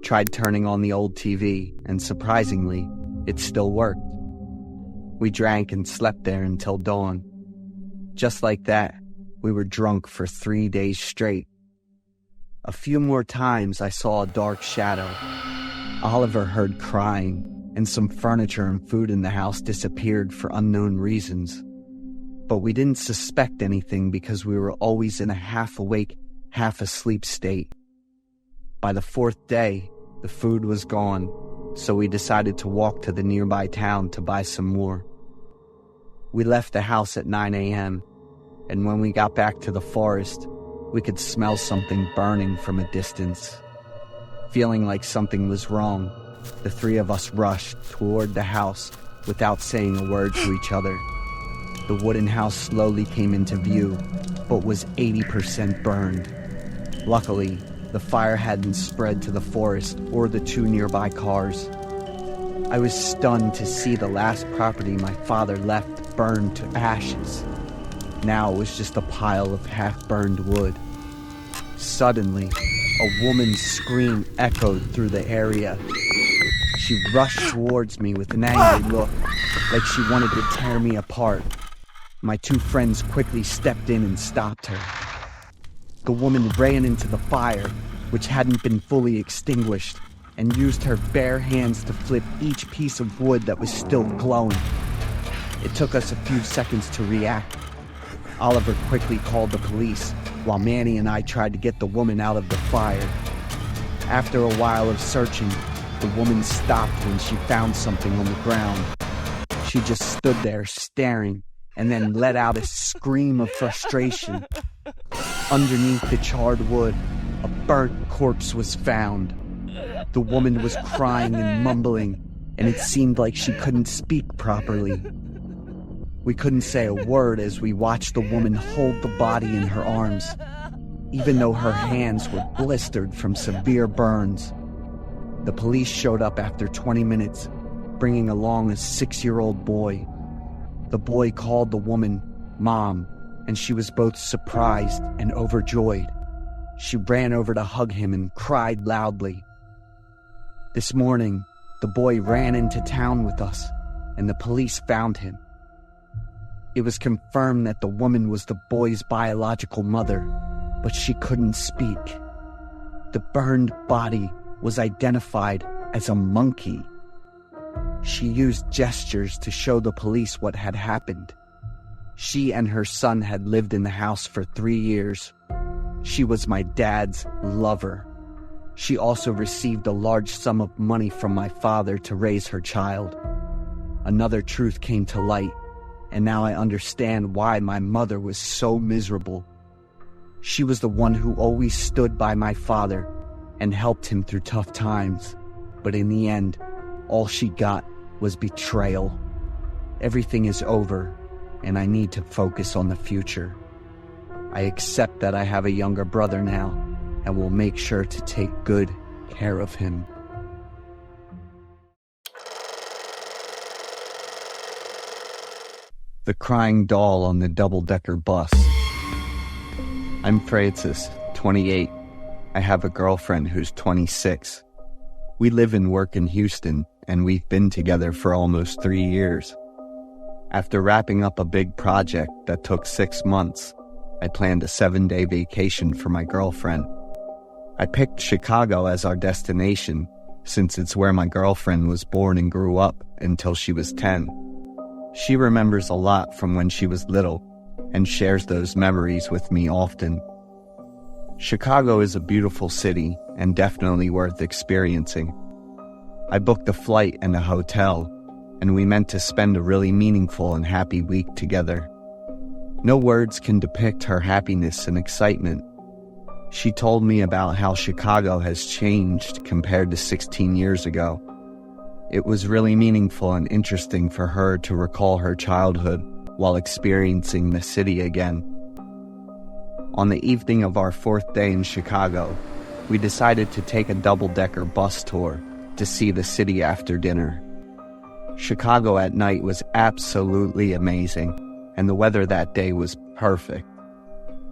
tried turning on the old TV, and surprisingly, it still worked. We drank and slept there until dawn. Just like that, we were drunk for 3 days straight. A few more times I saw a dark shadow. Oliver heard crying, and some furniture and food in the house disappeared for unknown reasons. But we didn't suspect anything because we were always in a half-awake, half-asleep state. By the 4th day, the food was gone, so we decided to walk to the nearby town to buy some more. We left the house at 9 a.m., and when we got back to the forest, we could smell something burning from a distance. Feeling like something was wrong, the 3 of us rushed toward the house without saying a word to each other. The wooden house slowly came into view, but was 80% burned. Luckily, the fire hadn't spread to the forest or the 2 nearby cars. I was stunned to see the last property my father left burned to ashes. Now it was just a pile of half-burned wood. Suddenly, a woman's scream echoed through the area. She rushed towards me with an angry look, like she wanted to tear me apart. My 2 friends quickly stepped in and stopped her. The woman ran into the fire, which hadn't been fully extinguished, and used her bare hands to flip each piece of wood that was still glowing. It took us a few seconds to react. Oliver quickly called the police, while Manny and I tried to get the woman out of the fire. After a while of searching, the woman stopped when she found something on the ground. She just stood there staring and then let out a scream of frustration. Underneath the charred wood, a burnt corpse was found. The woman was crying and mumbling, and it seemed like she couldn't speak properly. We couldn't say a word as we watched the woman hold the body in her arms, even though her hands were blistered from severe burns. The police showed up after 20 minutes, bringing along a 6-year-old boy. The boy called the woman Mom, and she was both surprised and overjoyed. She ran over to hug him and cried loudly. This morning, the boy ran into town with us, and the police found him. It was confirmed that the woman was the boy's biological mother, but she couldn't speak. The burned body was identified as a monkey. She used gestures to show the police what had happened. She and her son had lived in the house for 3 years. She was my dad's lover. She also received a large sum of money from my father to raise her child. Another truth came to light, and now I understand why my mother was so miserable. She was the one who always stood by my father and helped him through tough times. But in the end, all she got was betrayal. Everything is over, and I need to focus on the future. I accept that I have a younger brother now, and will make sure to take good care of him. The Crying Doll on the Double-Decker Bus. I'm Francis, 28. I have a girlfriend who's 26. We live and work in Houston, and we've been together for almost 3 years. After wrapping up a big project that took 6 months, I planned a 7-day vacation for my girlfriend. I picked Chicago as our destination, since it's where my girlfriend was born and grew up until she was 10. She remembers a lot from when she was little, and shares those memories with me often. Chicago is a beautiful city, and definitely worth experiencing. I booked a flight and a hotel, and we meant to spend a really meaningful and happy week together. No words can depict her happiness and excitement. She told me about how Chicago has changed compared to 16 years ago. It was really meaningful and interesting for her to recall her childhood while experiencing the city again. On the evening of our 4th day in Chicago, we decided to take a double-decker bus tour to see the city after dinner. Chicago at night was absolutely amazing, and the weather that day was perfect.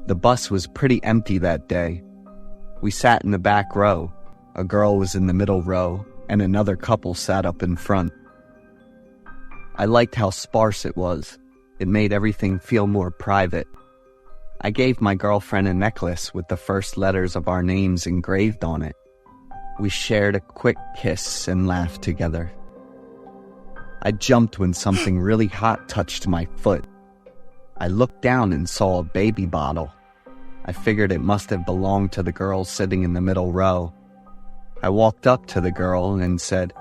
The bus was pretty empty that day. We sat in the back row. A girl was in the middle row, and another couple sat up in front. I liked how sparse it was. It made everything feel more private. I gave my girlfriend a necklace with the first letters of our names engraved on it. We shared a quick kiss and laughed together. I jumped when something really hot touched my foot. I looked down and saw a baby bottle. I figured it must have belonged to the girl sitting in the middle row. I walked up to the girl and said,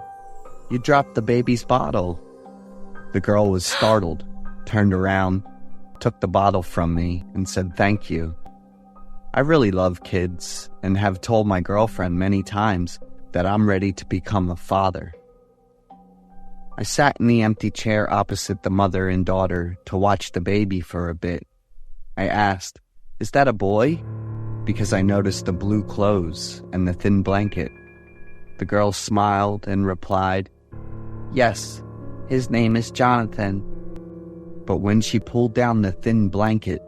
"You dropped the baby's bottle." The girl was startled, turned around, took the bottle from me, and said thank you. I really love kids and have told my girlfriend many times that I'm ready to become a father. I sat in the empty chair opposite the mother and daughter to watch the baby for a bit. I asked, "Is that a boy?" because I noticed the blue clothes and the thin blanket. The girl smiled and replied, "Yes, his name is Jonathan." But when she pulled down the thin blanket,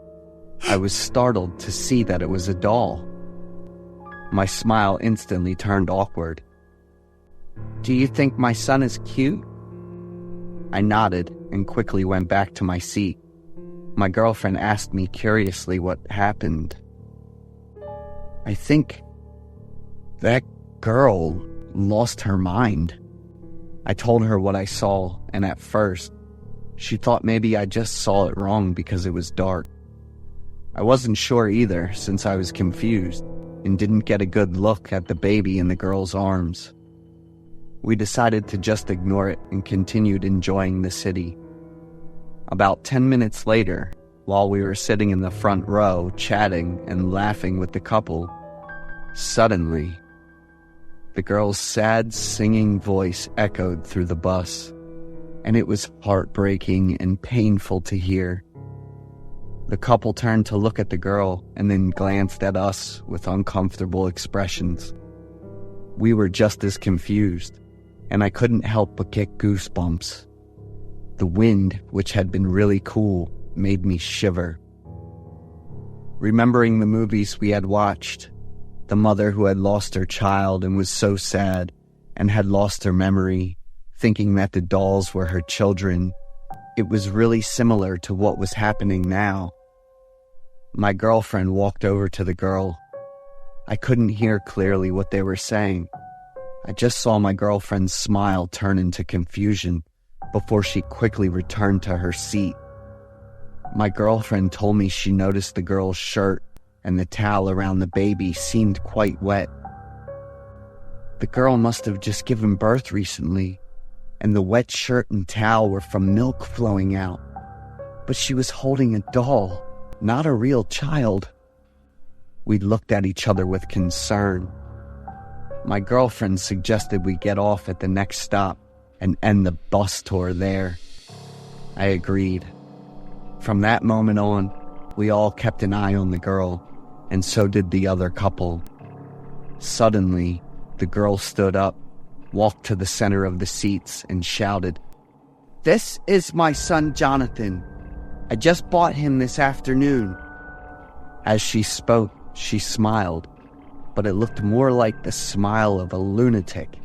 I was startled to see that it was a doll. My smile instantly turned awkward. "Do you think my son is cute?" I nodded and quickly went back to my seat. My girlfriend asked me curiously what happened. "I think that girl lost her mind." I told her what I saw, and at first, She thought maybe I just saw it wrong because it was dark. I wasn't sure either, since I was confused and didn't get a good look at the baby in the girl's arms. We decided to just ignore it and continued enjoying the city. About 10 minutes later, while we were sitting in the front row chatting and laughing with the couple, suddenly, the girl's sad singing voice echoed through the bus, and it was heartbreaking and painful to hear. The couple turned to look at the girl and then glanced at us with uncomfortable expressions. We were just as confused, and I couldn't help but get goosebumps. The wind, which had been really cool, made me shiver. Remembering the movies we had watched, the mother who had lost her child and was so sad and had lost her memory, thinking that the dolls were her children, it was really similar to what was happening now. My girlfriend walked over to the girl. I couldn't hear clearly what they were saying. I just saw my girlfriend's smile turn into confusion before she quickly returned to her seat. My girlfriend told me she noticed the girl's shirt and the towel around the baby seemed quite wet. The girl must have just given birth recently, and the wet shirt and towel were from milk flowing out. But she was holding a doll, not a real child. We looked at each other with concern. My girlfriend suggested we get off at the next stop and end the bus tour there. I agreed. From that moment on, we all kept an eye on the girl, and so did the other couple. Suddenly, the girl stood up, walked to the center of the seats, and shouted, "This is my son Jonathan. I just bought him this afternoon." As she spoke, she smiled, but it looked more like the smile of a lunatic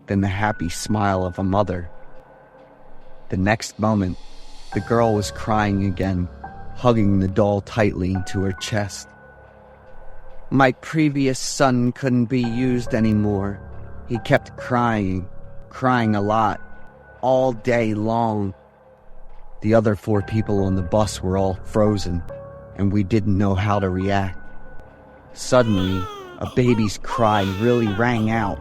than the happy smile of a mother. The next moment, the girl was crying again, hugging the doll tightly to her chest. "My previous son couldn't be used anymore. He kept crying a lot, all day long." The other 4 people on the bus were all frozen, and we didn't know how to react. Suddenly, a baby's cry really rang out.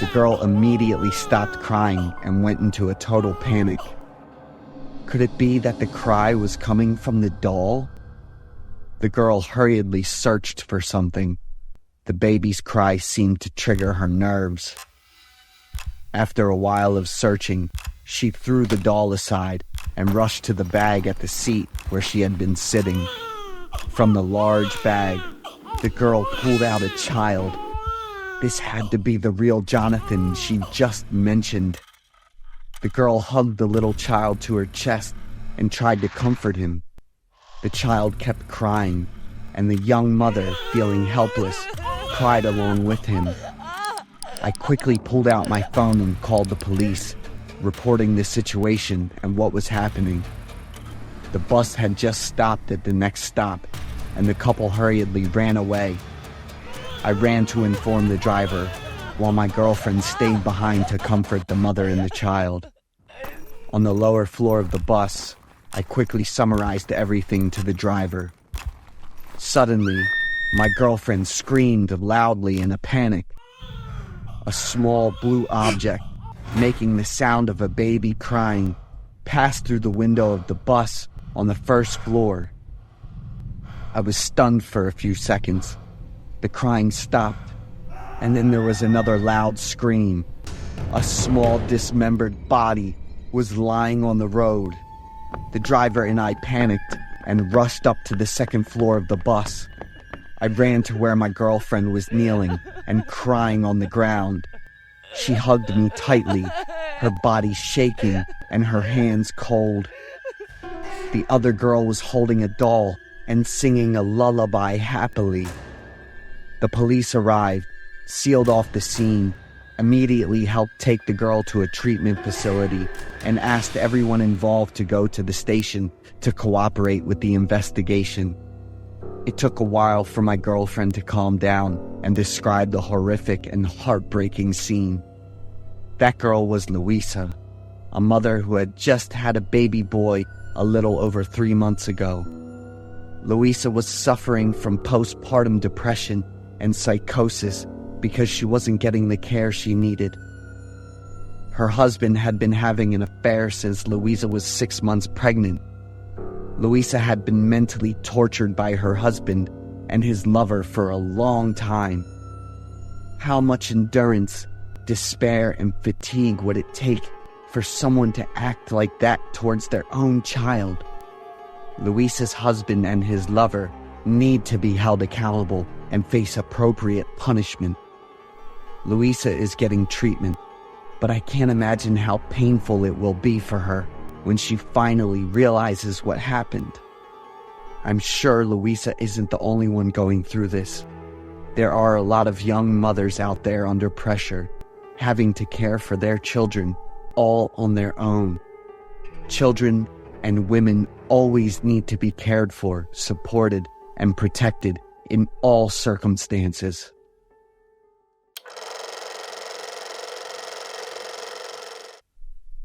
The girl immediately stopped crying and went into a total panic. Could it be that the cry was coming from the doll? The girl hurriedly searched for something. The baby's cry seemed to trigger her nerves. After a while of searching, she threw the doll aside and rushed to the bag at the seat where she had been sitting. From the large bag, the girl pulled out a child. This had to be the real Jonathan she just mentioned. The girl hugged the little child to her chest and tried to comfort him. The child kept crying, and the young mother, feeling helpless, cried along with him. I quickly pulled out my phone and called the police, reporting the situation and what was happening. The bus had just stopped at the next stop, and the couple hurriedly ran away. I ran to inform the driver, while my girlfriend stayed behind to comfort the mother and the child. On the lower floor of the bus, I quickly summarized everything to the driver. Suddenly, my girlfriend screamed loudly in a panic. A small blue object, making the sound of a baby crying, passed through the window of the bus on the first floor. I was stunned for a few seconds. The crying stopped, and then there was another loud scream. A small dismembered body was lying on the road. The driver and I panicked and rushed up to the second floor of the bus. I ran to where my girlfriend was kneeling and crying on the ground. She hugged me tightly, her body shaking and her hands cold. The other girl was holding a doll and singing a lullaby happily. The police arrived, sealed off the scene, immediately helped take the girl to a treatment facility, and asked everyone involved to go to the station to cooperate with the investigation. It took a while for my girlfriend to calm down and describe the horrific and heartbreaking scene. That girl was Louisa. a mother who had just had a baby boy a little over 3 months ago. Louisa was suffering from postpartum depression and psychosis because she wasn't getting the care she needed. Her husband had been having an affair since Louisa was 6 months pregnant. Louisa had been mentally tortured by her husband and his lover for a long time. How much endurance, despair, and fatigue would it take for someone to act like that towards their own child? Louisa's husband and his lover need to be held accountable and face appropriate punishment. Louisa is getting treatment, but I can't imagine how painful it will be for her when she finally realizes what happened. I'm sure Louisa isn't the only one going through this. There are a lot of young mothers out there under pressure, having to care for their children all on their own. Children and women always need to be cared for, supported, and protected in all circumstances.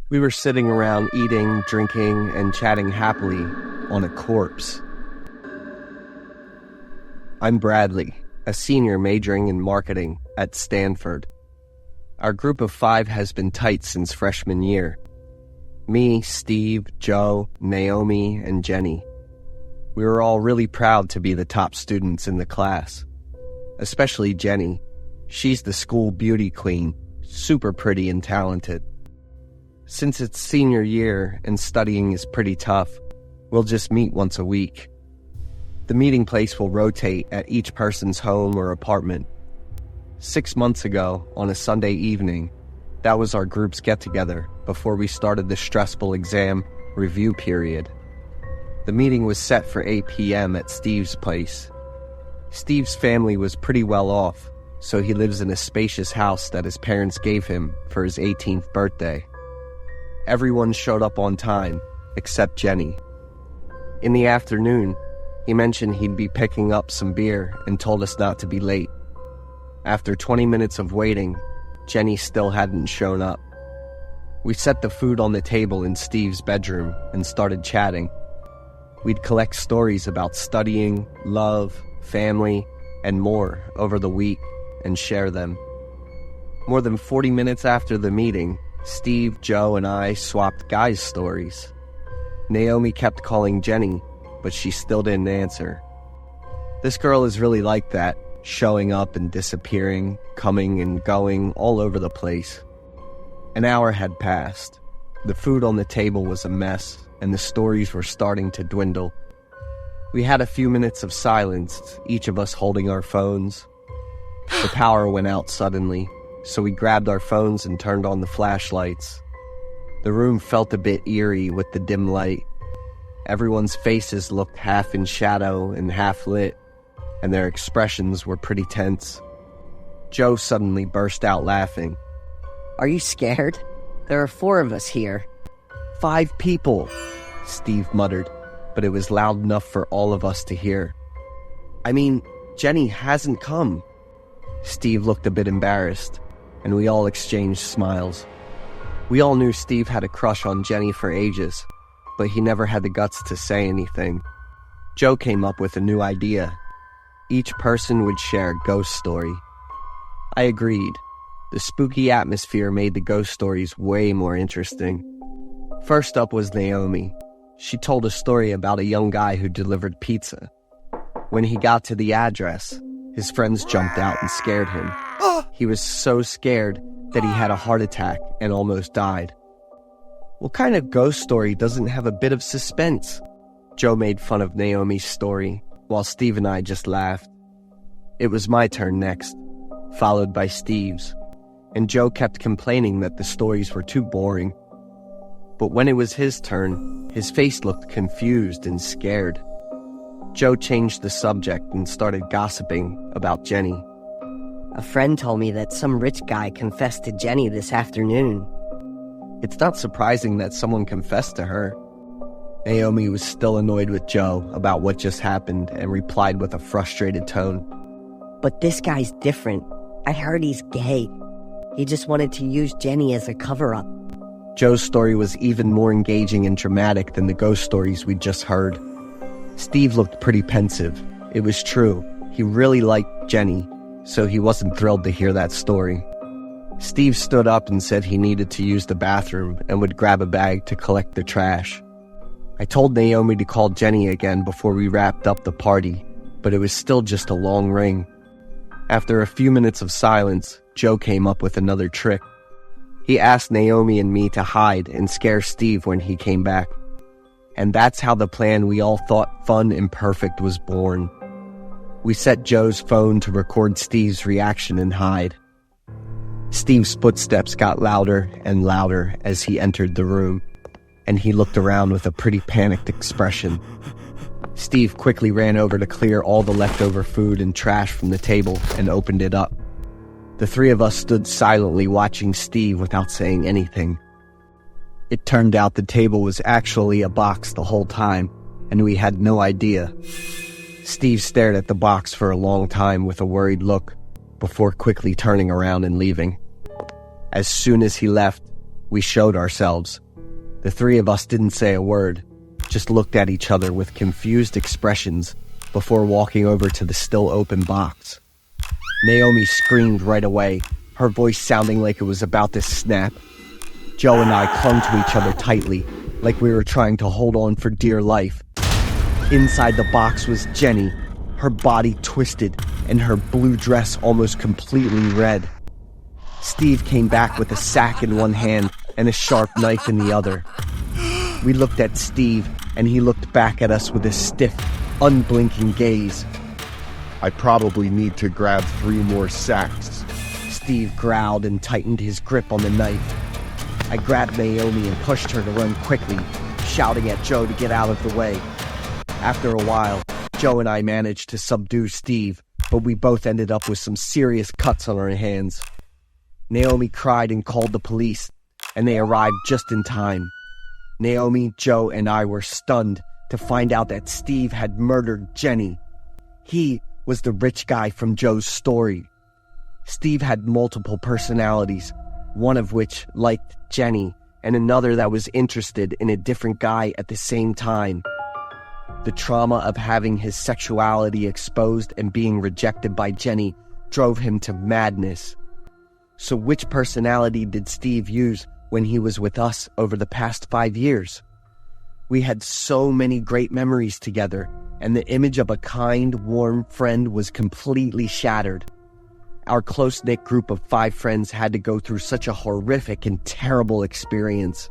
We were sitting around eating, drinking, and chatting happily on a corpse. I'm Bradley, a senior majoring in marketing at Stanford. Our group of 5 has been tight since freshman year. Me, Steve, Joe, Naomi, and Jenny. We were all really proud to be the top students in the class. Especially Jenny. She's the school beauty queen, super pretty and talented. Since it's senior year and studying is pretty tough, we'll just meet once a week. The meeting place will rotate at each person's home or apartment. 6 months ago, on a Sunday evening, that was our group's get-together before we started the stressful exam review period. The meeting was set for 8 p.m. at Steve's place. Steve's family was pretty well off, so he lives in a spacious house that his parents gave him for his 18th birthday. Everyone showed up on time, except Jenny. In the afternoon, he mentioned he'd be picking up some beer and told us not to be late. After 20 minutes of waiting, Jenny still hadn't shown up. We set the food on the table in Steve's bedroom and started chatting. We'd collect stories about studying, love, family, and more over the week and share them. More than 40 minutes after the meeting, Steve, Joe, and I swapped guys' stories. Naomi kept calling Jenny, but she still didn't answer. This girl is really like that, showing up and disappearing, coming and going all over the place. An hour had passed. The food on the table was a mess, and the stories were starting to dwindle. We had a few minutes of silence, each of us holding our phones. The power went out suddenly, so we grabbed our phones and turned on the flashlights. The room felt a bit eerie with the dim light. Everyone's faces looked half in shadow and half lit, and their expressions were pretty tense. Joe suddenly burst out laughing. Are you scared? There are 4 of us here. 5 people, Steve muttered, but it was loud enough for all of us to hear. I mean, Jenny hasn't come. Steve looked a bit embarrassed, and we all exchanged smiles. We all knew Steve had a crush on Jenny for ages, but he never had the guts to say anything. Joe came up with a new idea. Each person would share a ghost story. I agreed. The spooky atmosphere made the ghost stories way more interesting. First up was Naomi. She told a story about a young guy who delivered pizza. When he got to the address, his friends jumped out and scared him. He was so scared that he had a heart attack and almost died. What kind of ghost story doesn't have a bit of suspense? Joe made fun of Naomi's story, while Steve and I just laughed. It was my turn next, followed by Steve's, and Joe kept complaining that the stories were too boring. But when it was his turn, his face looked confused and scared. Joe changed the subject and started gossiping about Jenny. A friend told me that some rich guy confessed to Jenny this afternoon. It's not surprising that someone confessed to her. Naomi was still annoyed with Joe about what just happened and replied with a frustrated tone. But this guy's different. I heard he's gay. He just wanted to use Jenny as a cover-up. Joe's story was even more engaging and dramatic than the ghost stories we'd just heard. Steve looked pretty pensive. It was true. He really liked Jenny, so he wasn't thrilled to hear that story. Steve stood up and said he needed to use the bathroom and would grab a bag to collect the trash. I told Naomi to call Jenny again before we wrapped up the party, but it was still just a long ring. After a few minutes of silence, Joe came up with another trick. He asked Naomi and me to hide and scare Steve when he came back. And that's how the plan we all thought fun and perfect was born. We set Joe's phone to record Steve's reaction and hide. Steve's footsteps got louder and louder as he entered the room, and he looked around with a pretty panicked expression. Steve quickly ran over to clear all the leftover food and trash from the table and opened it up. The three of us stood silently watching Steve without saying anything. It turned out the table was actually a box the whole time, and we had no idea. Steve stared at the box for a long time with a worried look, before quickly turning around and leaving. As soon as he left, we showed ourselves. The three of us didn't say a word, just looked at each other with confused expressions before walking over to the still open box. Naomi screamed right away, her voice sounding like it was about to snap. Joe and I clung to each other tightly, like we were trying to hold on for dear life. Inside the box was Jenny, her body twisted and her blue dress almost completely red. Steve came back with a sack in one hand and a sharp knife in the other. We looked at Steve, and he looked back at us with a stiff, unblinking gaze. I probably need to grab 3 more sacks. Steve growled and tightened his grip on the knife. I grabbed Naomi and pushed her to run quickly, shouting at Joe to get out of the way. After a while, Joe and I managed to subdue Steve, but we both ended up with some serious cuts on our hands. Naomi cried and called the police, and they arrived just in time. Naomi, Joe, and I were stunned to find out that Steve had murdered Jenny. He was the rich guy from Joe's story. Steve had multiple personalities, one of which liked Jenny, and another that was interested in a different guy at the same time. The trauma of having his sexuality exposed and being rejected by Jenny drove him to madness. So which personality did Steve use when he was with us over the past 5 years? We had so many great memories together, and the image of a kind, warm friend was completely shattered. Our close-knit group of 5 friends had to go through such a horrific and terrible experience.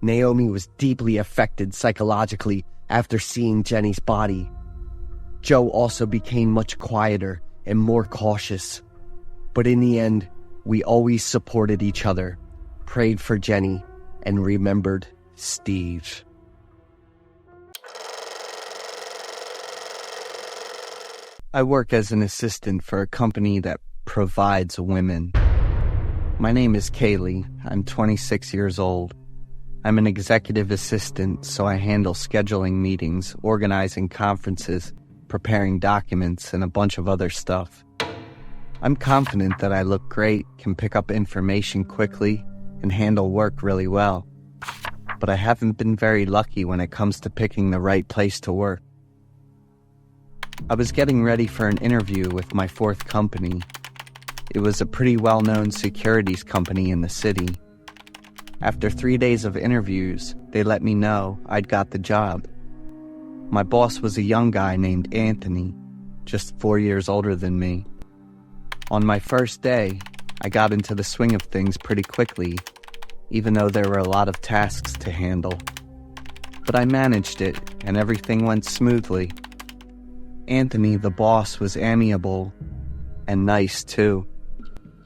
Naomi was deeply affected psychologically after seeing Jenny's body. Joe also became much quieter and more cautious. But in the end, we always supported each other, prayed for Jenny, and remembered Steve. I work as an assistant for a company that provides women. My name is Kaylee. I'm 26 years old. I'm an executive assistant, so I handle scheduling meetings, organizing conferences, preparing documents, and a bunch of other stuff. I'm confident that I look great, can pick up information quickly, and handle work really well. But I haven't been very lucky when it comes to picking the right place to work. I was getting ready for an interview with my 4th company. It was a pretty well-known securities company in the city. After 3 days of interviews, they let me know I'd got the job. My boss was a young guy named Anthony, just 4 years older than me. On my first day, I got into the swing of things pretty quickly, even though there were a lot of tasks to handle. But I managed it, and everything went smoothly. Anthony, the boss, was amiable and nice, too.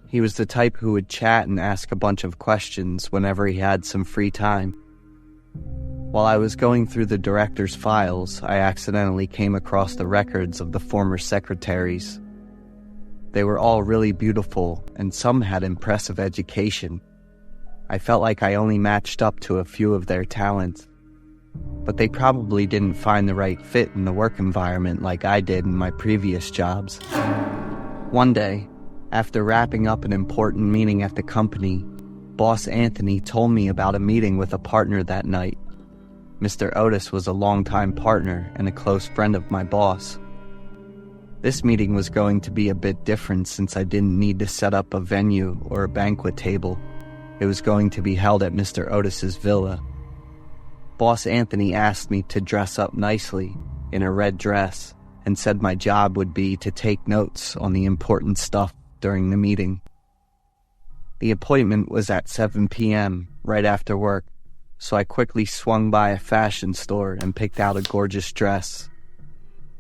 He was the type who would chat and ask a bunch of questions whenever he had some free time. While I was going through the director's files, I accidentally came across the records of the former secretaries. They were all really beautiful, and some had impressive education. I felt like I only matched up to a few of their talents. But they probably didn't find the right fit in the work environment like I did in my previous jobs. One day, after wrapping up an important meeting at the company, Boss Anthony told me about a meeting with a partner that night. Mr. Otis was a longtime partner and a close friend of my boss. This meeting was going to be a bit different since I didn't need to set up a venue or a banquet table. It was going to be held at Mr. Otis's villa. Boss Anthony asked me to dress up nicely in a red dress and said my job would be to take notes on the important stuff during the meeting. The appointment was at 7 p.m., right after work, so I quickly swung by a fashion store and picked out a gorgeous dress.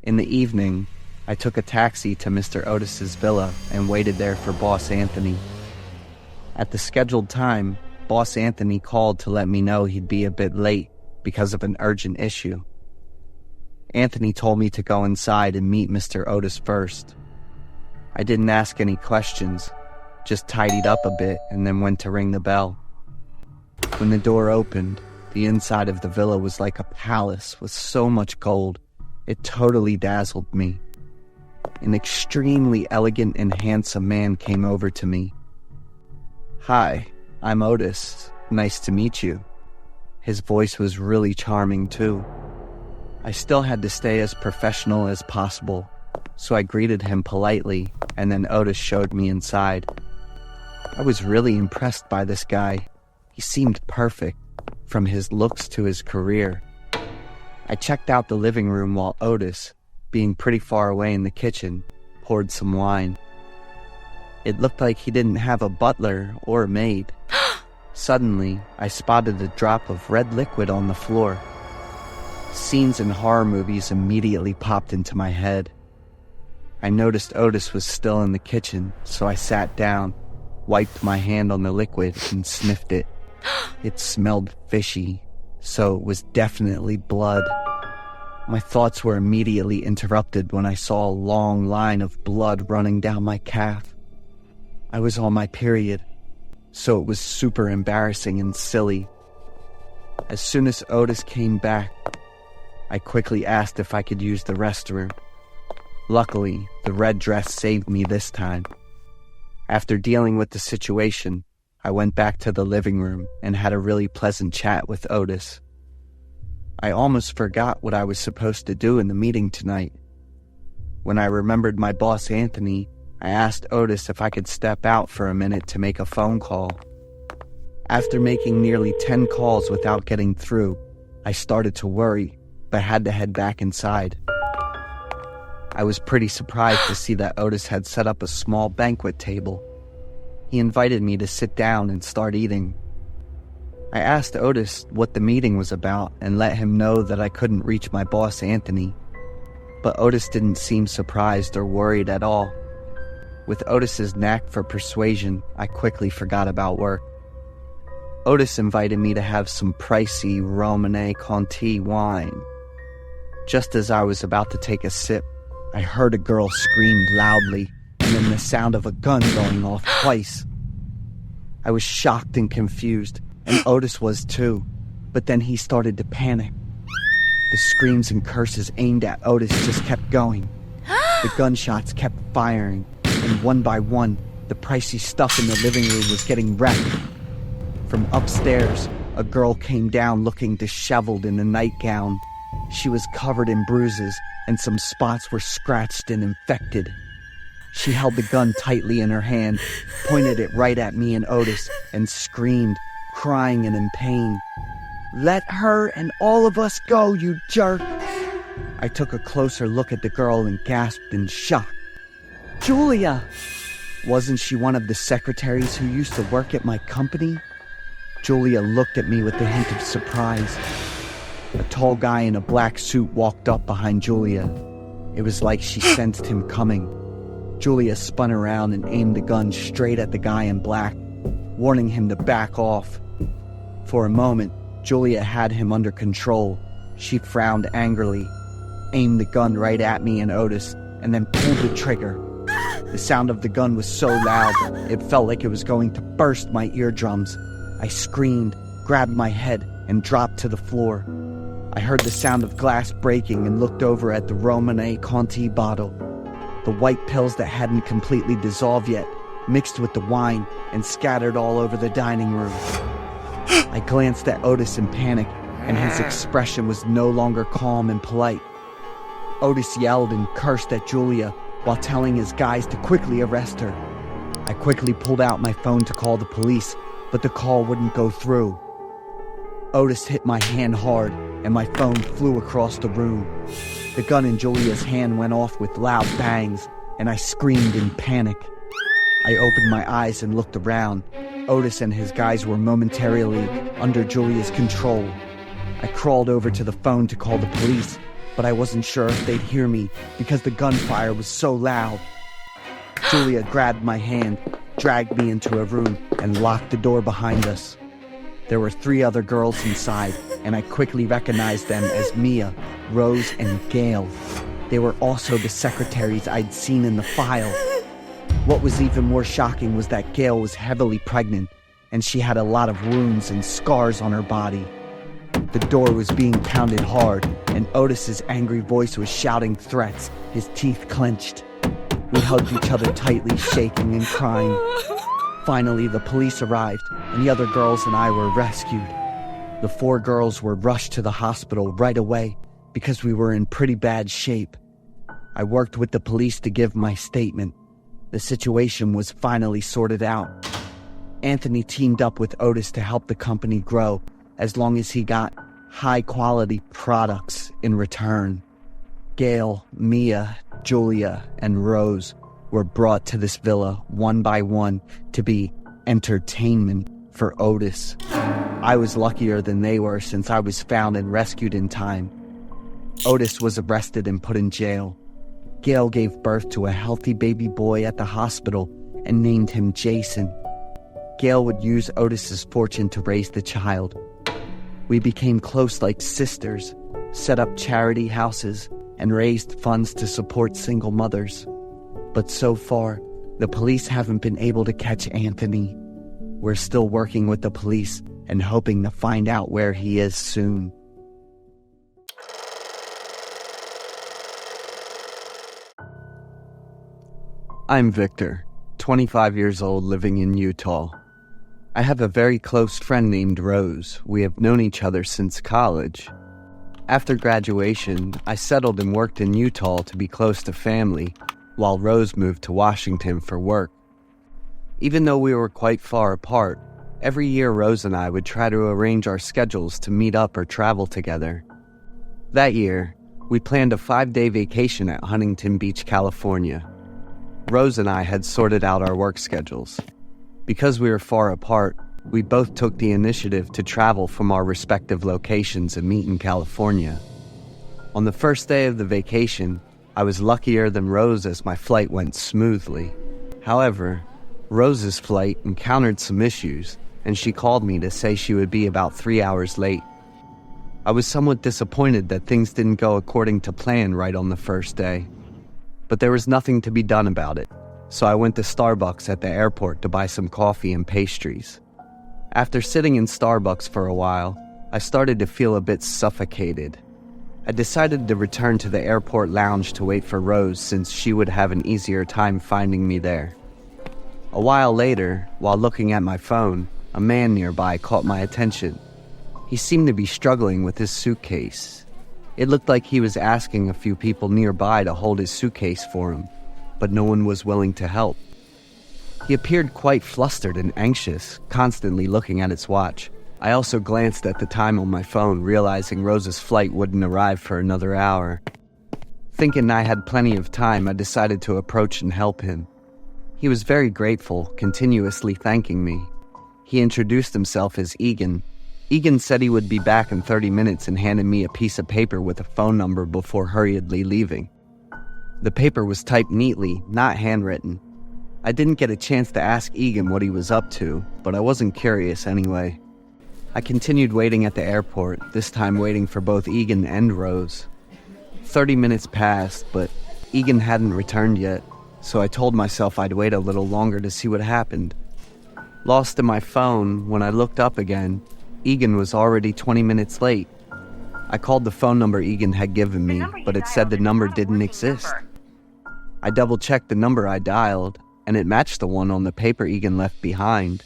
In the evening, I took a taxi to Mr. Otis's villa and waited there for Boss Anthony. At the scheduled time, Boss Anthony called to let me know he'd be a bit late because of an urgent issue. Anthony told me to go inside and meet Mr. Otis first. I didn't ask any questions, just tidied up a bit and then went to ring the bell. When the door opened, the inside of the villa was like a palace with so much gold, it totally dazzled me. An extremely elegant and handsome man came over to me. "Hi, I'm Otis. Nice to meet you." His voice was really charming too. I still had to stay as professional as possible, so I greeted him politely, and then Otis showed me inside. I was really impressed by this guy. He seemed perfect, from his looks to his career. I checked out the living room while Otis, being pretty far away in the kitchen, poured some wine. It looked like he didn't have a butler or a maid. Suddenly, I spotted a drop of red liquid on the floor. Scenes in horror movies immediately popped into my head. I noticed Otis was still in the kitchen, so I sat down, wiped my hand on the liquid, and sniffed it. It smelled fishy, so it was definitely blood. My thoughts were immediately interrupted when I saw a long line of blood running down my calf. I was on my period, so it was super embarrassing and silly. As soon as Otis came back, I quickly asked if I could use the restroom. Luckily, the red dress saved me this time. After dealing with the situation, I went back to the living room and had a really pleasant chat with Otis. I almost forgot what I was supposed to do in the meeting tonight. When I remembered my boss Anthony, I asked Otis if I could step out for a minute to make a phone call. After making nearly 10 calls without getting through, I started to worry, but had to head back inside. I was pretty surprised to see that Otis had set up a small banquet table. He invited me to sit down and start eating. I asked Otis what the meeting was about and let him know that I couldn't reach my boss Anthony. But Otis didn't seem surprised or worried at all. With Otis's knack for persuasion, I quickly forgot about work. Otis invited me to have some pricey Romanée Conti wine. Just as I was about to take a sip, I heard a girl scream loudly, and then the sound of a gun going off twice. I was shocked and confused, and Otis was too, but then he started to panic. The screams and curses aimed at Otis just kept going. The gunshots kept firing, and one by one, the pricey stuff in the living room was getting wrecked. From upstairs, a girl came down looking disheveled in a nightgown. She was covered in bruises, and some spots were scratched and infected. She held the gun tightly in her hand, pointed it right at me and Otis, and screamed, crying and in pain, "Let her and all of us go, you jerk!" I took a closer look at the girl and gasped in shock. "Julia! Wasn't she one of the secretaries who used to work at my company?" Julia looked at me with a hint of surprise. A tall guy in a black suit walked up behind Julia. It was like she sensed him coming. Julia spun around and aimed the gun straight at the guy in black, warning him to back off. For a moment, Julia had him under control. She frowned angrily, aimed the gun right at me and Otis, and then pulled the trigger. The sound of the gun was so loud, it felt like it was going to burst my eardrums. I screamed, grabbed my head, and dropped to the floor. I heard the sound of glass breaking and looked over at the Romanée Conti bottle. The white pills that hadn't completely dissolved yet mixed with the wine and scattered all over the dining room. I glanced at Otis in panic, and his expression was no longer calm and polite. Otis yelled and cursed at Julia while telling his guys to quickly arrest her. I quickly pulled out my phone to call the police, but the call wouldn't go through. Otis hit my hand hard, and my phone flew across the room. The gun in Julia's hand went off with loud bangs, and I screamed in panic. I opened my eyes and looked around. Otis and his guys were momentarily under Julia's control. I crawled over to the phone to call the police, but I wasn't sure if they'd hear me because the gunfire was so loud. Julia grabbed my hand, dragged me into a room, and locked the door behind us. There were 3 other girls inside, and I quickly recognized them as Mia, Rose, and Gail. They were also the secretaries I'd seen in the file. What was even more shocking was that Gail was heavily pregnant, and she had a lot of wounds and scars on her body. The door was being pounded hard, and Otis's angry voice was shouting threats, his teeth clenched. We hugged each other tightly, shaking and crying. Finally, the police arrived, and the other girls and I were rescued. The 4 girls were rushed to the hospital right away because we were in pretty bad shape. I worked with the police to give my statement. The situation was finally sorted out. Anthony teamed up with Otis to help the company grow, as long as he got high-quality products in return. Gail, Mia, Julia, and Rose were brought to this villa one by one to be entertainment for Otis. I was luckier than they were since I was found and rescued in time. Otis was arrested and put in jail. Gail gave birth to a healthy baby boy at the hospital and named him Jason. Gail would use Otis's fortune to raise the child. We became close like sisters, set up charity houses, and raised funds to support single mothers. But so far, the police haven't been able to catch Anthony. We're still working with the police and hoping to find out where he is soon. I'm Victor, 25 years old, living in Utah. I have a very close friend named Rose. We have known each other since college. After graduation, I settled and worked in Utah to be close to family, while Rose moved to Washington for work. Even though we were quite far apart, every year Rose and I would try to arrange our schedules to meet up or travel together. That year, we planned a 5-day vacation at Huntington Beach, California. Rose and I had sorted out our work schedules. Because we were far apart, we both took the initiative to travel from our respective locations and meet in California. On the first day of the vacation, I was luckier than Rose as my flight went smoothly. However, Rose's flight encountered some issues, and she called me to say she would be about 3 hours late. I was somewhat disappointed that things didn't go according to plan right on the first day. But there was nothing to be done about it, so I went to Starbucks at the airport to buy some coffee and pastries. After sitting in Starbucks for a while, I started to feel a bit suffocated. I decided to return to the airport lounge to wait for Rose since she would have an easier time finding me there. A while later, while looking at my phone, a man nearby caught my attention. He seemed to be struggling with his suitcase. It looked like he was asking a few people nearby to hold his suitcase for him, but no one was willing to help. He appeared quite flustered and anxious, constantly looking at his watch. I also glanced at the time on my phone, realizing Rose's flight wouldn't arrive for another hour. Thinking I had plenty of time, I decided to approach and help him. He was very grateful, continuously thanking me. He introduced himself as Egan. Egan said he would be back in 30 minutes and handed me a piece of paper with a phone number before hurriedly leaving. The paper was typed neatly, not handwritten. I didn't get a chance to ask Egan what he was up to, but I wasn't curious anyway. I continued waiting at the airport, this time waiting for both Egan and Rose. 30 minutes passed, but Egan hadn't returned yet, so I told myself I'd wait a little longer to see what happened. Lost in my phone, when I looked up again, Egan was already 20 minutes late. I called the phone number Egan had given me, but it said the number didn't exist. I double-checked the number I dialed, and it matched the one on the paper Egan left behind.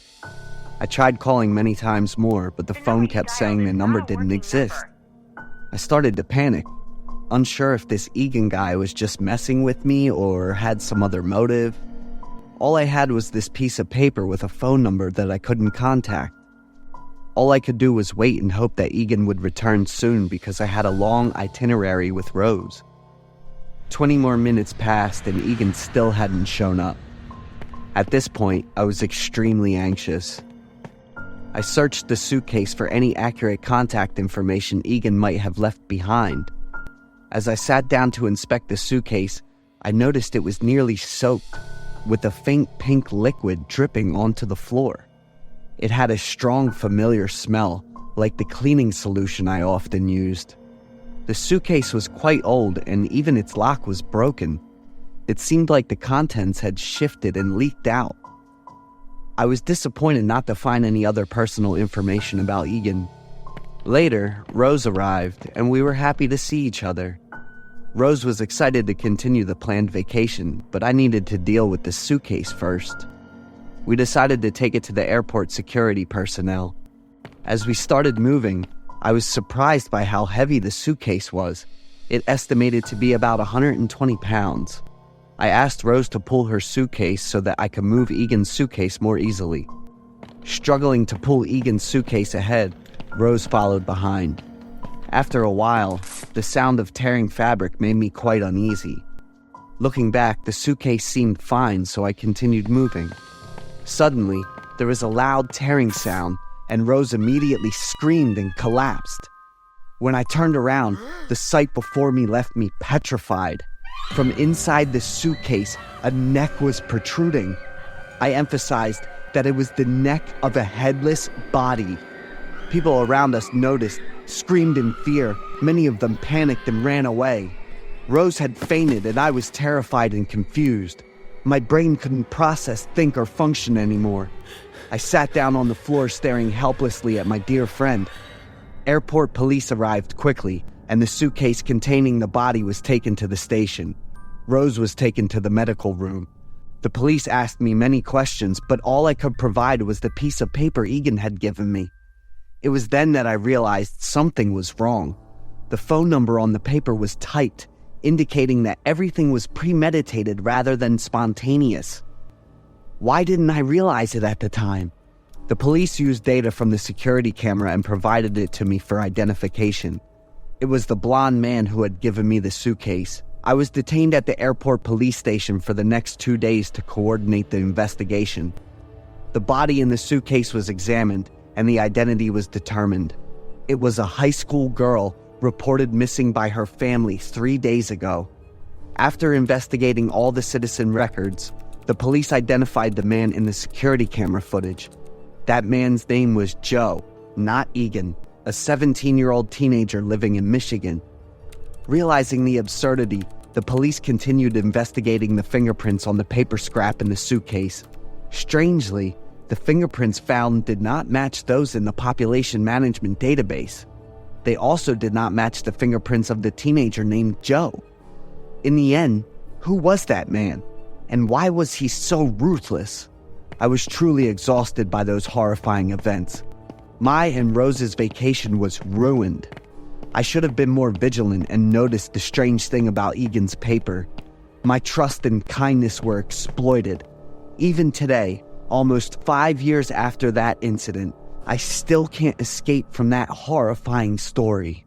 I tried calling many times more, but the phone kept saying the number didn't exist. I started to panic, unsure if this Egan guy was just messing with me or had some other motive. All I had was this piece of paper with a phone number that I couldn't contact. All I could do was wait and hope that Egan would return soon because I had a long itinerary with Rose. 20 more minutes passed and Egan still hadn't shown up. At this point, I was extremely anxious. I searched the suitcase for any accurate contact information Egan might have left behind. As I sat down to inspect the suitcase, I noticed it was nearly soaked, with a faint pink liquid dripping onto the floor. It had a strong, familiar smell, like the cleaning solution I often used. The suitcase was quite old, and even its lock was broken. It seemed like the contents had shifted and leaked out. I was disappointed not to find any other personal information about Egan. Later, Rose arrived, and we were happy to see each other. Rose was excited to continue the planned vacation, but I needed to deal with the suitcase first. We decided to take it to the airport security personnel. As we started moving, I was surprised by how heavy the suitcase was. It estimated to be about 120 pounds. I asked Rose to pull her suitcase so that I could move Egan's suitcase more easily. Struggling to pull Egan's suitcase ahead, Rose followed behind. After a while, the sound of tearing fabric made me quite uneasy. Looking back, the suitcase seemed fine, so I continued moving. Suddenly, there was a loud tearing sound, and Rose immediately screamed and collapsed. When I turned around, the sight before me left me petrified. From inside the suitcase, a neck was protruding. I emphasized that it was the neck of a headless body. People around us noticed, screamed in fear. Many of them panicked and ran away. Rose had fainted, and I was terrified and confused. My brain couldn't process, think, or function anymore. I sat down on the floor staring helplessly at my dear friend. Airport police arrived quickly, and the suitcase containing the body was taken to the station. Rose was taken to the medical room. The police asked me many questions, but all I could provide was the piece of paper Egan had given me. It was then that I realized something was wrong. The phone number on the paper was typed, indicating that everything was premeditated rather than spontaneous. Why didn't I realize it at the time? The police used data from the security camera and provided it to me for identification. It was the blonde man who had given me the suitcase. I was detained at the airport police station for the next 2 days to coordinate the investigation. The body in the suitcase was examined, and the identity was determined. It was a high school girl reported missing by her family 3 days ago. After investigating all the citizen records, the police identified the man in the security camera footage. That man's name was Joe, not Egan, a 17-year-old teenager living in Michigan. Realizing the absurdity, the police continued investigating the fingerprints on the paper scrap in the suitcase. Strangely, the fingerprints found did not match those in the population management database. They also did not match the fingerprints of the teenager named Joe. In the end, who was that man? And why was he so ruthless? I was truly exhausted by those horrifying events. My and Rose's vacation was ruined. I should have been more vigilant and noticed the strange thing about Egan's paper. My trust and kindness were exploited. Even today, almost 5 years after that incident, I still can't escape from that horrifying story.